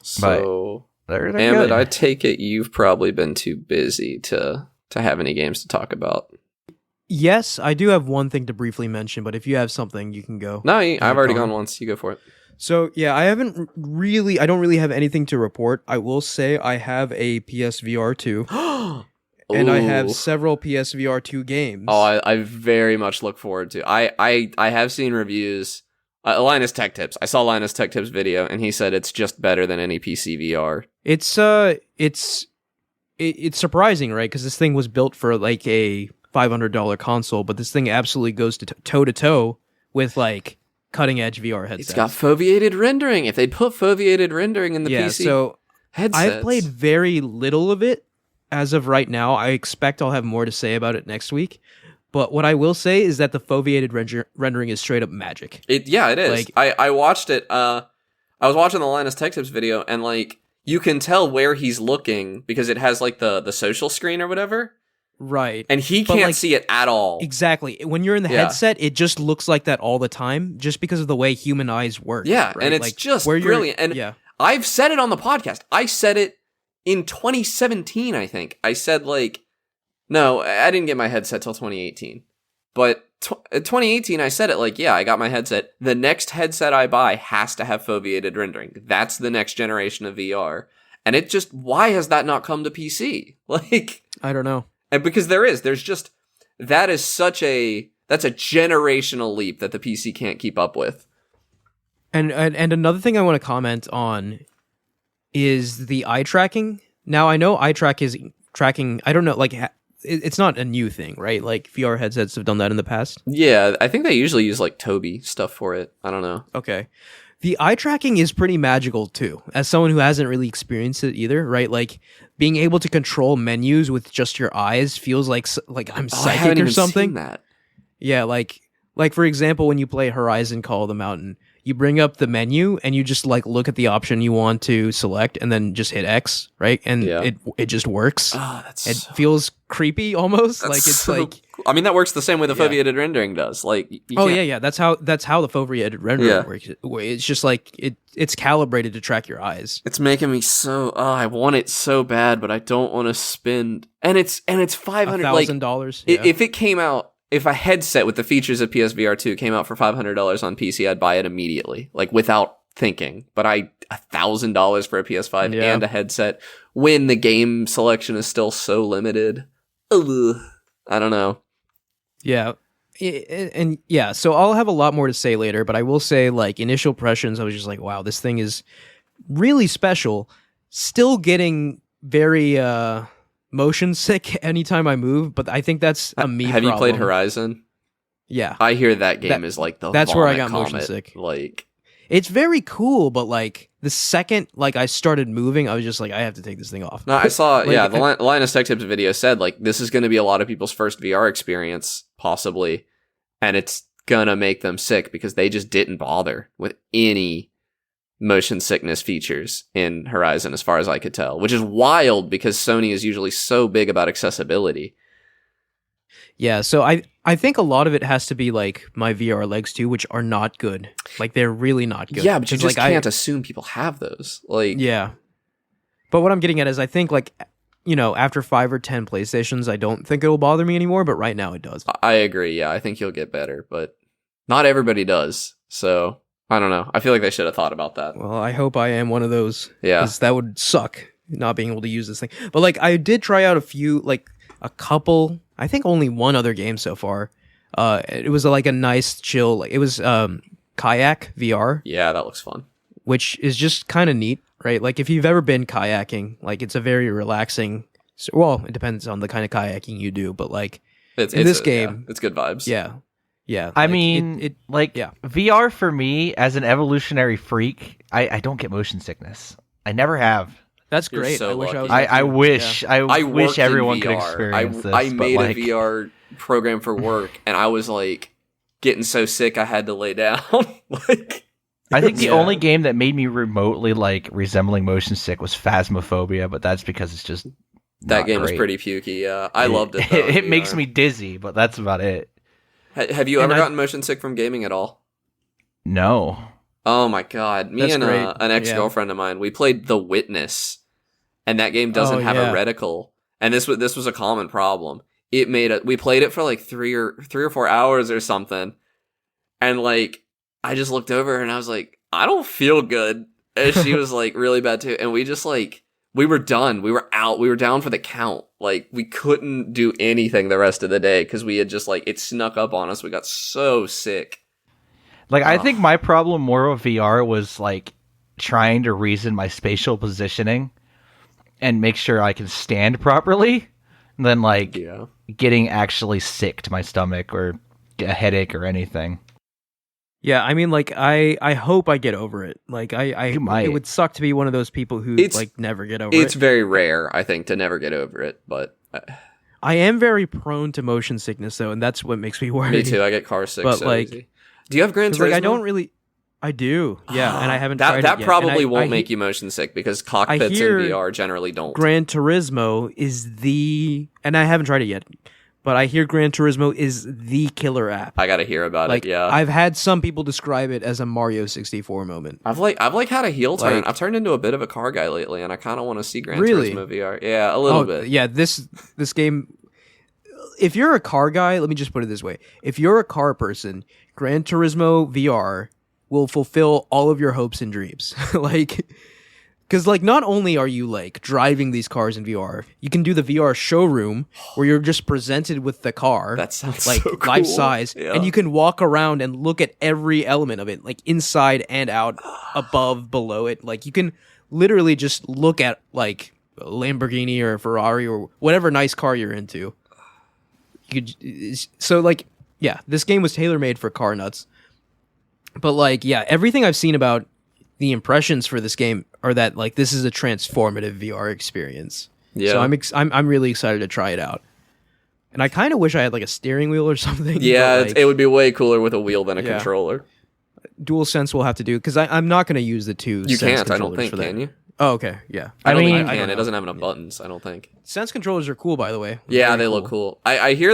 So, They're Amit, good. I take it you've probably been too busy to have any games to talk about. Yes, I do have one thing to briefly mention, but if you have something, you can go. No, I've already Connor. gone once. You go for it. So, yeah, I don't really have anything to report. I will say I have a PSVR 2, and I have Ooh. several PSVR 2 games. Oh, I very much look forward to. I have seen reviews. Linus Tech Tips. I saw Linus Tech Tips video, and he said it's just better than any PC VR. It's surprising, right? Because this thing was built for like a $500 console, but this thing absolutely goes to toe to toe with like cutting edge VR headsets. It's got foveated rendering. If they'd put foveated rendering in the PC so headsets. I've played very little of it as of right now. I expect I'll have more to say about it next week. But what I will say is that the foveated rendering is straight up magic. It is. Like- I watched it. I was watching the Linus Tech Tips video, and like you can tell where he's looking because it has like the social screen or whatever, Right. and he But, can't like, see it at all. Exactly. When you're in the Yeah. headset, it just looks like that all the time, just because of the way human eyes work. Yeah, right? and it's Like, just where you're- brilliant. And yeah. I've said it on the podcast. I said it in 2017, I think. I said, like, no, I didn't get my headset till 2018. But 2018, I said it like, yeah, I got my headset. The next headset I buy has to have foveated rendering. That's the next generation of VR. And it just, why has that not come to PC? Like, I don't know. and because there's just, that's a generational leap that the PC can't keep up with. And another thing I want to comment on is the eye tracking. Now I know eye track is tracking. I don't know, like it's not a new thing, right? Like VR headsets have done that in the past. Yeah, I think they usually use like Tobii stuff for it. I don't know. Okay. The eye tracking is pretty magical too, as someone who hasn't really experienced it either, right? Like being able to control menus with just your eyes feels like I'm I psychic haven't or even something. seen that. Yeah, like for example, when you play Horizon Call of the Mountain, you bring up the menu and you just like look at the option you want to select and then just hit X, right? And Yeah. it just works. Oh, that's It feels creepy almost. that's Like it's so like cool. I mean, that works the same way the Yeah. foveated rendering does. Like, you oh can't- yeah, that's how the foveated rendering Yeah. works. It's just like it's calibrated to track your eyes. It's making me so. Oh, I want it so bad, but I don't want to spend. And it's $500. Like, $1,000. if it came out, if a headset with the features of PSVR 2 came out for $500 on PC, I'd buy it immediately, like without thinking. But $1,000 for a PS5 Yeah. and a headset when the game selection is still so limited. Ugh. I don't know. Yeah. And yeah, so I'll have a lot more to say later, but I will say, like, initial impressions, I was just like, wow, this thing is really special. Still getting very motion sick anytime I move, but I think that's a me Have problem. you played Horizon? Yeah. I hear that game is like the that's where I vomit got motion comet. sick. Like, It's very cool, but like the second like I started moving, I was just like, I have to take this thing off. no, I saw, Like, the Linus Tech Tips video said, like, this is going to be a lot of people's first VR experience, possibly, and it's gonna make them sick because they just didn't bother with any motion sickness features in Horizon, as far as I could tell, which is wild because Sony is usually so big about accessibility. Yeah, so I think a lot of it has to be like my VR legs too, which are not good. Like they're really not good. Yeah, but you 'Cause, just like, can't assume people have those. Like, Yeah. But what I'm getting at is I think like, you know, after 5 or 10 PlayStations, I don't think it'll bother me anymore, but right now it does. I agree. Yeah, I think you'll get better, but not everybody does. So I don't know. I feel like they should have thought about that. Well, I hope I am one of those. Yeah. 'Cause that would suck, not being able to use this thing. But like I did try out a couple, I think only one other game so far. It was like a nice chill, like it was Kayak VR, Yeah, that looks fun. which is just kind of neat, right? Like if you've ever been kayaking, like it's a very relaxing, well, it depends on the kind of kayaking you do, but like It's in this game, it's good vibes. yeah. I like, mean, yeah. VR for me as an evolutionary freak, I don't get motion sickness. I never have. That's You're great. so I wish I was. lucky. that I too. wish Yeah. I I wish worked in everyone could VR. experience this. I but, made like, a VR program for work, and I was like getting so sick I had to lay down. Like, I think the Yeah. only game that made me remotely like resembling motion sick was Phasmophobia, but that's because it's just that not game was great. pretty pukey. Yeah, I loved it. Though, It in makes VR. me dizzy, but that's about it. Have you And ever I- gotten motion sick from gaming at all? No. Oh my god, me That's and great. an ex-girlfriend of mine, we played The Witness, and that game doesn't Oh, have yeah. a reticle, and this was a common problem. We played it for like 3 or 4 hours or something, and like I just looked over her and I was like, I don't feel good, and she was like really bad too, and we just like we were done, we were out, we were down for the count, like we couldn't do anything the rest of the day because we had just like it snuck up on us. We got so sick. Like I think my problem more with VR was like trying to reason my spatial positioning and make sure I can stand properly than like Yeah. getting actually sick to my stomach or a headache or anything. Yeah, I mean, like, I hope I get over it. Like, You might. it would suck to be one of those people who It's- like never get over It's it. very rare, I think, to never get over it, but I am very prone to motion sickness though, and that's what makes me worry. me too. I get car sick But, so like- easy. Do you have Gran 'Cause, Turismo? like, I don't really. I do, yeah, and I haven't that tried that it yet. probably And won't I make you motion sick because cockpits hear in VR generally don't. Gran Turismo is the, and I haven't tried it yet, but I hear Gran Turismo is the killer app. I gotta hear about Like, it. Yeah, I've had some people describe it as a Mario 64 moment. I've had a heel turn. like- I've turned into a bit of a car guy lately, and I kind of want to see Gran Really? Turismo VR. Yeah, a little bit. Yeah, this game. If you're a car guy, let me just put it this way: if you're a car person, Gran Turismo VR will fulfill all of your hopes and dreams. Like, because like not only are you like driving these cars in VR, you can do the VR showroom where you're just presented with the car. That sounds like so cool. life size, Yeah. and you can walk around and look at every element of it, like inside and out, above, below it. Like you can literally just look at like a Lamborghini or a Ferrari or whatever nice car you're into. You could, so like, yeah, this game was tailor made for car nuts. But like, yeah, everything I've seen about the impressions for this game are that like this is a transformative VR experience. Yeah. So I'm really excited to try it out. And I kind of wish I had like a steering wheel or something. Yeah, but, like, it would be way cooler with a wheel than a Yeah. controller. DualSense will have to do because I'm not going to use the two. You Sense can't. I don't controllers think. for that. Can you? Oh, okay, yeah. I don't mean- think you I can. don't It know. doesn't have enough buttons. I don't think. Sense controllers are cool, by the way. Yeah, Very they look cool. I hear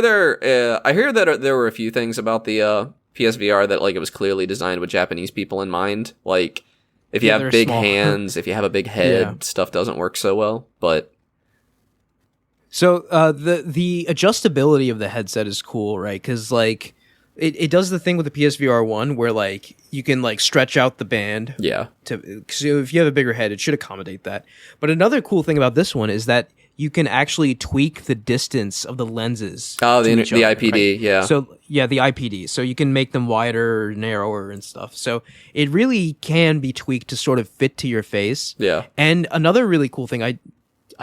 I hear that there were a few things about the PSVR that like it was clearly designed with Japanese people in mind. Like if you Yeah, have they're big small. hands, if you have a big head, Yeah. stuff doesn't work so well. But So the adjustability of the headset is cool, right? Because like it does the thing with the PSVR 1 where like you can like stretch out the band. Yeah. So if you have a bigger head, it should accommodate that. But another cool thing about this one is that you can actually tweak the distance of the lenses. Oh, the to each other, IPD, right? yeah. So yeah, the IPD. So you can make them wider, or narrower, and stuff. So it really can be tweaked to sort of fit to your face. Yeah. And another really cool thing, I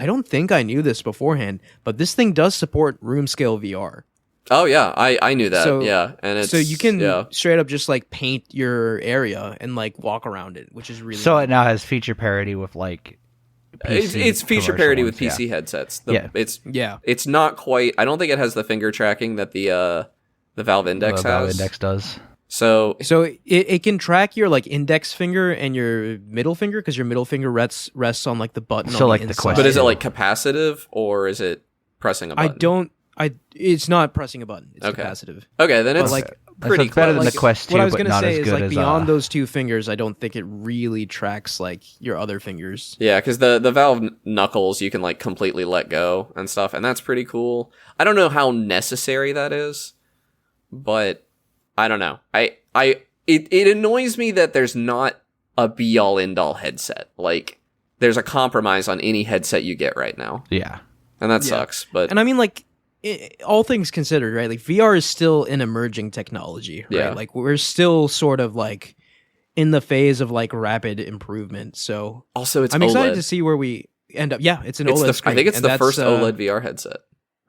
don't think I knew this beforehand, but this thing does support room scale VR. Oh yeah, I knew that. So- Yeah, and it's So you can yeah. straight up just like paint your area and like walk around it, which is really So neat. it now has feature parity with like PC It's feature commercial parity with ones, PC headsets. Yeah. Yeah. It's not quite. I don't think it has the finger tracking that the Valve Index The Valve has. Index does. So So it can track your like index finger and your middle finger because your middle finger rests on like the button. So, on like, the the inside. Quest but is it two. like capacitive or is it pressing a I button? don't. It's not pressing a button. It's Okay. capacitive. Okay, then But, it's like, pretty it's better close. than the Quest 2, What I was but gonna not say as is good like as beyond those two fingers, I don't think it really tracks like your other fingers. Yeah, because the Valve Knuckles you can like completely let go and stuff, and that's pretty cool. I don't know how necessary that is, but I don't know. It annoys me that there's not a be all end all headset. Like there's a compromise on any headset you get right now, Yeah. and that Yeah. sucks. But And I mean, like, all things considered, right? Like, VR is still an emerging technology, right? Yeah. Like, we're still sort of like in the phase of like rapid improvement. So also, it's I'm OLED. excited to see where we end up. Yeah, it's an OLED screen. I think it's and the that's, first OLED VR headset,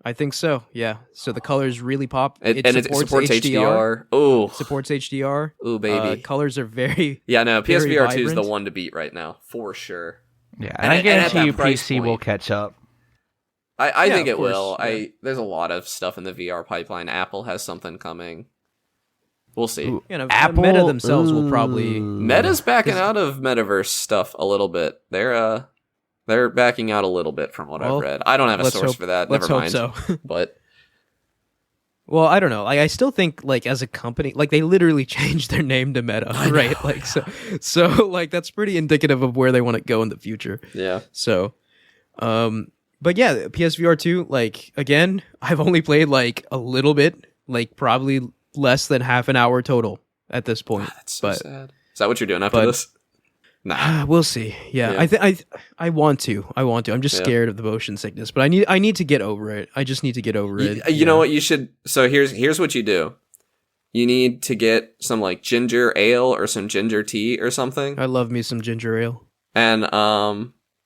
I think so. Yeah. So the colors really pop. and it supports HDR. Oh, Supports HDR. ooh, baby. Colors are very. Yeah, no, very PSVR 2 is the vibrant. one to beat right now for sure. Yeah. And And I at guarantee that you price PC will point- catch up. I Yeah, think of it course, will. yeah. There's a lot of stuff in the VR pipeline. Apple has something coming. We'll see. Ooh. You know, Apple Meta themselves will probably. Meta's backing out of metaverse stuff a little bit. They're backing out a little bit from what Well, I've read. I don't have a let's source hope- for that. Let's Never hope mind. so. But Well, I don't know. Like, I still think, like, as a company, like, they literally changed their name to Meta, right? Like, so, like, that's pretty indicative of where they want to go in the future. yeah, So, but yeah, PSVR 2, like, again, I've only played, like, a little bit, like, probably less than half an hour total at this point. that's so but sad. Is that what you're doing after but- this? Nah. we'll see. Yeah, Yeah. I want to. I'm just Yeah. scared of the motion sickness, but I need to get over it. I just need to get over it. You know what you should? So here's what you do. You need to get some like ginger ale or some ginger tea or something. I love me some ginger ale. And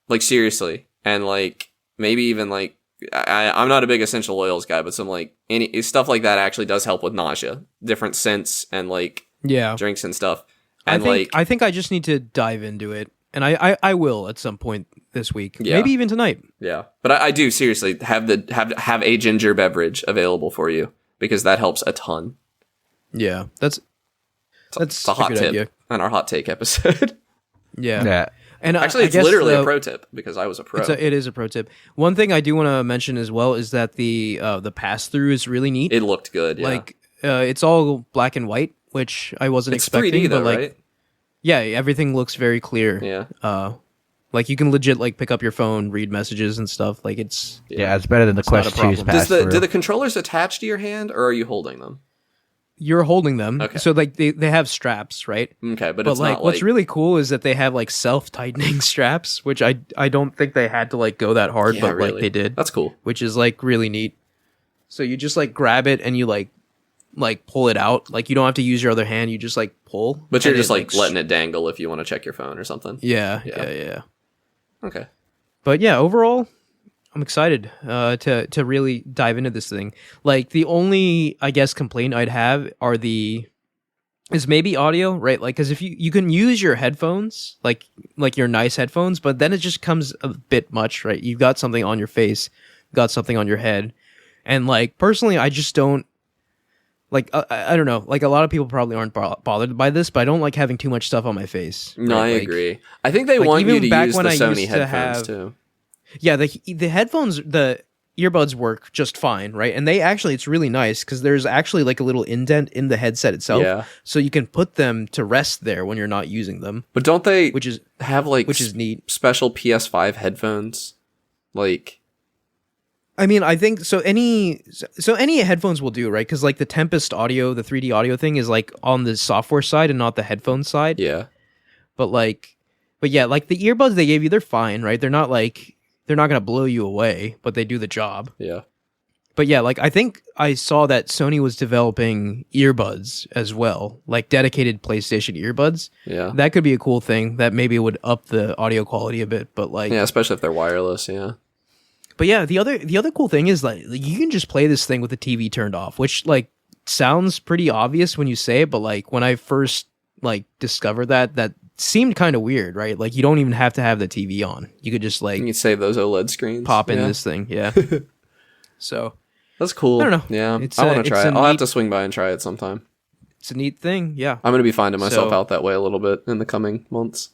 like seriously, and like maybe even like I'm not a big essential oils guy, but some like any stuff like that actually does help with nausea, different scents and like Yeah. drinks and stuff. And I think I just need to dive into it, and I will at some point this week, Yeah. maybe even tonight. yeah, but I do seriously have a ginger beverage available for you because that helps a ton. Yeah, that's It's a hot good tip idea. on our hot take episode. Yeah, Yeah. and Actually, I it's guess literally a the- pro tip because I was a pro. It is a pro tip. One thing I do want to mention as well is that the pass through is really neat. It looked good. Yeah. Like it's all black and white, which I wasn't it's expecting. 3D though, but like, right? yeah, everything looks very clear. Yeah. Like you can legit like pick up your phone, read messages and stuff. Like it's Yeah, it's better than the It's not a Quest 2's problem. pass through. Do the controllers attach to your hand or are you holding them? you're holding them. Okay. So like they have straps, right? Okay, but But it's like not what's like really cool is that they have like self-tightening straps, which I don't think they had to like go that hard, Yeah, but really. like they did. That's cool. Which is like really neat. So you just like grab it and you like pull it out. Like you don't have to use your other hand, you just like pull. But you're and just it, like letting it dangle if you want to check your phone or something. Yeah, Yeah. yeah. Okay. But yeah, overall, I'm excited to really dive into this thing. Like the only, I guess, complaint I'd have is maybe audio, right? Like, because if you can use your headphones, like your nice headphones, but then it just comes a bit much, right? You've got something on your face, got something on your head, and like personally, I just don't like. I don't know. Like a lot of people probably aren't bothered by this, but I don't like having too much stuff on my face. No, right? I Like, agree. I think they like, want you even to back use the when I Sony used to headphones have- too. Yeah, the headphones, the earbuds work just fine, right? And it's really nice because there's actually like a little indent in the headset itself, Yeah. so you can put them to rest there when you're not using them, But don't they which is have like which is neat. special PS5 headphones? Like I mean, I think so. Any headphones will do, right? Because like the Tempest audio, the 3D audio thing is like on the software side and not the headphone side. Yeah. But yeah, like the earbuds they gave you, they're fine, right? They're not gonna blow you away, but they do the job. Yeah. But yeah, like I think I saw that Sony was developing earbuds as well, like dedicated PlayStation earbuds. Yeah. That could be a cool thing that maybe would up the audio quality a bit, but like Yeah, especially if they're wireless, yeah. But yeah, the other cool thing is like you can just play this thing with the TV turned off, which like sounds pretty obvious when you say it, but like when I first like discovered that seemed kind of weird, right? Like you don't even have to have the TV on. You could just like You can save those OLED screens. pop in this thing, yeah. So that's cool. I don't know. Yeah, It's I want a- to try it's it. a I'll have neat- to swing by and try it sometime. it's a neat thing, yeah. I'm going to be finding myself So- out that way a little bit in the coming months.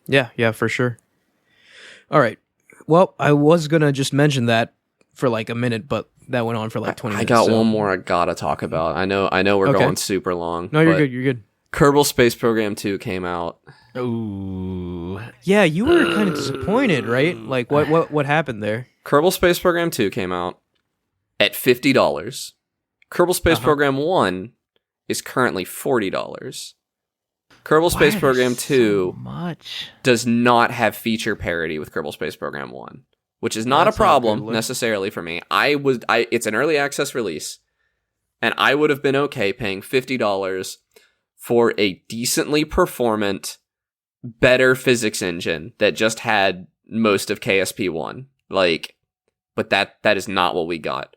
Yeah, for sure. All right. Well, I was gonna just mention that for like a minute, but that went on for like 20 I minutes. got so- one more I gotta talk about. I know we're Okay. going super long. No, you're but good. You're good. Kerbal Space Program 2 came out. Ooh. Yeah, you were kind of disappointed, right? Like, what happened there? Kerbal Space Program 2 came out at $50. Kerbal Space Uh-huh. Program 1 is currently $40. Kerbal Space Program 2 So much. does not have feature parity with Kerbal Space Program 1, which is not a That's not a problem good look. necessarily for me. It's an early access release, and I would have been okay paying $50 for a decently performant, better physics engine that just had most of KSP1. Like, but that is not what we got.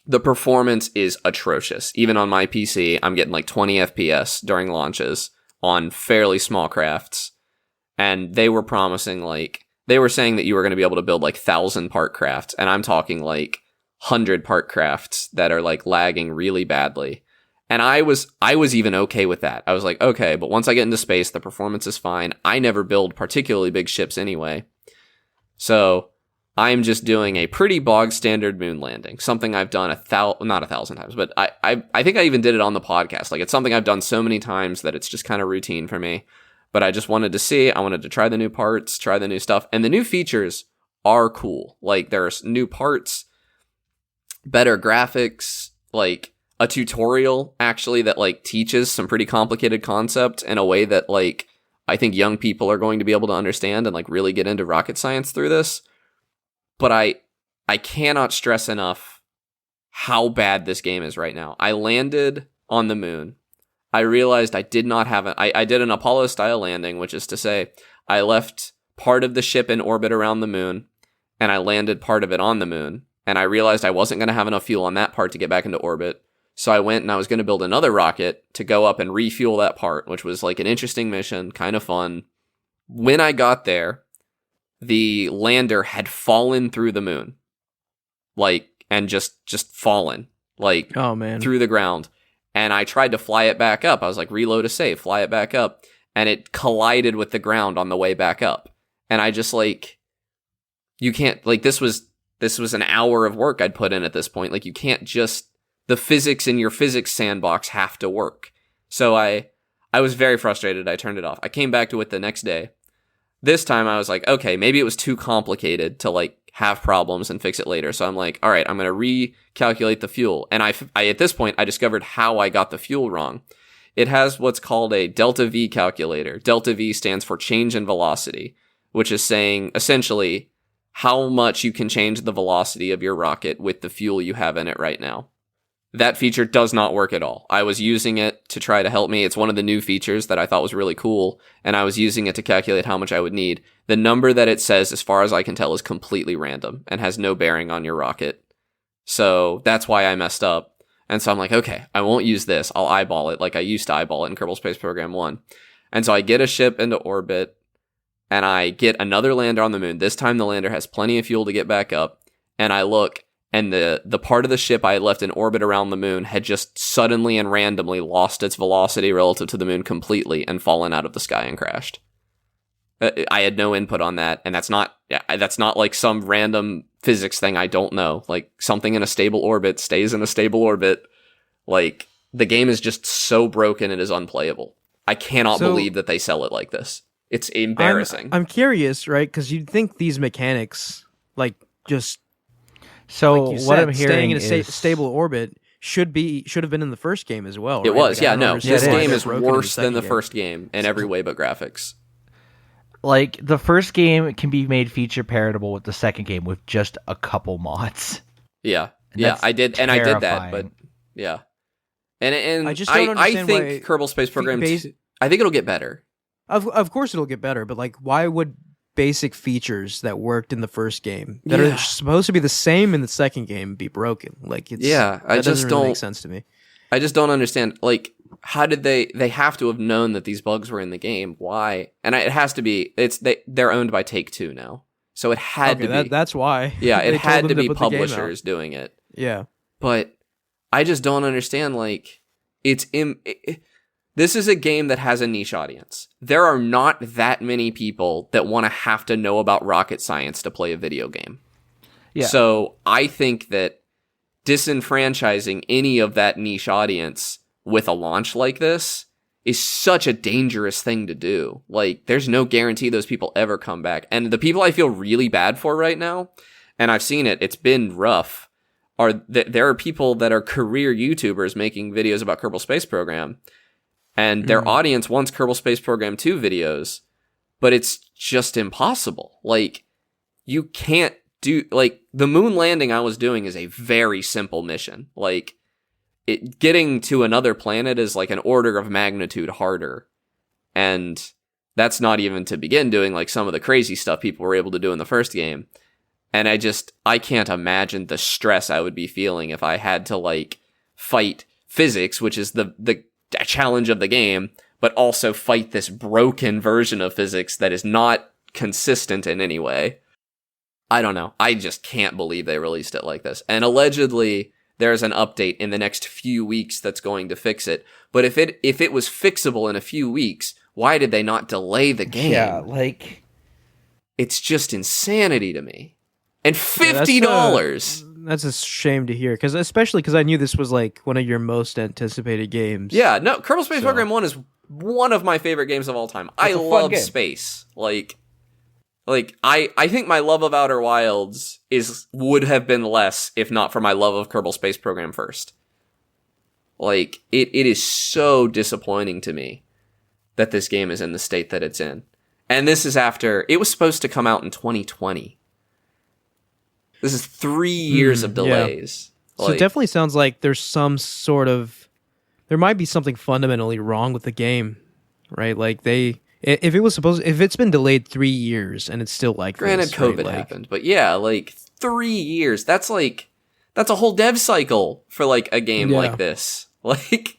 The performance is atrocious. Even on my PC, I'm getting like 20 FPS during launches on fairly small crafts. And they were promising they were saying that you were going to be able to build like 1,000 part crafts. And I'm talking like 100 part crafts that are like lagging really badly. And I was even okay with that. I was like, okay, but once I get into space, the performance is fine. I never build particularly big ships anyway. So I'm just doing a pretty bog standard moon landing, something I've done not 1,000 times, but I think I even did it on the podcast. Like it's something I've done so many times that it's just kind of routine for me. But I just wanted to see, I wanted to try the new parts, try the new stuff, and the new features are cool. Like there's new parts, better graphics, like a tutorial actually that like teaches some pretty complicated concept in a way that like I think young people are going to be able to understand and like really get into rocket science through this. But I cannot stress enough how bad this game is right now. I landed on the moon. I realized I did not have I did an Apollo style landing, which is to say I left part of the ship in orbit around the moon and I landed part of it on the moon. And I realized I wasn't going to have enough fuel on that part to get back into orbit. So I went and I was going to build another rocket to go up and refuel that part, which was like an interesting mission, kind of fun. When I got there, the lander had fallen through the moon, like, and just fallen, like, Oh man. through the ground. And I tried to fly it back up. I was like, reload a save, fly it back up. And it collided with the ground on the way back up. And I just like, you can't, like, this was an hour of work I'd put in at this point. Like, you can't just, the physics in your physics sandbox have to work. So I was very frustrated. I turned it off. I came back to it the next day. This time I was like, okay, maybe it was too complicated to like have problems and fix it later. So I'm like, all right, I'm going to recalculate the fuel. And I at this point, I discovered how I got the fuel wrong. It has what's called a delta V calculator. Delta V stands for change in velocity, which is saying essentially how much you can change the velocity of your rocket with the fuel you have in it right now. That feature does not work at all. I was using it to try to help me. It's one of the new features that I thought was really cool, and I was using it to calculate how much I would need. The number that it says, as far as I can tell, is completely random and has no bearing on your rocket. So that's why I messed up. And so I'm like, okay, I won't use this. I'll eyeball it like I used to eyeball it in Kerbal Space Program 1. And so I get a ship into orbit, and I get another lander on the moon. This time the lander has plenty of fuel to get back up, and I look, and the part of the ship I had left in orbit around the moon had just suddenly and randomly lost its velocity relative to the moon completely and fallen out of the sky and crashed. I had no input on that, and that's not like some random physics thing I don't know. Like, something in a stable orbit stays in a stable orbit. Like, the game is just so broken it is unplayable. I cannot believe that they sell it like this. It's embarrassing. I'm curious, right? Because you'd think these mechanics, like just So like you what said, I'm hearing staying in a is stable orbit should have been in the first game as well. It right? was, Like, I yeah, don't no. understand This it why is. game they're is broken in worse than second the game. first game in every way but graphics. like the first game can be made feature palatable with the second game with just a couple mods. Yeah, And yeah, that's I did that, but terrifying. yeah, and I just don't understand think why Kerbal Space Program. base- I think it'll get better. Of course it'll get better, but like, why would basic features that worked in the first game that Yeah. are supposed to be the same in the second game be broken? Like, it's I that just doesn't really don't make sense to me. I just don't understand. Like, how did they have to have known that these bugs were in the game? Why? And it has to be. They're owned by Take-Two now, so it had to be. That's why. Yeah, They it told had them to be put the game out. publishers doing it. Yeah. But I just don't understand. Like, this is a game that has a niche audience. There are not that many people that want to have to know about rocket science to play a video game. Yeah. So I think that disenfranchising any of that niche audience with a launch like this is such a dangerous thing to do. Like, there's no guarantee those people ever come back. And the people I feel really bad for right now, and I've seen it, it's been rough, are there are people that are career YouTubers making videos about Kerbal Space Program, and their audience wants Kerbal Space Program 2 videos, but it's just impossible. Like, you can't do, like, the moon landing I was doing is a very simple mission. Like, getting to another planet is like an order of magnitude harder. And that's not even to begin doing like some of the crazy stuff people were able to do in the first game. And I can't imagine the stress I would be feeling if I had to like fight physics, which is the challenge of the game, but also fight this broken version of physics that is not consistent in any way. I don't know. I just can't believe they released it like this. And allegedly, there's an update in the next few weeks that's going to fix it. But if it was fixable in a few weeks, why did they not delay the game? Yeah, like It's just insanity to me. And $50. That's a shame to hear, especially because I knew this was like one of your most anticipated games. Yeah, no, Kerbal Space Program 1 is one of my favorite games of all time. I a fun love game. space. Like I think my love of Outer Wilds would have been less if not for my love of Kerbal Space Program first. Like, it is so disappointing to me that this game is in the state that it's in. And this is after, it was supposed to come out in 2020. This is 3 years of delays. So it definitely sounds like there might be something fundamentally wrong with the game, right? Like if it's been delayed 3 years and it's still like Granted, this, right? COVID Like, happened, but yeah, like 3 years. That's a whole dev cycle for like a game like this. Like,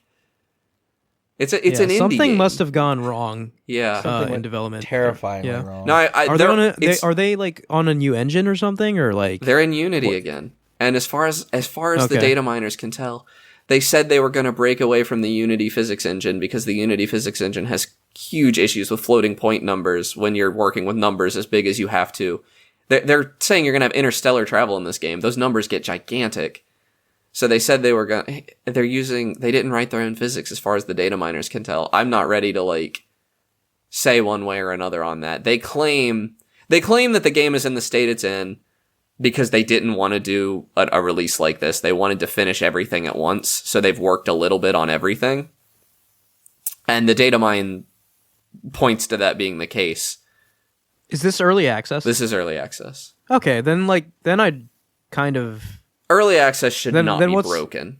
it's an indie something game. must have gone wrong. Yeah. In development. terrifyingly Yeah. wrong. No, Are they like on a new engine or something, or like they're in Unity again. And as far as the Okay. data miners can tell, they said they were going to break away from the Unity physics engine because the Unity physics engine has huge issues with floating point numbers when you're working with numbers as big as you have to. They're saying you're going to have interstellar travel in this game. Those numbers get gigantic. So they said they didn't write their own physics as far as the data miners can tell. I'm not ready to like say one way or another on that. They claim that the game is in the state it's in because they didn't want to do a release like this. They wanted to finish everything at once. So they've worked a little bit on everything. And the data mine points to that being the case. Is this early access? This is early access. Okay, then I'd kind of Early access should Then not be what's- broken.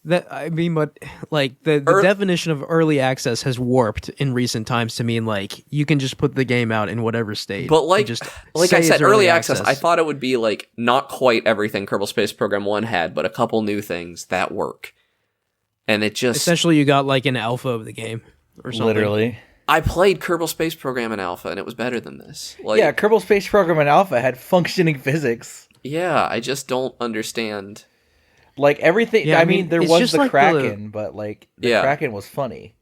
that I mean, but like the definition of early access has warped in recent times to mean like you can just put the game out in whatever state. But like, and just like say I it's said, early access, I thought it would be like not quite everything Kerbal Space Program 1 had, but a couple new things that work. And it just... Essentially, you got like an alpha of the game or something. Literally. I played Kerbal Space Program in alpha, and it was better than this. Like, Yeah, Kerbal Space Program in Alpha had functioning physics. Yeah, I just don't understand. Like everything. Yeah, I mean, there it's was just the like Kraken, but like the Yeah. Kraken was funny.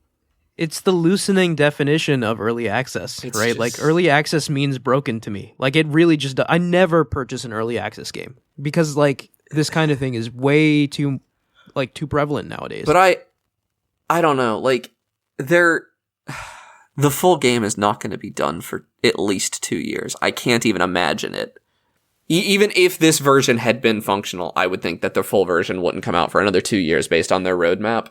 It's the loosening definition of early access, It's right? just- Like early access means broken to me. Like it really just I never purchase an early access game because like this kind of thing is way too prevalent nowadays. But I don't know. Like, the full game is not going to be done for at least 2 years. I can't even imagine it. Even if this version had been functional, I would think that the full version wouldn't come out for another 2 years based on their roadmap.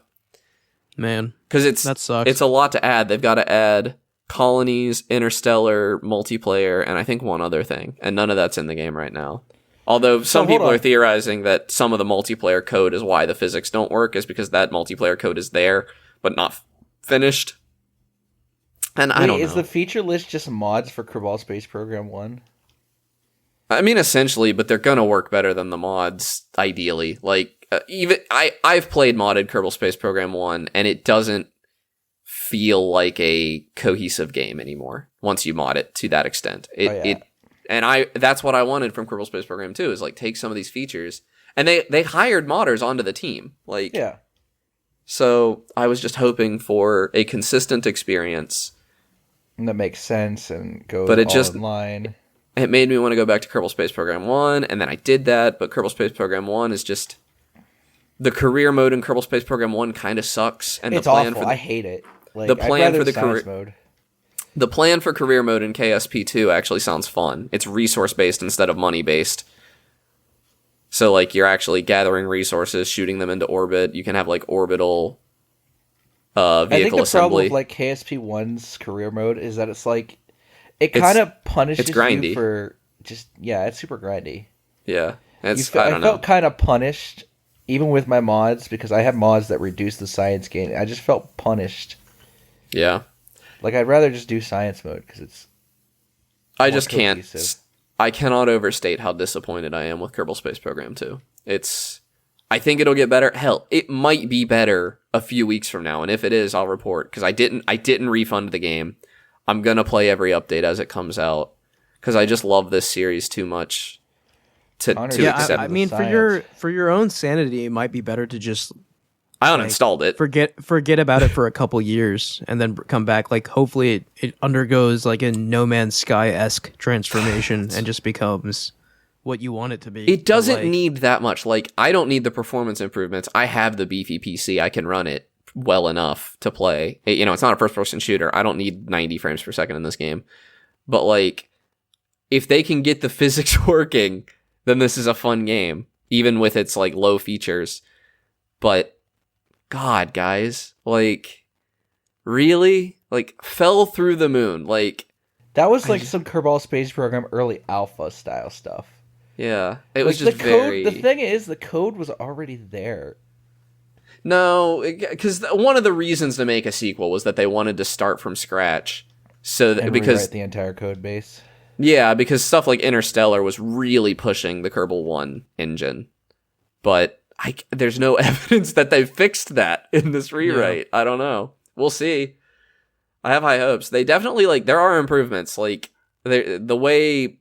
Man, because that sucks. It's a lot to add. They've got to add colonies, interstellar, multiplayer, and I think one other thing, and none of that's in the game right now. Although some people are theorizing that some of the multiplayer code is why the physics don't work, is because that multiplayer code is there but not finished. And I don't know. Is the feature list just mods for Kerbal Space Program 1? I mean, essentially, but they're gonna work better than the mods, ideally. Like, even I've played modded Kerbal Space Program 1, and it doesn't feel like a cohesive game anymore once you mod it to that extent. That's what I wanted from Kerbal Space Program 2, is like take some of these features, and they hired modders onto the team. Like, yeah. So I was just hoping for a consistent experience that makes sense and goes online. It made me want to go back to Kerbal Space Program 1, and then I did that, but Kerbal Space Program 1 is just... The career mode in Kerbal Space Program 1 kind of sucks. And it's awful. I hate it. Like, the plan for the career mode. The plan for career mode in KSP2 actually sounds fun. It's resource-based instead of money-based. So, like, you're actually gathering resources, shooting them into orbit. You can have, like, orbital vehicle assembly. I think the problem with, like, KSP1's career mode is that it's, like... It kind of punishes you for just... Yeah, it's super grindy. Yeah. I felt kind of punished, even with my mods, because I have mods that reduce the science gain. I just felt punished. Yeah. Like, I'd rather just do science mode, because it's... I just can't... I cannot overstate how disappointed I am with Kerbal Space Program 2. I think it'll get better. Hell, it might be better a few weeks from now, and if it is, I'll report, because I didn't refund the game. I'm gonna play every update as it comes out, because I just love this series too much to accept. I mean, for your own sanity, it might be better to just... I uninstalled it. Forget about it for a couple years and then come back. Like, hopefully it undergoes like a No Man's Sky-esque transformation and just becomes what you want it to be. It doesn't need that much. Like, I don't need the performance improvements. I have the beefy PC. I can run it well enough to play. It's not a first-person shooter. I don't need 90 frames per second in this game. But, like, if they can get the physics working, then this is a fun game, even with its, like, low features. But... God, guys, like, really? Like, fell through the moon. Like, that was like some Kerbal Space Program early alpha style stuff. Yeah, it was just very... The thing is, the code was already there. No, because one of the reasons to make a sequel was that they wanted to start from scratch. Rewrite the entire code base. Yeah, because stuff like Interstellar was really pushing the Kerbal 1 engine. But... there's no evidence that they fixed that in this rewrite. Yeah. I don't know. We'll see. I have high hopes. They definitely, like, there are improvements. Like, the way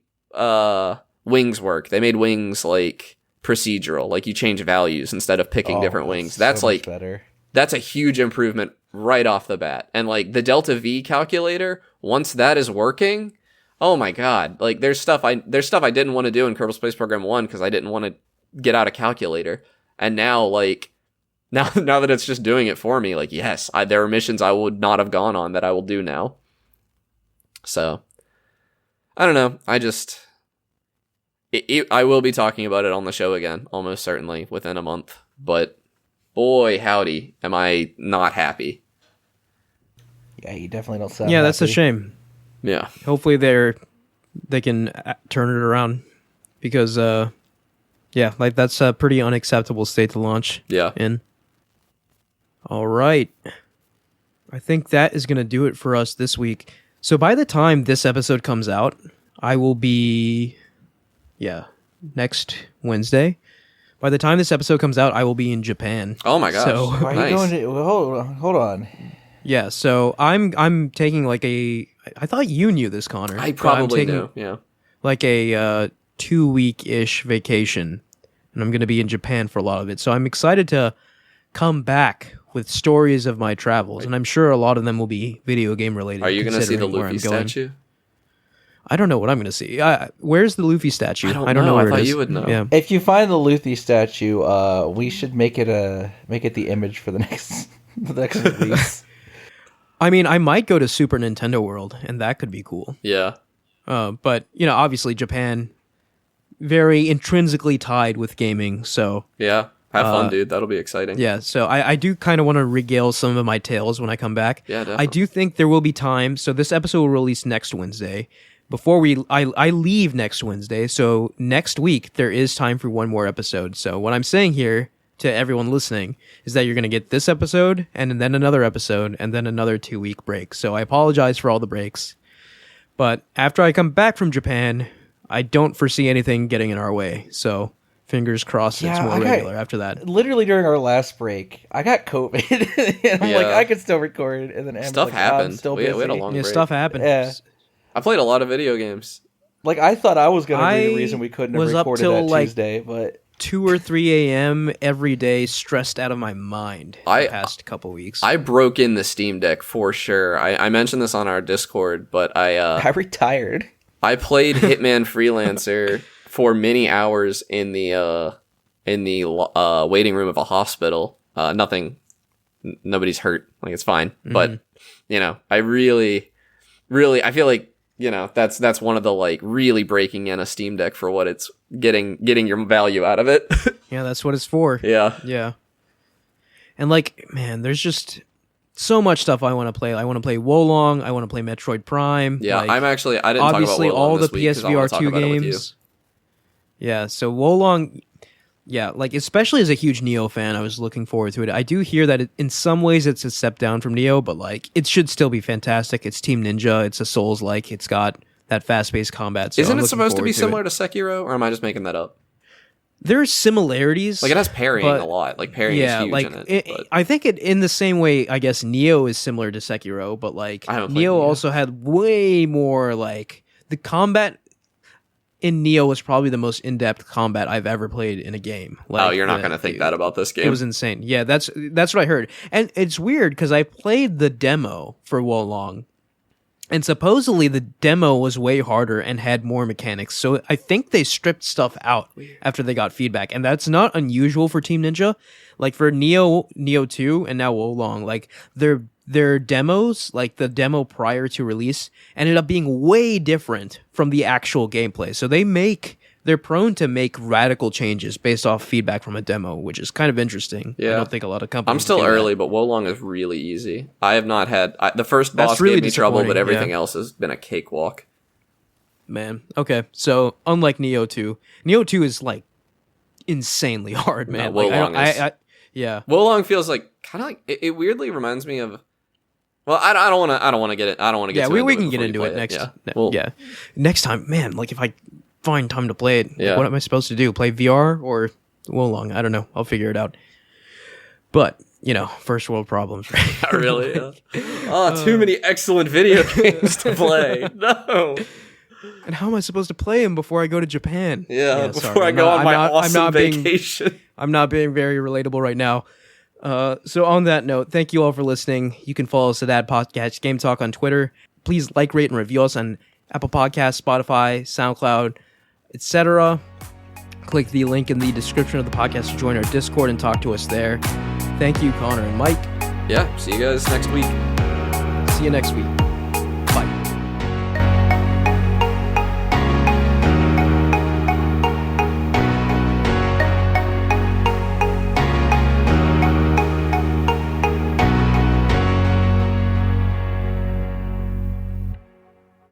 wings work, they made wings, like, procedural. Like, you change values instead of picking different wings. That's, like, better. That's a huge improvement right off the bat. And, like, the Delta V calculator, once that is working, oh my god. Like, there's stuff I didn't want to do in Kerbal Space Program 1 because I didn't want to get out a calculator. And now, like, now that it's just doing it for me, like, yes, there are missions I would not have gone on that I will do now. So, I don't know. I will be talking about it on the show again, almost certainly, within a month. But, boy, howdy, am I not happy. Yeah, you definitely don't sound Yeah, happy. That's a shame. Yeah. Hopefully they can turn it around, because... yeah, like that's a pretty unacceptable state to launch in. All right. I think that is going to do it for us this week. So by the time this episode comes out, I will be... next Wednesday. By the time this episode comes out, I will be in Japan. Oh my gosh. So, are you going to... Hold on. Yeah, so I'm taking like a... I thought you knew this, Connor. I probably do, yeah. Like a... 2-week-ish vacation, and I'm going to be in Japan for a lot of it. So I'm excited to come back with stories of my travels, and I'm sure a lot of them will be video game related. Are you going to see the Luffy statue? I don't know what I'm going to see. Where's the Luffy statue? I don't know where it is. You would know. Yeah. If you find the Luffy statue, we should make it the image for the next release. I mean, I might go to Super Nintendo World, and that could be cool. Yeah. But obviously Japan. very intrinsically tied with gaming. So Yeah. Have fun, dude. That'll be exciting. yeah, so I do kind of want to regale some of my tales when I come back. Yeah, definitely. I do think there will be time. So this episode will release next Wednesday. Before I leave next Wednesday. So next week there is time for one more episode. So what I'm saying here to everyone listening is that you're going to get this episode and then another episode and then another 2-week break. So I apologize for all the breaks. But after I come back from Japan, I don't foresee anything getting in our way. So fingers crossed it's more regular after that. Literally during our last break, I got COVID. And I'm like, I could still record. And then Em's Stuff like, happened. I'm still We busy. had a long break. Stuff happened. Yeah. I played a lot of video games. Like, I thought I was going to be the I reason we couldn't have was up recorded till, that Tuesday, but 2 or 3 a.m. every day, stressed out of my mind the past couple weeks. I broke in the Steam Deck for sure. I mentioned this on our Discord, but I retired. I played Hitman Freelancer for many hours in the waiting room of a hospital. Nobody's hurt. Like, it's fine. Mm-hmm. But I really I feel like that's one of the like really breaking in a Steam Deck for what it's getting your value out of it. Yeah, that's what it's for. Yeah. And like, man, there's just so much stuff I want to play. I want to play Wolong. I want to play Metroid Prime. Yeah, like, I didn't obviously talk about Wolong all the this week 'cause I wanna talk PSVR 2 about it with games. Yeah, so Wolong, yeah, like especially as a huge Neo fan, I was looking forward to it. I do hear that in some ways it's a step down from Neo, but like it should still be fantastic. It's Team Ninja. It's a Souls-like. It's got that fast-paced combat. So Isn't I'm it looking supposed to be forward similar it. to Sekiro, or am I just making that up? There's similarities. Like, it has parrying but- a lot. Like, parrying is huge in it. But I think it in the same way. I guess Neo is similar to Sekiro, but like I haven't played Neo Neo. also had way more like the combat in Neo was probably the most in-depth combat I've ever played in a game. Like, you're not going to think that about this game. It was insane. Yeah, that's what I heard, and it's weird because I played the demo for Wolong. And supposedly the demo was way harder and had more mechanics. So I think they stripped stuff out after they got feedback. And that's not unusual for Team Ninja. Like for Neo 2 and now Wolong, like their demos, like the demo prior to release, ended up being way different from the actual gameplay. So they're prone to make radical changes based off feedback from a demo, which is kind of interesting. Yeah. I don't think a lot of companies I'm still do early, that. but Wolong is really easy. I have not had... the first That's boss really gave me trouble, but disappointing, everything yeah. else has been a cakewalk. Man. Okay. So unlike Neo 2, Neo 2 is like insanely hard, man. No, Like, Wolong is. Yeah. Wolong feels like... kind of like... It weirdly reminds me of... Well, I don't want to get it. I don't want to get Yeah, too we into can get before into you it play next. Yeah. Well, yeah. Next time, man, like if I find time to play it, Yeah. what am I supposed to do? Play VR or Wolong? I don't know. I'll figure it out. But, first world problems, right? Not really. Yeah. Too many excellent video games to play. No. And how am I supposed to play them before I go to Japan? Yeah, before sorry. I go on my I'm awesome not being- vacation. I'm not being very relatable right now. So on that note, thank you all for listening. You can follow us at @podcast Game Talk on Twitter. Please like, rate, and review us on Apple Podcasts, Spotify, SoundCloud, etc. Click the link in the description of the podcast to join our Discord and talk to us there. Thank you, Connor and Mike. Yeah, see you guys next week. See you next week.